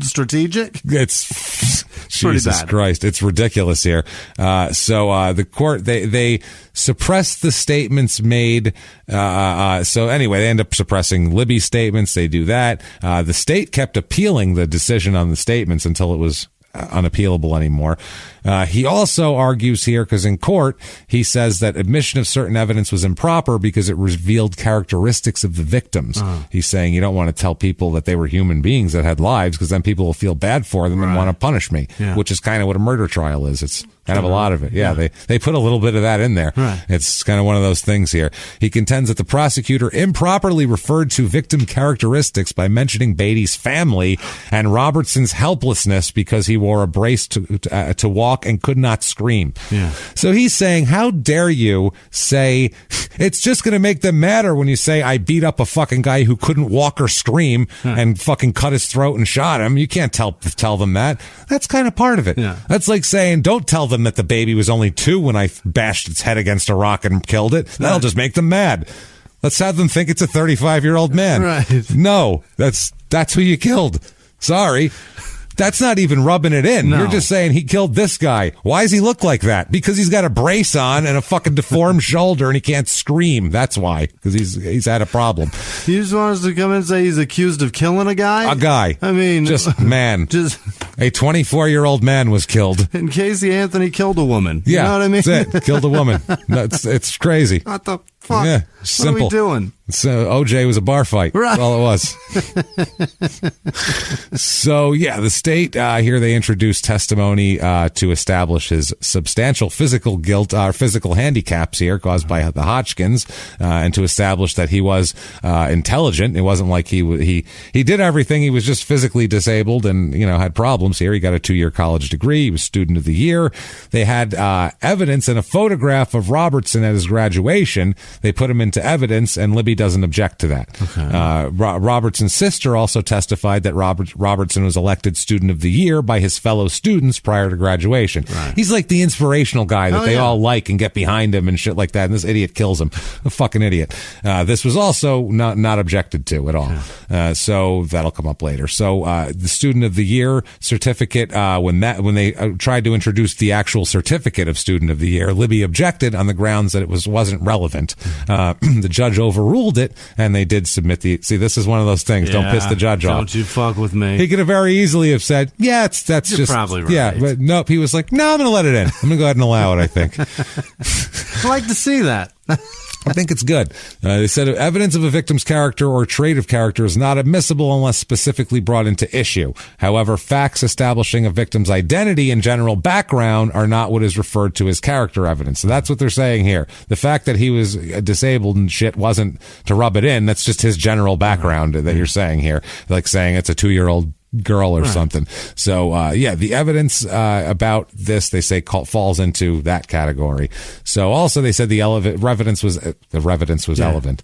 strategic. It's pretty Jesus bad. Christ. It's ridiculous here. So the court, they suppressed the statements made. So anyway, they end up suppressing Libby's statements. They do that. The state kept appealing the decision on the statements until it was unappealable anymore. He also argues here, because in court, he says that admission of certain evidence was improper because it revealed characteristics of the victims. He's saying you don't want to tell people that they were human beings that had lives, because then people will feel bad for them and want to punish me, which is kind of what a murder trial is. It's kind of a lot of it. Yeah, they put a little bit of that in there. Right. It's kind of one of those things here. He contends that the prosecutor improperly referred to victim characteristics by mentioning Beatty's family and Robertson's helplessness because he wore a brace to walk and could not scream. Yeah. So he's saying, how dare you say it's just going to make them madder when you say I beat up a fucking guy who couldn't walk or scream and fucking cut his throat and shot him. You can't tell them that. That's kind of part of it. Yeah. That's like saying, don't tell them that the baby was only 2 when I bashed its head against a rock and killed it. That'll just make them mad. Let's have them think it's a 35-year-old man. Right. No, that's who you killed. Sorry. That's not even rubbing it in. No. You're just saying he killed this guy. Why does he look like that? Because he's got a brace on and a fucking deformed shoulder and he can't scream. That's why. Because he's had a problem. You just want us to come in and say he's accused of killing a guy? A guy. I mean... Just man. Just... A 24-year-old man was killed. And Casey Anthony killed a woman. You know what I mean? That's it. Killed a woman. It's crazy. What the fuck? Yeah, what simple. are we doing? So OJ was a bar fight. Right. That's all it was. So, the state here, they introduced testimony to establish his substantial physical guilt, physical handicaps here caused by the Hodgkins, and to establish that he was intelligent. It wasn't like he did everything. He was just physically disabled and, had problems here. He got a 2-year college degree. He was student of the year. They had evidence and a photograph of Robertson at his graduation. They put him into evidence, and Libby doesn't object to that. Okay. Robertson's sister also testified that Robertson was elected student of the year by his fellow students prior to graduation. Right. He's like the inspirational guy that they all like and get behind him and shit like that. And this idiot kills him. A fucking idiot. This was also not objected to at all. Yeah. So that'll come up later. So the student of the year certificate, when they tried to introduce the actual certificate of student of the year, Libby objected on the grounds that it wasn't relevant. The judge overruled it, and they did submit see, this is one of those things. Don't piss the judge off. Don't you fuck with me. He could have very easily have said, that's You're just probably right. Yeah, but nope. He was like, no, I'm going to let it in. I'm going to go ahead and allow it, I think. I'd like to see that. I think it's good. They said evidence of a victim's character or trait of character is not admissible unless specifically brought into issue. However, facts establishing a victim's identity and general background are not what is referred to as character evidence. So that's what they're saying here. The fact that he was disabled and shit wasn't to rub it in. That's just his general background that you're saying here. Like saying it's a 2-year-old girl or something. So, the evidence about this, they say, relevant. Into that category. So also they said the evidence was relevant.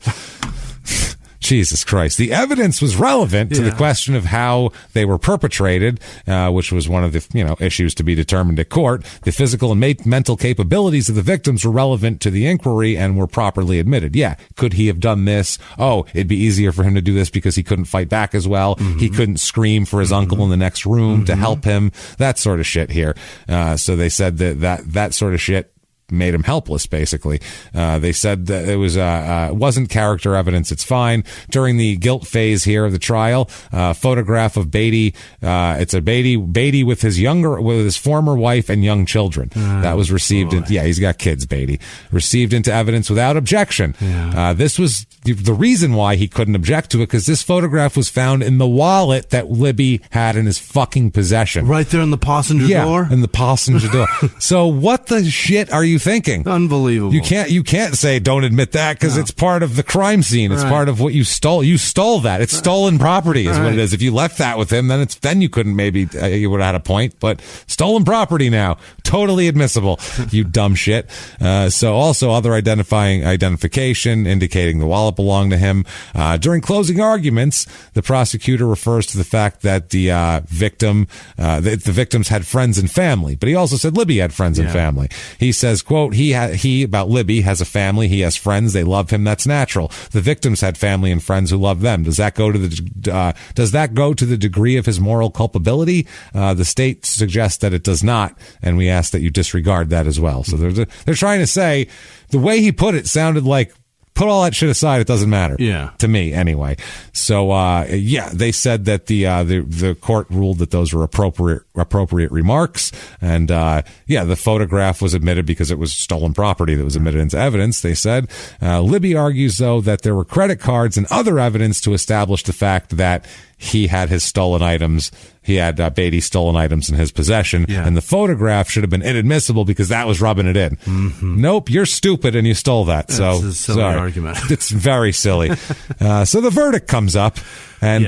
Jesus Christ. The evidence was relevant to the question of how they were perpetrated, which was one of the, issues to be determined at court. The physical and mental capabilities of the victims were relevant to the inquiry and were properly admitted. Yeah. Could he have done this? Oh, it'd be easier for him to do this because he couldn't fight back as well. Mm-hmm. He couldn't scream for his uncle in the next room to help him. That sort of shit here. So they said that sort of shit made him helpless, basically. They said that it wasn't character evidence. It's fine. During the guilt phase here of the trial, photograph of Beatty. It's a Beatty with his former wife and young children. That was received. He's got kids, Beatty. Received into evidence without objection. Yeah. This was the reason why he couldn't object to it, because this photograph was found in the wallet that Libby had in his fucking possession. Right there in the passenger door? In the passenger door. So what the shit are you thinking? Unbelievable. You can't say don't admit that, because it's part of the crime scene. It's part of what you stole. You stole that. It's stolen property is what it is. If you left that with him, then you couldn't maybe you would have had a point. But stolen property now, totally admissible. You dumb shit. So also other identification indicating the wallet belonged to him. During closing arguments, the prosecutor refers to the fact that the victims had friends and family, but he also said Libby had friends and family. He says, quote, he about Libby has a family, he has friends, they love him, that's natural. The victims had family and friends who love them. Does that go to the degree of his moral culpability? The state suggests that it does not, and we ask that you disregard that as well. So they're trying to say, the way he put it sounded like, put all that shit aside, it doesn't matter. Yeah. To me, anyway. So, they said that the court ruled that those were appropriate remarks. And, the photograph was admitted because it was stolen property that was admitted into evidence, they said. Libby argues, though, that there were credit cards and other evidence to establish the fact that he had his stolen items. He had Beatty's stolen items in his possession, and the photograph should have been inadmissible because that was rubbing it in. Mm-hmm. Nope, you're stupid and you stole that. That's a silly argument. It's very silly. So the verdict comes up, and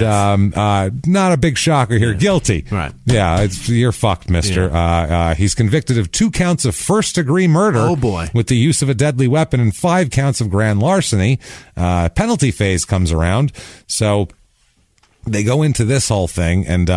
not a big shocker here. Guilty. Right. Yeah, you're fucked, mister. Yeah. He's convicted of 2 counts of first-degree murder. Oh, boy. With the use of a deadly weapon and 5 counts of grand larceny. Penalty phase comes around, so they go into this whole thing, and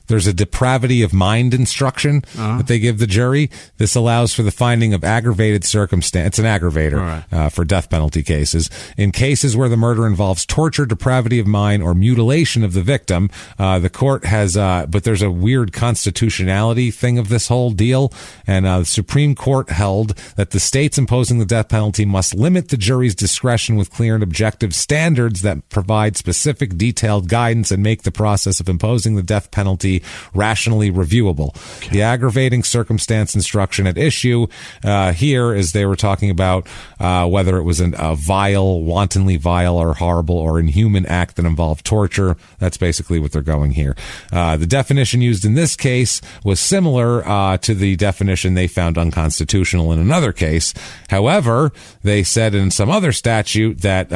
there's a depravity of mind instruction that they give the jury. This allows for the finding of aggravated circumstance. It's an aggravator for death penalty cases. In cases where the murder involves torture, depravity of mind, or mutilation of the victim, the court has, but there's a weird constitutionality thing of this whole deal. And the Supreme Court held that the states imposing the death penalty must limit the jury's discretion with clear and objective standards that provide specific, detailed guidance and make the process of imposing the death penalty rationally reviewable. Okay. The aggravating circumstance instruction at issue here is they were talking about whether it was a vile, wantonly vile or horrible or inhuman act that involved torture. That's basically what they're going here. The definition used in this case was similar to the definition they found unconstitutional in another case. However, they said in some other statute that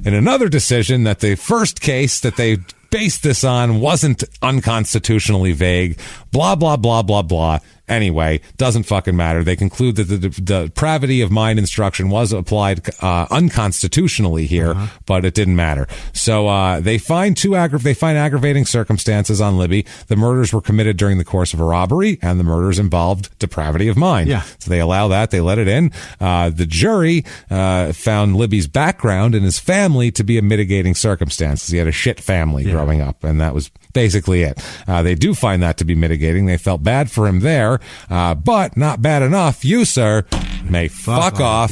in another decision that the first case that they based this on wasn't unconstitutionally vague, blah, blah, blah, blah, blah. Anyway, doesn't fucking matter. They conclude that the depravity of mind instruction was applied unconstitutionally here, but it didn't matter. So they find aggravating circumstances on Libby. The murders were committed during the course of a robbery, and the murders involved depravity of mind. Yeah. So they allow that. They let it in. The jury found Libby's background and his family to be a mitigating circumstance. He had a shit family growing up, and that was basically it. They do find that to be mitigating. They felt bad for him there, but not bad enough. You, sir, may fuck off.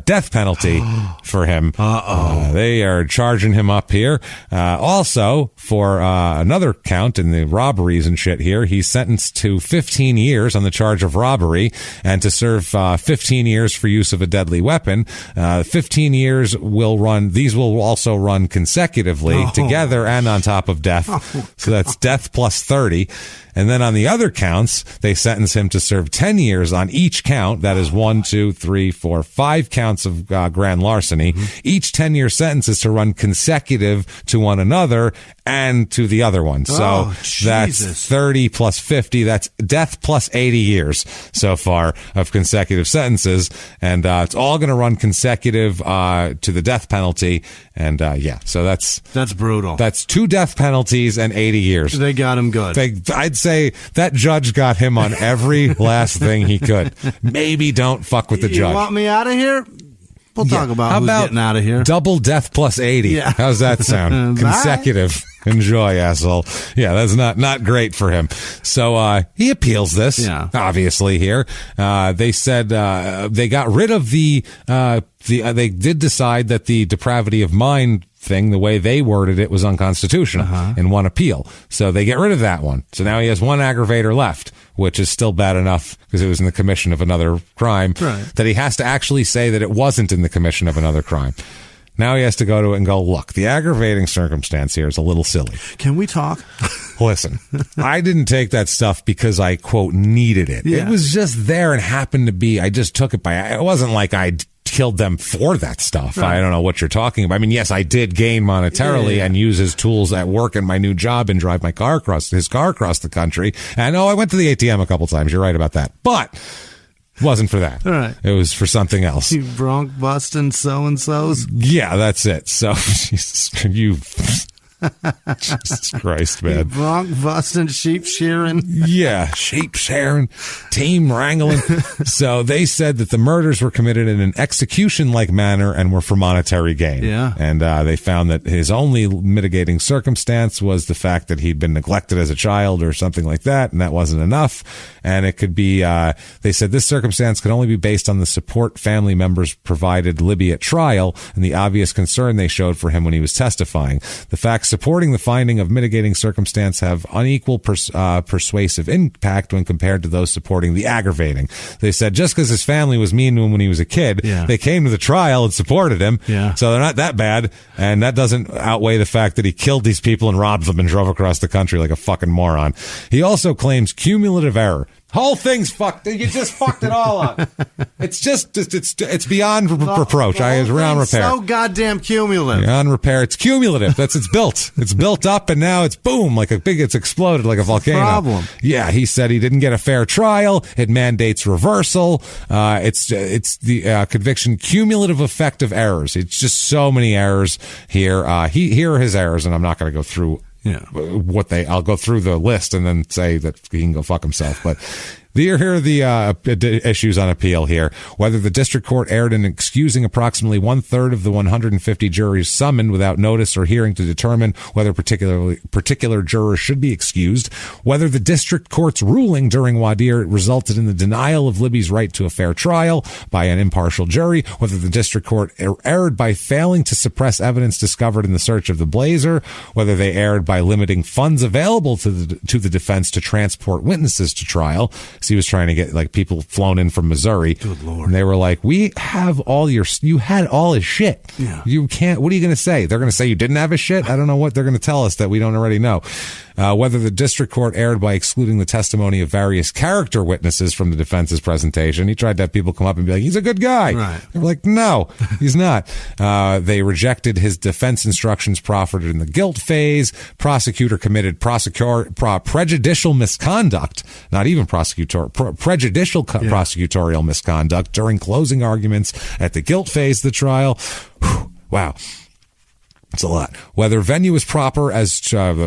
Death penalty for him. They are charging him up here. Also, for another count in the robberies and shit here, he's sentenced to 15 years on the charge of robbery and to serve 15 years for use of a deadly weapon. 15 years will run. These will also run consecutively together and on top of death. So that's death plus 30. And then on the other counts, they sentence him to serve 10 years on each count. That is 1, 2, 3, 4, 5 counts of grand larceny. Each 10-year sentence is to run consecutive to one another and to the other one. So that's 30 plus 50. That's death plus 80 years so far of consecutive sentences. And it's all going to run consecutive to the death penalty. And so that's brutal. That's 2 death penalties and 80 years. They got him good. I'd say that judge got him on every last thing he could. Maybe don't fuck with the judge. You want me out of here? We'll talk about who's getting out of here. Double death plus 80. Yeah. How's that sound? Consecutive. Enjoy, asshole. Yeah, that's not great for him. So he appeals this, obviously, here. They said they got rid of they did decide that the depravity of mind thing, the way they worded it, was unconstitutional in one appeal. So they get rid of that one. So now he has one aggravator left, which is still bad enough because it was in the commission of another crime, that he has to actually say that it wasn't in the commission of another crime. Now he has to go to it and go, look, the aggravating circumstance here is a little silly. Can we talk? Listen, I didn't take that stuff because I, quote, needed it. Yeah. It was just there and happened to be, I just took it it wasn't like I killed them for that stuff. Right. I don't know what you're talking about. I mean, yes, I did gain monetarily and use his tools at work in my new job and drive his car across the country. And I went to the ATM a couple times. You're right about that. But it wasn't for that. All right. It was for something else. You bronc busting so-and-sos? Yeah, that's it. So, Jesus Christ, man. Bronc busting, sheep shearing. Yeah, sheep shearing, team wrangling. So they said that the murders were committed in an execution-like manner and were for monetary gain. Yeah. And they found that his only mitigating circumstance was the fact that he'd been neglected as a child or something like that, and that wasn't enough. And it could be, they said this circumstance could only be based on the support family members provided Libby at trial and the obvious concern they showed for him when he was testifying. The facts supporting the finding of mitigating circumstance have unequal persuasive impact when compared to those supporting the aggravating. They said just because his family was mean to him when he was a kid, they came to the trial and supported him. Yeah. So they're not that bad. And that doesn't outweigh the fact that he killed these people and robbed them and drove across the country like a fucking moron. He also claims cumulative error. Whole thing's fucked. You just fucked it all up. It's just, it's beyond reproach. It's beyond repair. So goddamn cumulative. Beyond repair. It's cumulative. It's built. It's built up and now it's boom, it's exploded like a volcano. Problem. Yeah, he said he didn't get a fair trial. It mandates reversal. It's the conviction cumulative effect of errors. It's just so many errors here. Here are his errors, and I'm not going to go through I'll go through the list and then say that he can go fuck himself. But here are the issues on appeal here. Whether the district court erred in excusing approximately 1/3 of the 150 juries summoned without notice or hearing to determine whether particular jurors should be excused. Whether the district court's ruling during voir dire resulted in the denial of Libby's right to a fair trial by an impartial jury. Whether the district court erred by failing to suppress evidence discovered in the search of the Blazer. Whether they erred by limiting funds available to the defense to transport witnesses to trial. So he was trying to get people flown in from Missouri. Good Lord. And they were like, you had all his shit. Yeah. You can't, what are you going to say? They're going to say you didn't have his shit? I don't know what they're going to tell us that we don't already know. Whether the district court erred by excluding the testimony of various character witnesses from the defense's presentation. He tried to have people come up and be like, he's a good guy. Right. They were like, no, he's not. They rejected his defense instructions proffered in the guilt phase. Prosecutor committed prejudicial misconduct, not even prejudicial prosecutorial misconduct during closing arguments at the guilt phase of the trial. Whew, wow. It's a lot. Whether venue is proper as change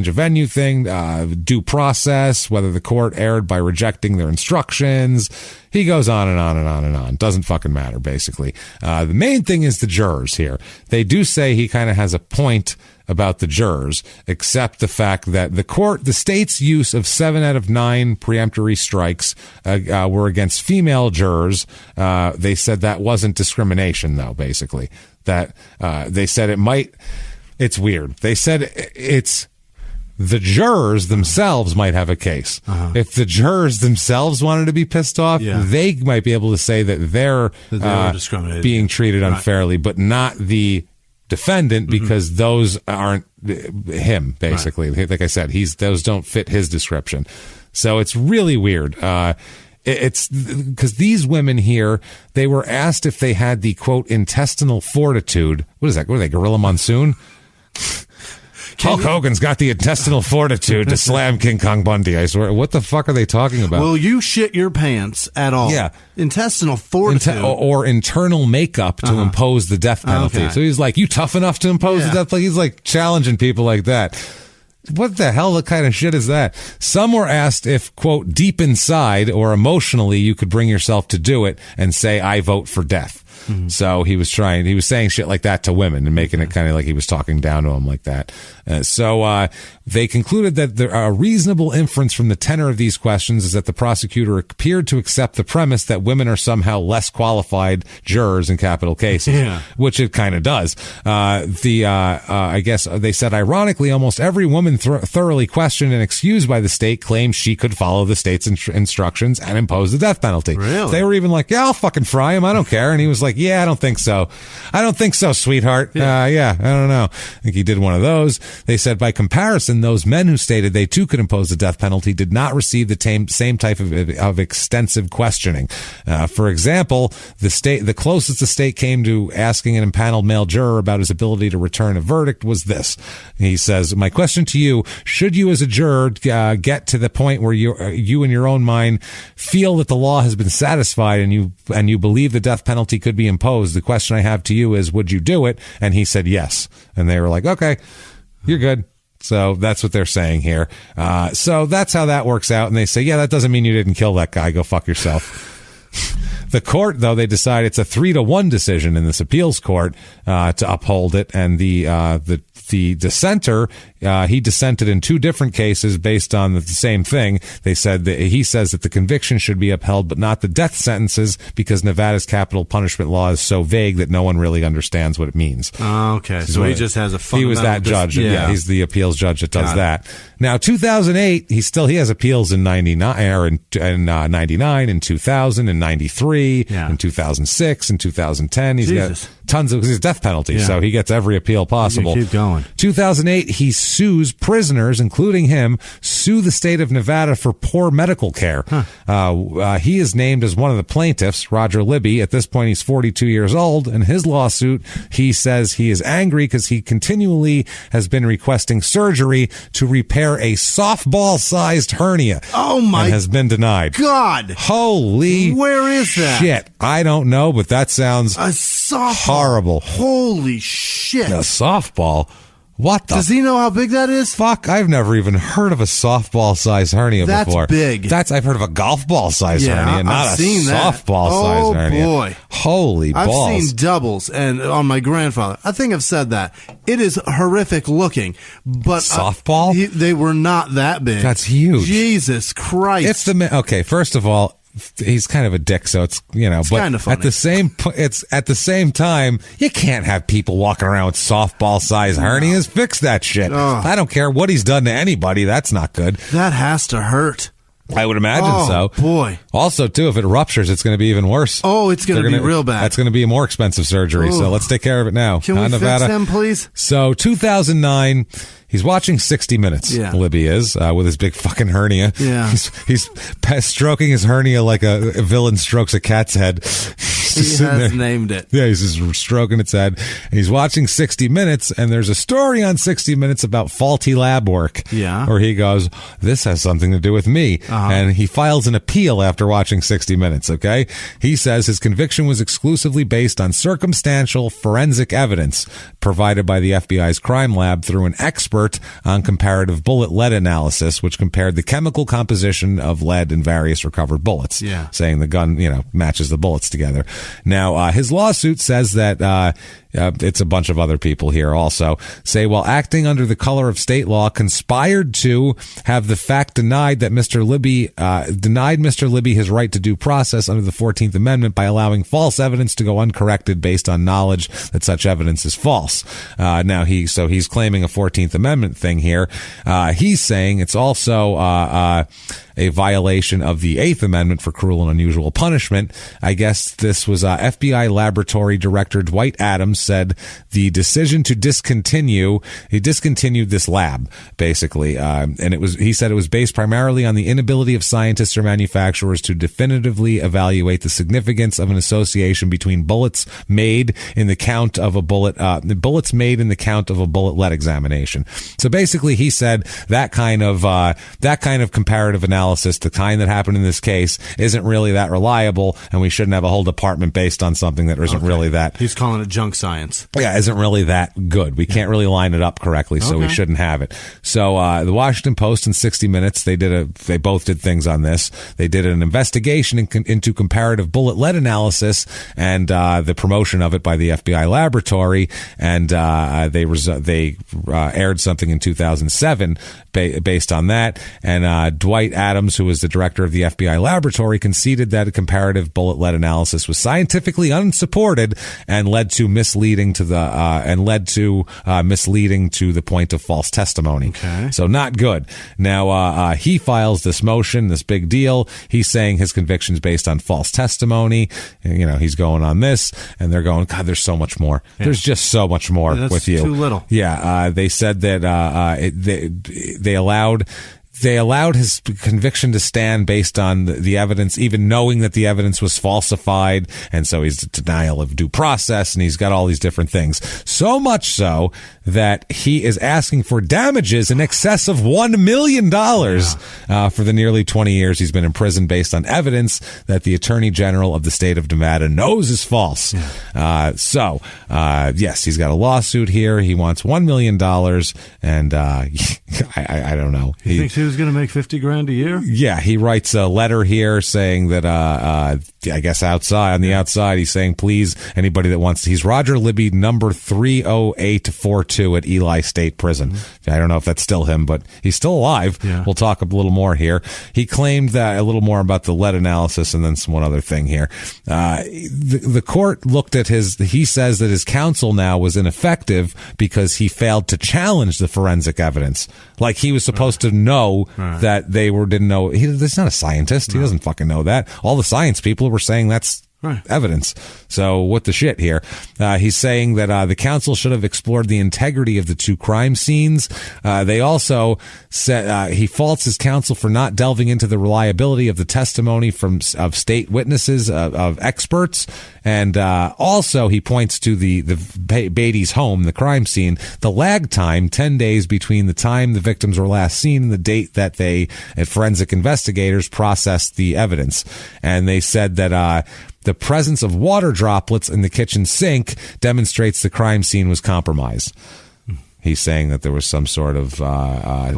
of venue thing, due process, whether the court erred by rejecting their instructions. He goes on and on and on and on. Doesn't fucking matter, basically. The main thing is the jurors here. They do say he kind of has a point about the jurors, except the fact that the state's use of 7 out of 9 preemptory strikes were against female jurors. They said that wasn't discrimination, though, basically. That they said it's weird. They said it's the jurors themselves might have a case. If the jurors themselves wanted to be pissed off, they might be able to say that they're being treated unfairly, but not the defendant, because those aren't him, basically. Right. Like I said, those don't fit his description. So it's really weird. It's because these women here, they were asked if they had the, quote, intestinal fortitude. What is that? What are they, Gorilla Monsoon? Hulk Hogan's got the intestinal fortitude to slam King Kong Bundy, I swear. What the fuck are they talking about? Will you shit your pants at all? Yeah. Intestinal fortitude. Or internal makeup to impose the death penalty. Okay. So he's like, you tough enough to impose the death penalty? He's like challenging people like that. What the hell? What kind of shit is that? Some were asked if, quote, deep inside or emotionally you could bring yourself to do it and say, I vote for death. So he was saying shit like that to women and making it kind of like he was talking down to them like that. So they concluded that a reasonable inference from the tenor of these questions is that the prosecutor appeared to accept the premise that women are somehow less qualified jurors in capital cases, which it kind of does. I guess they said, ironically, almost every woman thoroughly questioned and excused by the state claimed she could follow the state's instructions and impose the death penalty. Really? They were even like, yeah, I'll fucking fry him. I don't care. And he was like, yeah, I don't think so. I don't think so, sweetheart. I don't know. I think he did one of those. They said, by comparison, those men who stated they too could impose the death penalty did not receive the same type of extensive questioning. For example, the closest the state came to asking an impaneled male juror about his ability to return a verdict was this. He says, my question to you, should you as a juror get to the point where you in your own mind feel that the law has been satisfied and you believe the death penalty could be imposed, the question I have to you is, would you do it? And he said yes. And they were like, okay, you're good. So that's what they're saying here. So that's how that works out. And they say, yeah, that doesn't mean you didn't kill that guy. Go fuck yourself. The court, though, they decide it's a 3-1 decision in this appeals court to uphold it. And the dissenter, he dissented in 2 different cases based on the same thing. They said that he says that the conviction should be upheld, but not the death sentences, because Nevada's capital punishment law is so vague that no one really understands what it means. Oh, okay. So he just has a fundamental... He was that judge. Yeah, he's the appeals judge that does that. Now, 2008, he has appeals in 99, or in 99, in 2000, in 93, in 2006, in 2010. He's got tons of, because he's death penalty, so he gets every appeal possible. Keep going. 2008, he sues prisoners, including him, sue the state of Nevada for poor medical care. He is named as one of the plaintiffs, Roger Libby. At this point, he's 42 years old. In his lawsuit, he says he is angry because he continually has been requesting surgery to repair a softball-sized hernia. Oh, my and has been denied. God. Holy Where is that? Shit. I don't know, but that sounds horrible. Holy shit. A softball? What the? Does he know how big that is? Fuck, I've never even heard of a softball-sized hernia before. That's big. I've heard of a golf ball-sized hernia, not I've a softball-sized hernia. Oh, boy. Holy balls. I've seen doubles and on my grandfather. I think I've said that. It is horrific looking, but... Softball? They were not that big. That's huge. Jesus Christ. Okay, first of all, he's kind of a dick, so it's, but kind of funny. at the same time, you can't have people walking around with softball-sized hernias. Fix that shit. I don't care what he's done to anybody. That's not good. That has to hurt. I would imagine so. Oh, boy. Also, too, if it ruptures, it's going to be even worse. Oh, it's going to be real bad. That's going to be a more expensive surgery, Ooh. so let's take care of it now. Can we Nevada? fix them, please? So, 2009... He's watching 60 Minutes, Libby is, with his big fucking hernia. Yeah. He's stroking his hernia like a villain strokes a cat's head. He has named it. Yeah, he's just stroking its head. And he's watching 60 Minutes, and there's a story on 60 Minutes about faulty lab work. Yeah. Where he goes, this has something to do with me. And he files an appeal after watching 60 Minutes, okay? He says his conviction was exclusively based on circumstantial forensic evidence provided by the FBI's crime lab through an expert on comparative bullet lead analysis, which compared the chemical composition of lead in various recovered bullets, saying the gun, matches the bullets together. Now, his lawsuit says that it's a bunch of other people here also say, while acting under the color of state law, conspired to have the fact denied that Mr. Libby denied Mr. Libby his right to due process under the 14th Amendment by allowing false evidence to go uncorrected based on knowledge that such evidence is false. Now he's claiming a 14th Amendment thing here. He's saying it's also a violation of the 8th Amendment for cruel and unusual punishment. I guess this was FBI Laboratory Director Dwight Adams said the decision to discontinued this lab, basically. And he said it was based primarily on the inability of scientists or manufacturers to definitively evaluate the significance of an association between bullets made in the count of a bullet lead examination. So basically, he said that kind of comparative analysis, the kind that happened in this case, isn't really that reliable, and we shouldn't have a whole department based on something that isn't really that. He's calling it junk science. science. Yeah, isn't really that good. We can't really line it up correctly, so we shouldn't have it. So the Washington Post and 60 Minutes, they both did things on this. They did an investigation into comparative bullet lead analysis and the promotion of it by the FBI laboratory, and they aired something in 2007 based on that. And Dwight Adams, who was the director of the FBI laboratory, conceded that a comparative bullet lead analysis was scientifically unsupported and led to misleading to the point of false testimony. Okay. So not good. Now he files this motion, this big deal. He's saying his conviction's based on false testimony. And, he's going on this, and they're going, God, there's so much more. Yeah. There's just so much more with you. Too little. Yeah. They said that they allowed his conviction to stand based on the evidence, even knowing that the evidence was falsified. And so he's denial of due process, and he's got all these different things. So much so that he is asking for damages in excess of $1 million for the nearly 20 years he's been in prison based on evidence that the Attorney General of the state of Nevada knows is false. Yeah. Yes, he's got a lawsuit here. He wants $1 million, and I don't know. He thinks he was going to make $50,000 a year? Yeah, he writes a letter here saying that, I guess on the outside, he's saying, please, anybody that wants, he's Roger Libby, number 30842 at Eli State Prison. I don't know if that's still him, but he's still alive. Yeah. We'll talk a little more here. He claimed that a little more about the lead analysis and then one other thing here. The court looked at he says that his counsel now was ineffective because he failed to challenge the forensic evidence. Like he was supposed to know that didn't know. He's not a scientist. He doesn't fucking know that. All the science people were saying that's evidence. So what the shit here? He's saying that the counsel should have explored the integrity of the two crime scenes. They also said he faults his counsel for not delving into the reliability of the testimony of state witnesses, of experts. And also he points to the Beatty's home, the crime scene, the lag time, 10 days between the time the victims were last seen and the date that forensic investigators processed the evidence. And they said that the presence of water droplets in the kitchen sink demonstrates the crime scene was compromised. He's saying that there was some sort of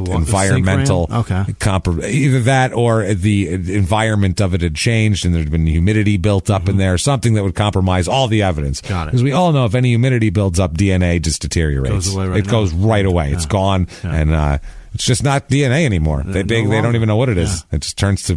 environmental either that or the environment of it had changed and there'd been humidity built up in there, something that would compromise all the evidence. Got it. Because we all know if any humidity builds up, DNA just deteriorates. It goes right away. Yeah. It's gone, and it's just not DNA anymore. They don't even know what it is. It just turns to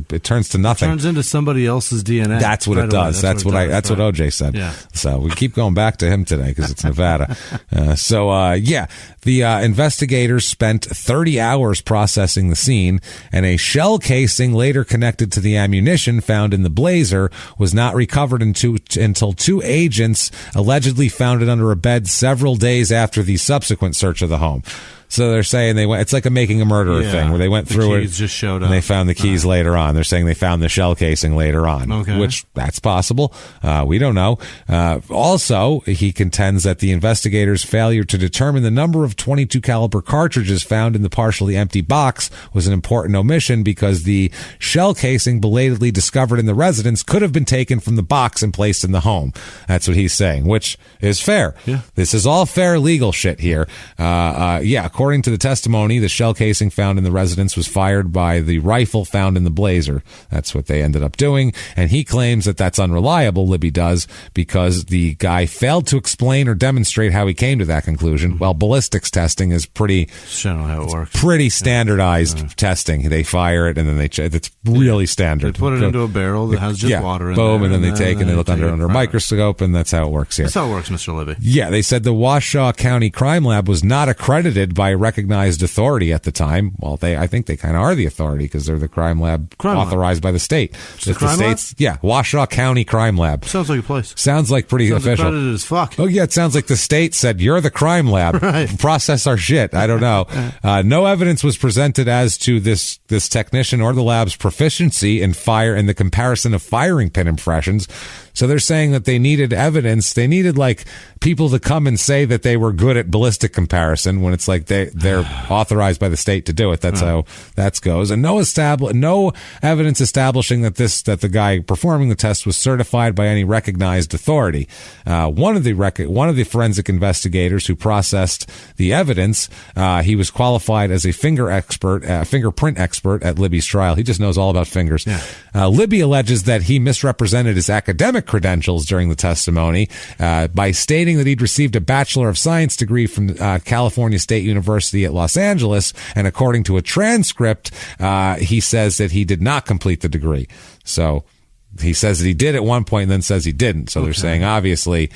nothing. It turns into somebody else's DNA. That's what it does. That's what OJ said. Yeah. So we keep going back to him today because it's Nevada. The investigators spent 30 hours processing the scene, and a shell casing later connected to the ammunition found in the blazer was not recovered until two agents allegedly found it under a bed several days after the subsequent search of the home. So they're saying it's like a Making a Murderer thing where they went through it just showed up. And they found the keys later on. They're saying they found the shell casing later on, which that's possible. We don't know. Also, he contends that the investigators' failure to determine the number of .22 caliber cartridges found in the partially empty box was an important omission because the shell casing belatedly discovered in the residence could have been taken from the box and placed in the home. That's what he's saying, which is fair. Yeah. This is all fair legal shit here. According to the testimony, the shell casing found in the residence was fired by the rifle found in the blazer. That's what they ended up doing. And he claims that that's unreliable, Libby does, because the guy failed to explain or demonstrate how he came to that conclusion. Well, ballistics testing is pretty standardized testing. They fire it and then it's really standard. They put it into a barrel that has just water in boom, there. And then they take it and they look under a microscope, and that's how it works here. That's how it works, Mr. Libby. Yeah, they said the Washoe County Crime Lab was not accredited by a recognized authority at the time. Well, I think they kind of are the authority because they're the crime lab authorized by the state. The crime lab? Yeah, Washoe County Crime Lab. Sounds like a place. Sounds like pretty official. Accredited as fuck. Oh yeah, it sounds like the state said you're the crime lab. Right. Process our shit. I don't know. No evidence was presented as to this technician or the lab's proficiency in the comparison of firing pin impressions. So they're saying that they needed evidence. They needed like people to come and say that they were good at ballistic comparison when it's like they're authorized by the state to do it. That's how that goes. And no evidence establishing that the guy performing the test was certified by any recognized authority. One of the forensic investigators who processed the evidence, he was qualified as a fingerprint expert at Libby's trial. He just knows all about fingers. Yeah. Libby alleges that he misrepresented his academic credentials during the testimony by stating that he'd received a Bachelor of Science degree from California State University at Los Angeles, and according to a transcript, he says that he did not complete the degree. So he says that he did at one point and then says he didn't. So they're saying obviously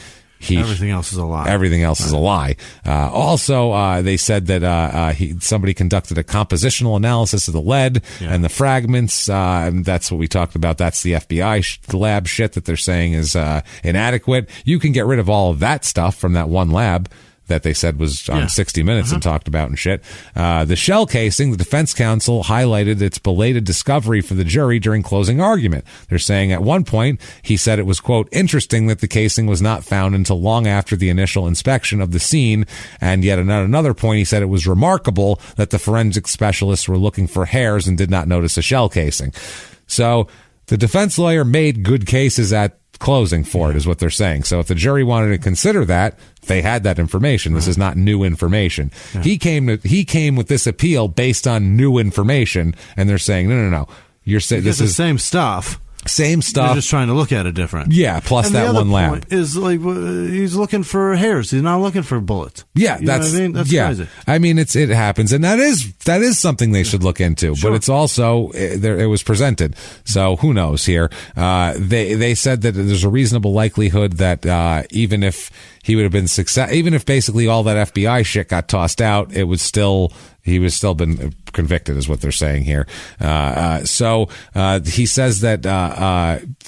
everything else is a lie. Everything else is a lie. Also, they said that somebody conducted a compositional analysis of the lead and the fragments. And that's what we talked about. That's the FBI lab shit that they're saying is inadequate. You can get rid of all of that stuff from that one lab that they said was on 60 Minutes and talked about and shit. The shell casing, the defense counsel highlighted its belated discovery for the jury during closing argument. They're saying at one point, he said it was, quote, interesting that the casing was not found until long after the initial inspection of the scene. And yet at another point, he said it was remarkable that the forensic specialists were looking for hairs and did not notice a shell casing. So the defense lawyer made good cases at closing for it, is what they're saying. So if the jury wanted to consider that, they had that information. This is not new information. He came with this appeal based on new information, and they're saying no. You're saying this is the same stuff. Same stuff. You're just trying to look at it different. Yeah, plus and that one lab. Is like he's looking for hairs. He's not looking for bullets. Yeah, that's crazy. I mean, it happens, and that is something they should look into. Sure. But it's also it was presented, so who knows here? They said that there's a reasonable likelihood that even if he would have been even if basically all that FBI shit got tossed out, he would still been convicted, is what they're saying here. So he says that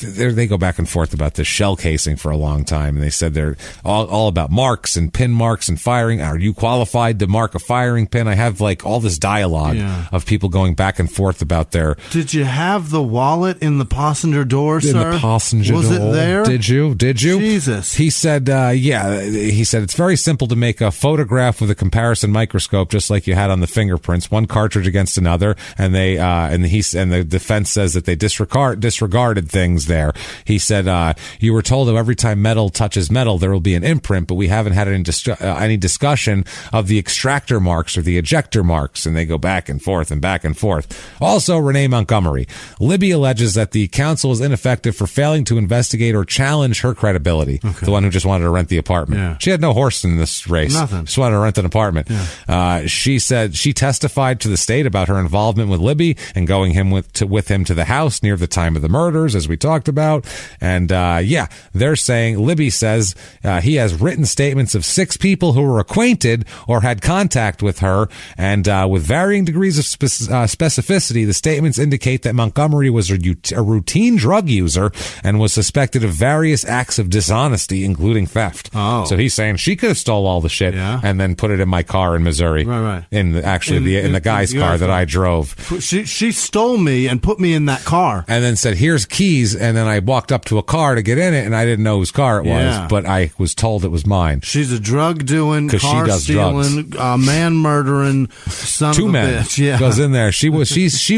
they go back and forth about this shell casing for a long time, and they said they're all about marks and pin marks and firing. Are you qualified to mark a firing pin? I have like all this dialogue of people going back and forth about their. Did you have the wallet in the passenger door, sir? In the passenger door. Was it there? Did you? Jesus. He said, he said it's very simple to make a photograph with a comparison microscope, just like you had on the fingerprints, one cartridge against another, and the defense says that they disregarded things there. He said, you were told that every time metal touches metal, there will be an imprint, but we haven't had any discussion of the extractor marks or the ejector marks, and they go back and forth and back and forth. Also, Renee Montgomery. Libby alleges that the counsel was ineffective for failing to investigate or challenge her credibility. Okay. The one who just wanted to rent the apartment. Yeah. She had no horse in this race. Nothing. Just wanted to rent an apartment. Yeah. She said she testified to the state about her involvement with Libby and going with him to the house near the time of the murders, as we talked about. And they're saying, Libby says he has written statements of 6 people who were acquainted or had contact with her, and with varying degrees of specificity, the statements indicate that Montgomery was a routine drug user and was suspected of various acts of dishonesty, including theft. Oh. So he's saying she could have stole all the shit and then put it in my car in Missouri. Right. In the guy's car that I drove. She stole me and put me in that car. And then said, here's keys. And then I walked up to a car to get in it, and I didn't know whose car it was, but I was told it was mine. She's a drug doing, car stealing, man murdering son of a bitch. Yeah. Goes in there. She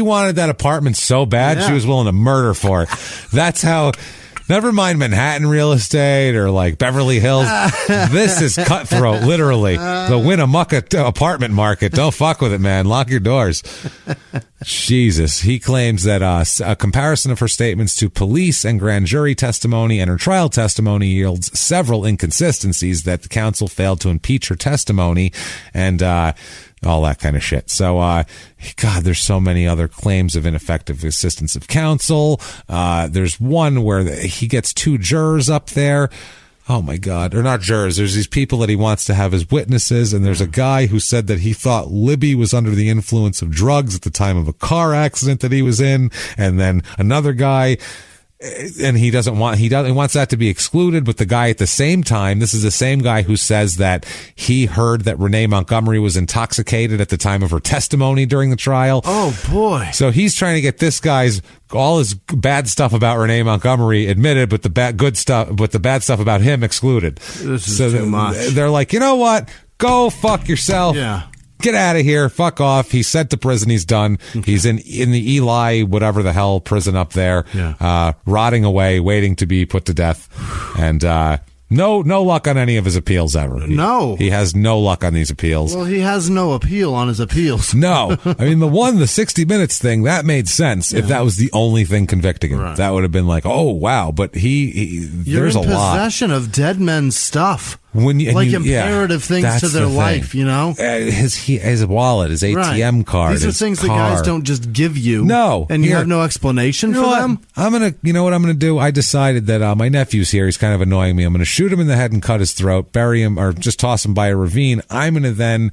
wanted that apartment so bad, she was willing to murder for it. That's how. Never mind Manhattan real estate or like Beverly Hills. This is cutthroat, literally. The Winnemucca apartment market. Don't fuck with it, man. Lock your doors. Jesus. He claims that a comparison of her statements to police and grand jury testimony and her trial testimony yields several inconsistencies, that the counsel failed to impeach her testimony, and all that kind of shit. So, God, there's so many other claims of ineffective assistance of counsel. There's one where he gets 2 jurors up there. Oh, my God. Or not jurors. There's these people that he wants to have as witnesses, and there's a guy who said that he thought Libby was under the influence of drugs at the time of a car accident that he was in, and then another guy. and he wants that to be excluded. But the guy at the same time, this is the same guy who says that he heard that Renee Montgomery was intoxicated at the time of her testimony during the trial. Oh boy. So he's trying to get this guy's all his bad stuff about Renee Montgomery admitted, but the bad stuff about him excluded. This is too much. They're like, you know what? Go fuck yourself. Yeah. Get out of here. Fuck off. He's sent to prison. He's done. Okay. He's in the Eli, whatever the hell prison up there, rotting away, waiting to be put to death. And, no luck on any of his appeals ever. No. He has no luck on these appeals. Well, he has no appeal on his appeals. No. I mean, the 60 Minutes thing, that made sense if that was the only thing convicting him. Right. That would have been like, oh, wow. But there's a lot. You're in possession of dead men's stuff. Imperative things to their life, you know? His wallet, his ATM card, these are things that guys don't just give you. No. And you have no explanation for them? You know what I'm going to do? I decided that my nephew's here. He's kind of annoying me. I'm going to shoot him in the head and cut his throat, bury him, or just toss him by a ravine. I'm going to then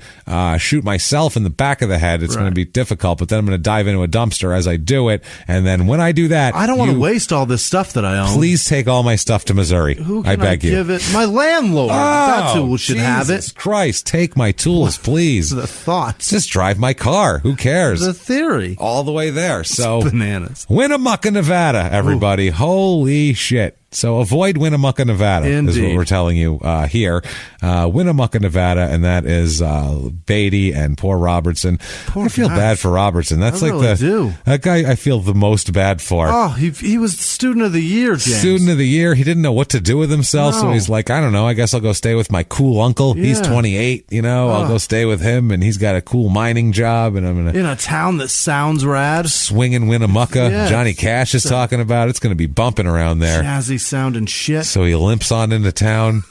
shoot myself in the back of the head. It's going to be difficult, but then I'm going to dive into a dumpster as I do it. And then when I do that... I don't want to waste all this stuff that I own. Please take all my stuff to Missouri. Who can I beg you. Give it? My landlord. That's who should have it. Jesus Christ, take my tools, please. The thoughts. Just drive my car. Who cares? The theory. All the way there. So bananas. Winnemucca, Nevada, everybody. Ooh. Holy shit. So avoid Winnemucca, Nevada, is what we're telling you here. Winnemucca, Nevada, and that is Beatty and poor Robertson. I feel bad for Robertson. That's that guy I feel the most bad for. Oh, he was student of the year, James. Student of the year. He didn't know what to do with himself, so he's like, I don't know, I guess I'll go stay with my cool uncle. Yeah. He's 28, I'll go stay with him, and he's got a cool mining job, and I'm going to... In a town that sounds rad. Swinging Winnemucca. Yeah. Johnny Cash is talking about it. It's going to be bumping around there. Jazzy sounding shit. So he limps on into town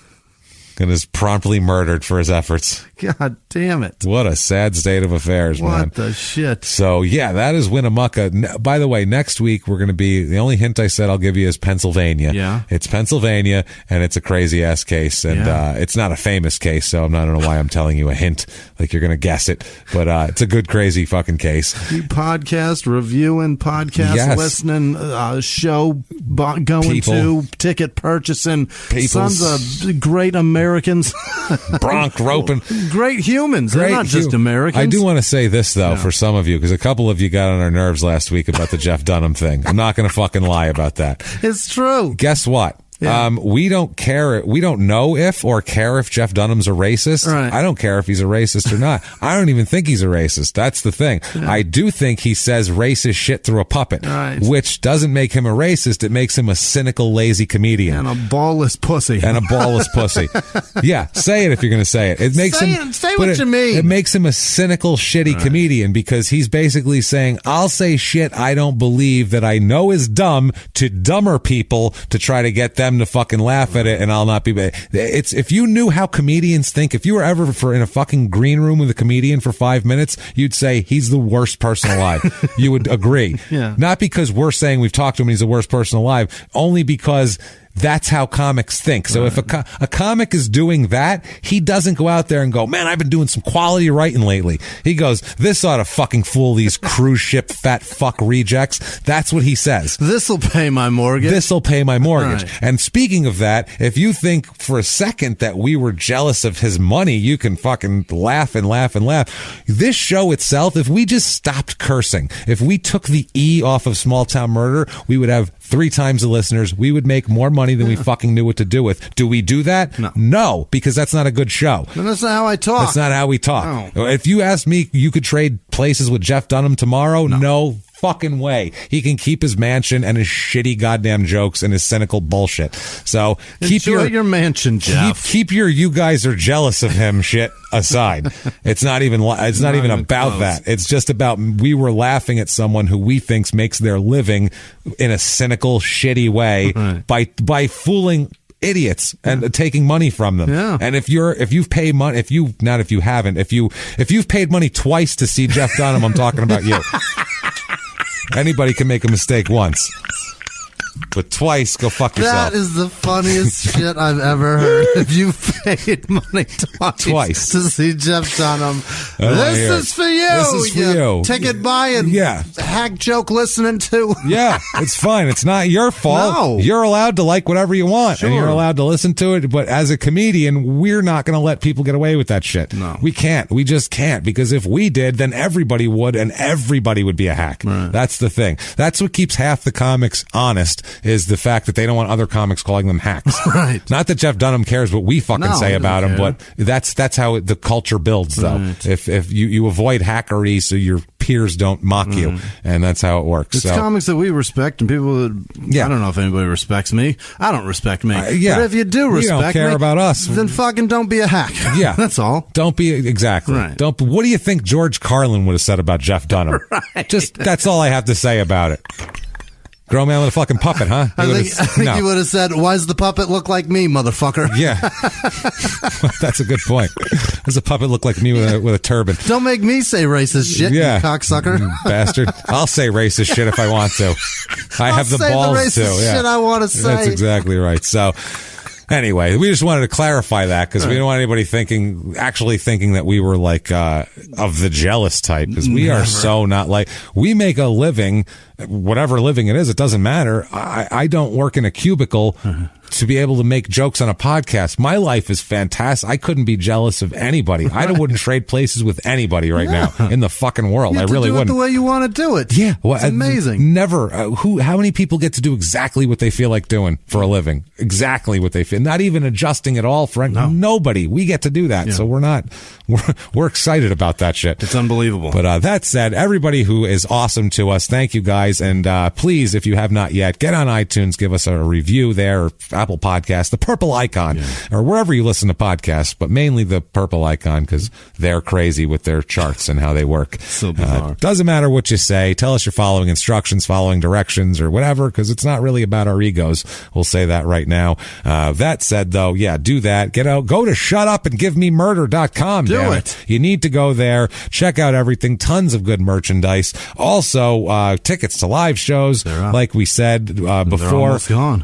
and is promptly murdered for his efforts. God damn it. What a sad state of affairs, man. What the shit. So, yeah, that is Winnemucca. By the way, next week we're going to be, the only hint I said I'll give you is Pennsylvania. Yeah. It's Pennsylvania, and it's a crazy-ass case, and it's not a famous case, so I don't know why I'm telling you a hint, like you're going to guess it, but it's a good, crazy fucking case. You podcast, reviewing, listening, show going to, ticket purchasing, sons of great Americans. Bronc roping. Great humans. They're not just Americans. I do want to say this, though, for some of you, because a couple of you got on our nerves last week about the Jeff Dunham thing. I'm not going to fucking lie about that. It's true. Guess what? Yeah. We don't care. We don't know if or care if Jeff Dunham's a racist. Right. I don't care if he's a racist or not. I don't even think he's a racist. That's the thing. Yeah. I do think he says racist shit through a puppet, which doesn't make him a racist. It makes him a cynical, lazy comedian. And a ballless pussy. Yeah, say it if you're going to say it. It makes say what you mean. It makes him a cynical, shitty comedian because he's basically saying, I'll say shit I don't believe that I know is dumb to dumber people to try to get them to fucking laugh at it, and I'll not be. It's if you knew how comedians think, if you were ever in a fucking green room with a comedian for 5 minutes, you'd say he's the worst person alive. You would agree. Yeah. Not because we're saying we've talked to him and he's the worst person alive, only because that's how comics think. So if a comic is doing that, he doesn't go out there and go, man, I've been doing some quality writing lately. He goes, this ought to fucking fool these cruise ship fat fuck rejects. That's what he says. This'll pay my mortgage. This'll pay my mortgage. Right. And speaking of that, if you think for a second that we were jealous of his money, you can fucking laugh and laugh and laugh. This show itself, if we just stopped cursing, if we took the E off of Small Town Murder, we would have 3 times the listeners. We would make more money than we fucking knew what to do with. Do we do that? No, because that's not a good show. And that's not how I talk. That's not how we talk. No. If you asked me, you could trade places with Jeff Dunham tomorrow? No fucking way. He can keep his mansion and his shitty goddamn jokes and his cynical bullshit. So keep your mansion, Jeff. Keep your you guys are jealous of him shit aside. It's not even about close. That. It's just about we were laughing at someone who we think makes their living in a cynical, shitty way by fooling idiots and taking money from them. Yeah. And if you've paid money, if you've paid money twice to see Jeff Dunham, I'm talking about you. Anybody can make a mistake once. but twice, go fuck yourself. That is the funniest shit I've ever heard. If you paid money twice to see Jeff Dunham, this is for you. This is for you. Ticket buying, hack joke listening to. Yeah, it's fine. It's not your fault. No. You're allowed to like whatever you want, and you're allowed to listen to it. But as a comedian, we're not going to let people get away with that shit. No, we can't. We just can't, because if we did, then everybody would, and everybody would be a hack. Right. That's the thing. That's what keeps half the comics honest, is the fact that they don't want other comics calling them hacks. Right. Not that Jeff Dunham cares what we fucking say about him, but that's how the culture builds, though. Right. If you avoid hackery so your peers don't mock you, and that's how it works. It's comics that we respect, and people that, I don't know if anybody respects me. I don't respect me. But if you do respect you don't care me, about us, then fucking don't be a hack. Yeah. That's all. Don't be, exactly. Right. Don't. What do you think George Carlin would have said about Jeff Dunham? Right. Just, that's all I have to say about it. Grown man with a fucking puppet, huh? I think he would have said, "Why does the puppet look like me, motherfucker?" Yeah, that's a good point. Does a puppet look like me with a turban? Don't make me say racist shit, you cocksucker, bastard. I'll say racist shit if I want to. I have the balls to. Yeah. Shit I want to say. That's exactly right. So. Anyway, we just wanted to clarify that, because we don't want anybody actually thinking that we were like of the jealous type, because we are so not like. We make a living, whatever living it is, it doesn't matter. I don't work in a cubicle to be able to make jokes on a podcast. My life is fantastic. I couldn't be jealous of anybody. I wouldn't trade places with anybody right now in the fucking world. I really wouldn't. The way you want to do it. Yeah, well, it's amazing. Never. How many people get to do exactly what they feel like doing for a living? Exactly what they feel. Not even adjusting at all, Frank. No. Nobody. We get to do that. Yeah. So we're excited about that shit. It's unbelievable. But that said, everybody who is awesome to us, thank you guys. And please, if you have not yet, get on iTunes, give us a review there, or Apple Podcasts, the purple icon, or wherever you listen to podcasts, but mainly the purple icon, because they're crazy with their charts and how they work. So bizarre. Doesn't matter what you say. Tell us you're following instructions, following directions, or whatever, because it's not really about our egos. We'll say that right now. That said, though, do that. Go to shutupandgivememurder.com. Do it. You need to go there. Check out everything. Tons of good merchandise. Also, tickets to live shows, like we said before.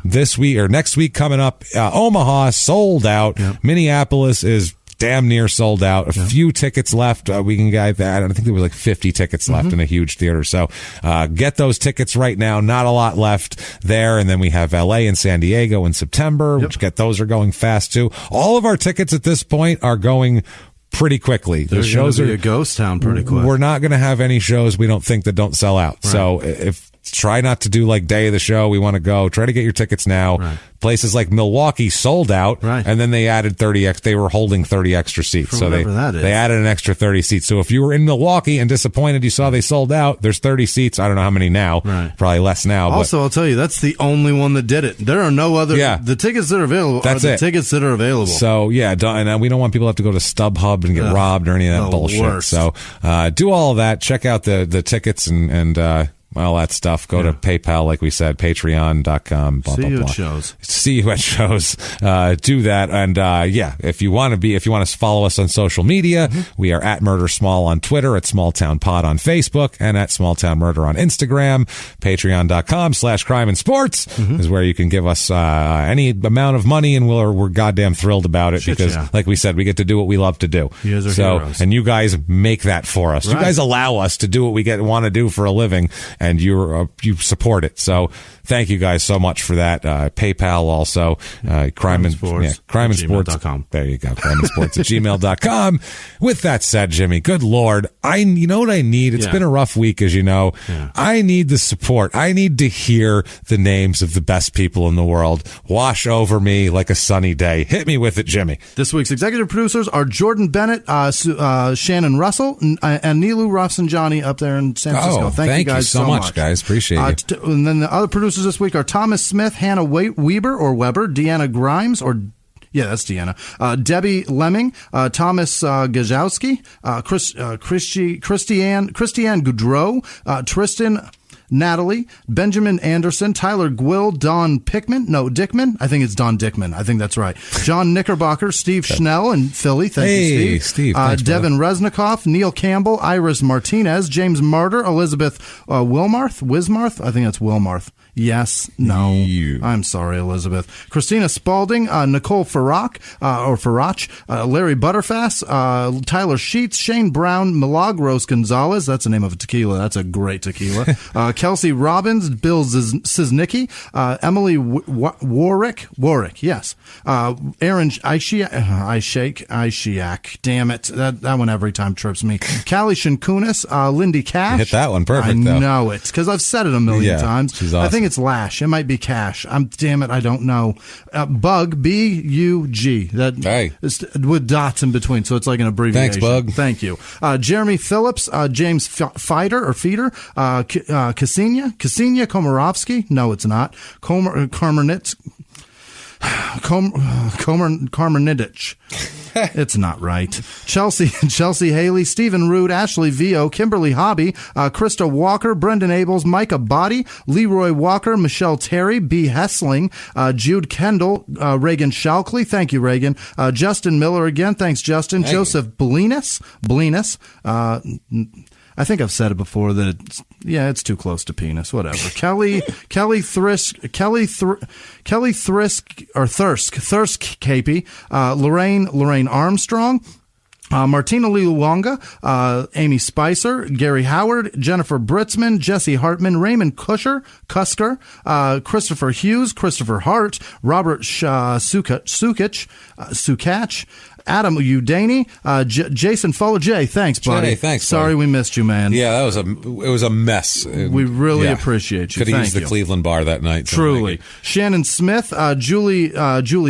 This week or next week coming up. Omaha sold out. Yep. Minneapolis is damn near sold out. A few tickets left. We can get that. I think there was like 50 tickets left in a huge theater. So get those tickets right now. Not a lot left there. And then we have LA and San Diego in September, which those are going fast too. All of our tickets at this point are going pretty quickly. The shows are a ghost town pretty quick. We're not going to have any shows we don't think that don't sell out. Right. So try not to do like day of the show. We want to go. Try to get your tickets now. Right. Places like Milwaukee sold out, and then they added 30. They were holding 30 extra seats, so they added an extra 30 seats. So if you were in Milwaukee and disappointed, you saw they sold out. There's 30 seats. I don't know how many now. Right. Probably less now. Also, I'll tell you, that's the only one that did it. There are no other. Yeah. The tickets that are available. Tickets that are available. So and we don't want people to have to go to StubHub and get robbed or any of that bullshit. Worst. So do all of that. Check out the tickets and all that stuff. Go to PayPal, like we said, patreon.com. See you at shows. See you at shows. Do that. And if you want to follow us on social media, we are at Murder Small on Twitter, at Small Town Pod on Facebook, and at Small Town Murder on Instagram. Patreon.com/crime and sports is where you can give us any amount of money, and we're goddamn thrilled about it because, like we said, we get to do what we love to do. You guys are heroes. And you guys make that for us. Right. You guys allow us to do what we want to do for a living. And you support it. So thank you guys so much for that. PayPal also. Crime and Sports. Crime and Sports. There you go. Crime and Sports at gmail.com. With that said, Jimmy, good Lord, you know what I need? It's been a rough week, as you know. Yeah. I need the support. I need to hear the names of the best people in the world wash over me like a sunny day. Hit me with it, Jimmy. This week's executive producers are Jordan Bennett, Shannon Russell, and Nilu Rafsanjani up there in San Francisco. Thank you guys so much. Guys, appreciate it. And then the other producers this week are Thomas Smith, Hannah Weber, Deanna Grimes, that's Deanna. Debbie Lemming, Thomas Gajowski, Christiane Goudreau, Tristan Natalie, Benjamin Anderson, Tyler Gwill, Don Dickman. I think it's Don Dickman. I think that's right. John Knickerbocker, Steve Schnell in Philly. Thank you, Steve. Thanks, Devin Resnikoff, Neil Campbell, Iris Martinez, James Martyr, Elizabeth Wismarth. I think that's Wilmarth. Yes. No. I'm sorry, Elizabeth. Christina Spalding, Nicole Farach, Larry Butterfass, Tyler Sheets, Shane Brown, Milagros Gonzalez. That's the name of a tequila. That's a great tequila. Kelsey Robbins, Bill Siznicki, Emily Warwick. Yes. Aaron Ishiak. Damn it. That one every time trips me. Callie Shinkunis, Lindy Cash. You hit that one perfect. I know it because I've said it a million times. She's awesome. I think it's Lash. It might be Cash. Damn it, I don't know. Bug, B-U-G. With dots in between, so it's like an abbreviation. Thanks, Bug. Thank you. Jeremy Phillips, James Feeder, Ksenia Komarovsky. No, it's not. Komarnidich. It's not right. Chelsea Haley, Stephen Root, Ashley Vio, Kimberly Hobby, Krista Walker, Brendan Abels, Micah Body, Leroy Walker, Michelle Terry, B. Hessling, Jude Kendall, Reagan Shalkley. Thank you, Reagan. Justin Miller again. Thanks, Justin. Joseph Blinas. I think I've said it before that it's too close to penis. Whatever. Kelly Thrisk, KP, Lorraine Armstrong, Martina Liluwanga, Amy Spicer, Gary Howard, Jennifer Britzman, Jesse Hartman, Raymond Cusker, Christopher Hughes, Christopher Hart, Robert Sukach, Adam Udani, Jason Fuller. Jay, thanks, buddy. Jay, thanks. Sorry buddy. we missed you, man. Yeah, it was a mess. We really appreciate you. Could have used the Cleveland bar that night. Truly. Shannon Smith, Julie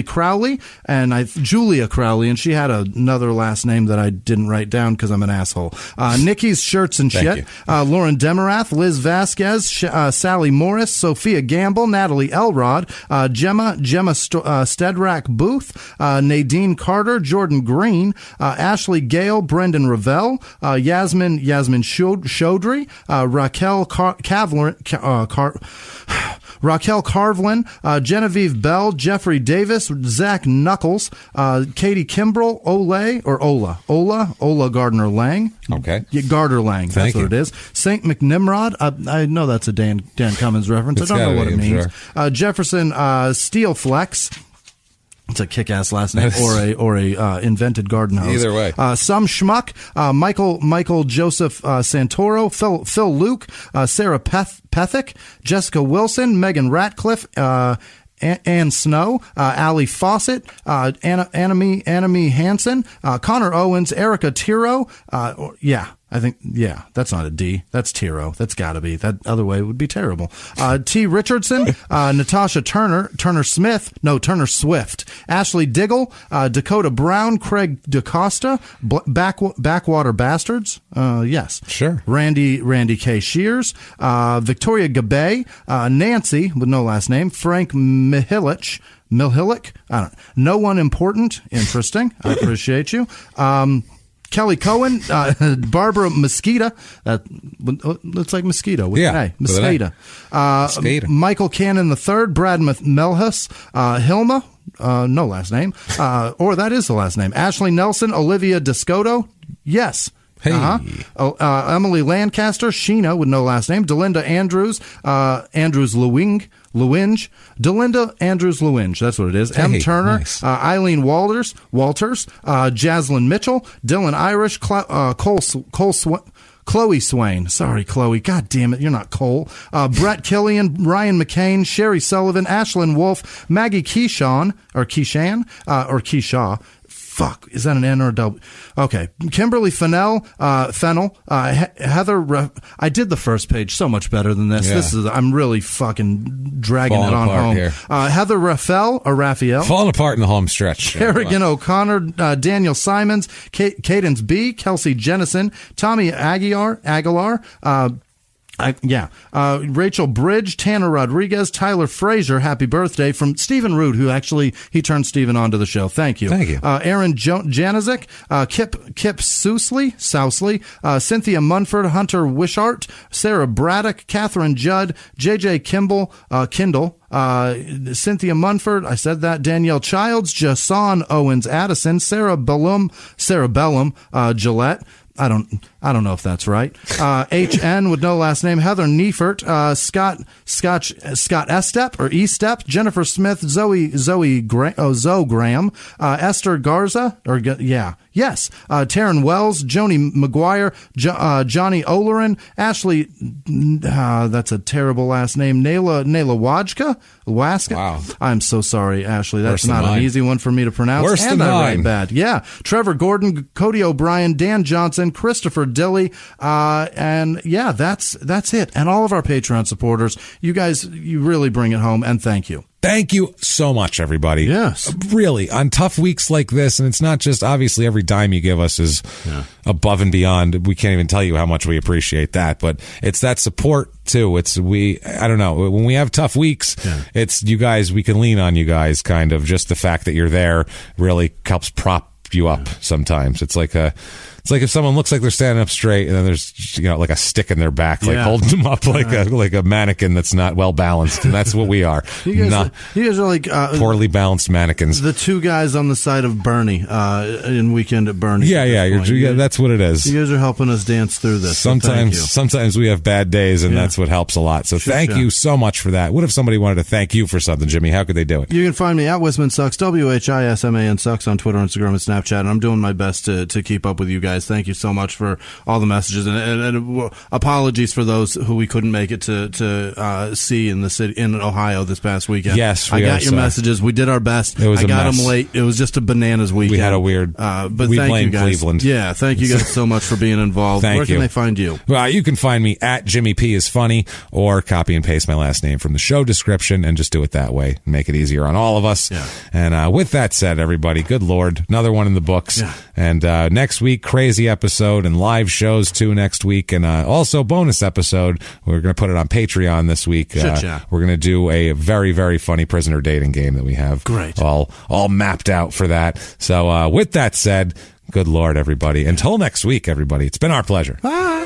Crowley, and Julia Crowley, and she had another last name that I didn't write down because I'm an asshole. Nikki's Shirts and Shit, Lauren Demarath, Liz Vasquez, Sally Morris, Sophia Gamble, Natalie Elrod, Gemma Stedrack Booth, Nadine Carter, Jordan Green, Ashley Gale, Brendan Ravel, Yasmin Chaudhry, Raquel Carvlin, Genevieve Bell, Jeffrey Davis, Zach Knuckles, Katie Kimbrell, Ola Gardner Lang. Okay. Gardner Lang. That's what it is. St. McNimrod. I know that's a Dan Cummins reference. I don't know what it means. Sure. Jefferson Steelflex. It's a kick-ass last name, or a invented garden hose. Either way. Some schmuck, Michael Joseph Santoro, Phil Luke, Sarah Pethick, Jessica Wilson, Megan Ratcliffe, Ann Snow, Allie Fawcett, Annemie Hansen, Connor Owens, Erica Tiro. That's not a D. That's Tiro. That's gotta be. That other way would be terrible. T. Richardson, Natasha Turner Swift, Ashley Diggle, Dakota Brown, Craig DaCosta, Backwater Bastards. Yes. Sure. Randy K. Shears, Victoria Gabay, Nancy, with no last name, Frank Mihilic, I don't know. No one important. Interesting. I appreciate you. Kelly Cohen, Barbara Mosquita. That looks like mosquito. Mosquita. Michael Cannon III, Brad Melhus, Hilma. No last name. Or that is the last name. Ashley Nelson, Olivia Descoto. Yes. Hey. Emily Lancaster, Sheena with no last name. Delinda Andrews, Andrews Lewinge. Delinda Andrews Lewinge, that's what it is. M. Turner, nice. Eileen Walters, Jaslyn Mitchell, Dylan Irish, Chloe Swain. Sorry, Chloe. God damn it, you're not Cole. Brett Killian, Ryan McCain, Sherry Sullivan, Ashlyn Wolf, Maggie Keyshaw. Fuck, is that an N or a W? Okay. Kimberly Fennell, Heather, I did the first page so much better than this. Yeah. I'm really fucking dragging it on home. Here. Heather Raphael. Falling apart in the home stretch. Kerrigan O'Connor, Daniel Simons, Cadence B, Kelsey Jennison, Tommy Aguilar, Rachel Bridge, Tanner Rodriguez, Tyler Frazier, happy birthday from Stephen Root, who actually, he turned Stephen on to the show. Thank you. Aaron Janizik, Kip Sousley, Cynthia Munford, Hunter Wishart, Sarah Braddock, Catherine Judd, JJ Kindle, Cynthia Munford, I said that, Danielle Childs, Jason Owens Addison, Sarah Bellum, Gillette. I I don't know if that's right. HN with no last name. Heather Neifert, Scott Estep or Estep, Jennifer Smith, Zoe Graham, Esther Garza, yes, Taryn Wells, Joni McGuire, Johnny Olerin, Ashley, that's a terrible last name, Nayla Wajka. Wow. I'm so sorry, Ashley. That's Worse not an easy one for me to pronounce. Worse and than I mine. write bad. Yeah. Trevor Gordon, Cody O'Brien, Dan Johnson, Christopher Dilly, and yeah, that's it. And all of our Patreon supporters, you guys, you really bring it home, and thank you. Thank you so much, everybody. Yes. Really, on tough weeks like this, and it's not just, obviously, every dime you give us is above and beyond. We can't even tell you how much we appreciate that, but it's that support, too. I don't know, when we have tough weeks, it's you guys, we can lean on you guys, kind of. Just the fact that you're there really helps prop you up sometimes. It's like if someone looks like they're standing up straight and then there's like a stick in their back, like holding them up like a mannequin that's not well balanced, and that's what we are. You guys are like poorly balanced mannequins. The two guys on the side of Bernie in Weekend at Bernie. Yeah, that's what it is. You guys are helping us dance through this. Sometimes we have bad days, and that's what helps a lot. So thank you so much for that. What if somebody wanted to thank you for something, Jimmy? How could they do it? You can find me at Whisman Sucks, WHISMAN Sucks on Twitter, Instagram, and Snapchat, and I'm doing my best to keep up with you guys. Thank you so much for all the messages, and apologies for those who we couldn't make it to see in the city in Ohio this past weekend. Yes, I got your messages. We did our best. I got them late. It was just a bananas weekend. We had a weird. But we thank blame you guys. Cleveland. Yeah, thank you guys so much for being involved. Where can they find you? Well, you can find me at Jimmy P is funny, or copy and paste my last name from the show description and just do it that way. Make it easier on all of us. Yeah. And with that said, everybody, good Lord, another one in the books. Yeah. And next week, crazy episode and live shows too next week, and also bonus episode. We're going to put it on Patreon this week. We're going to do a very, very funny prisoner dating game that we have. Great. All mapped out for that. So with that said, good Lord, everybody. Until next week, everybody, it's been our pleasure. Bye.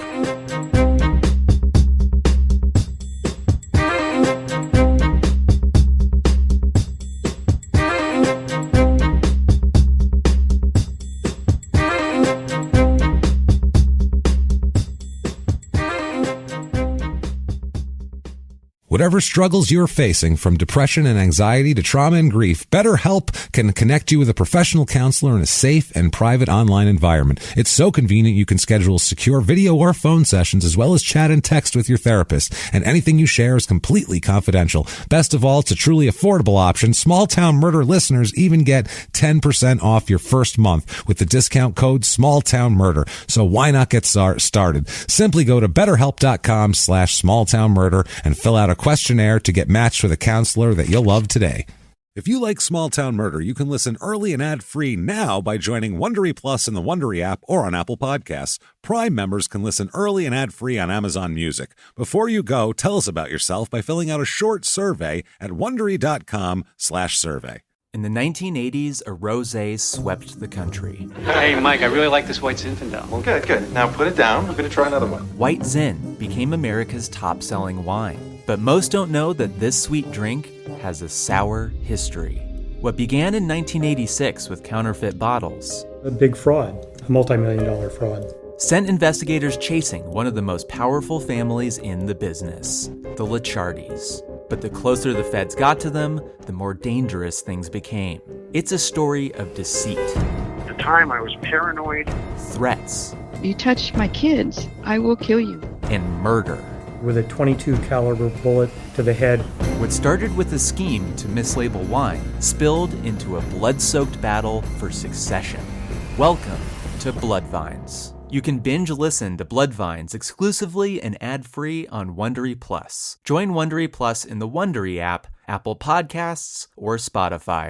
Whatever struggles you're facing, from depression and anxiety to trauma and grief, BetterHelp can connect you with a professional counselor in a safe and private online environment. It's so convenient you can schedule secure video or phone sessions, as well as chat and text with your therapist. And anything you share is completely confidential. Best of all, it's a truly affordable option. Small Town Murder listeners even get 10% off your first month with the discount code SmallTownMurder. So why not get started? Simply go to BetterHelp.com/SmallTownMurder and fill out a questionnaire to get matched with a counselor that you'll love today. If you like Small Town Murder, you can listen early and ad-free now by joining Wondery Plus in the Wondery app or on Apple Podcasts. Prime members can listen early and ad-free on Amazon Music. Before you go, tell us about yourself by filling out a short survey at Wondery.com/survey. In the 1980s, a rosé swept the country. Hey, Mike, I really like this White Zinfandel. Well, good. Now put it down. I'm going to try another one. White Zin became America's top-selling wine. But most don't know that this sweet drink has a sour history. What began in 1986 with counterfeit bottles, a big fraud, a multi-million-dollar fraud, sent investigators chasing one of the most powerful families in the business, the Licciardis. But the closer the feds got to them, the more dangerous things became. It's a story of deceit. At the time, I was paranoid. Threats. You touch my kids, I will kill you. And murder. With a .22 caliber bullet to the head. What started with a scheme to mislabel wine spilled into a blood-soaked battle for succession. Welcome to Bloodvines. You can binge listen to Bloodvines exclusively and ad-free on Wondery Plus. Join Wondery Plus in the Wondery app, Apple Podcasts, or Spotify.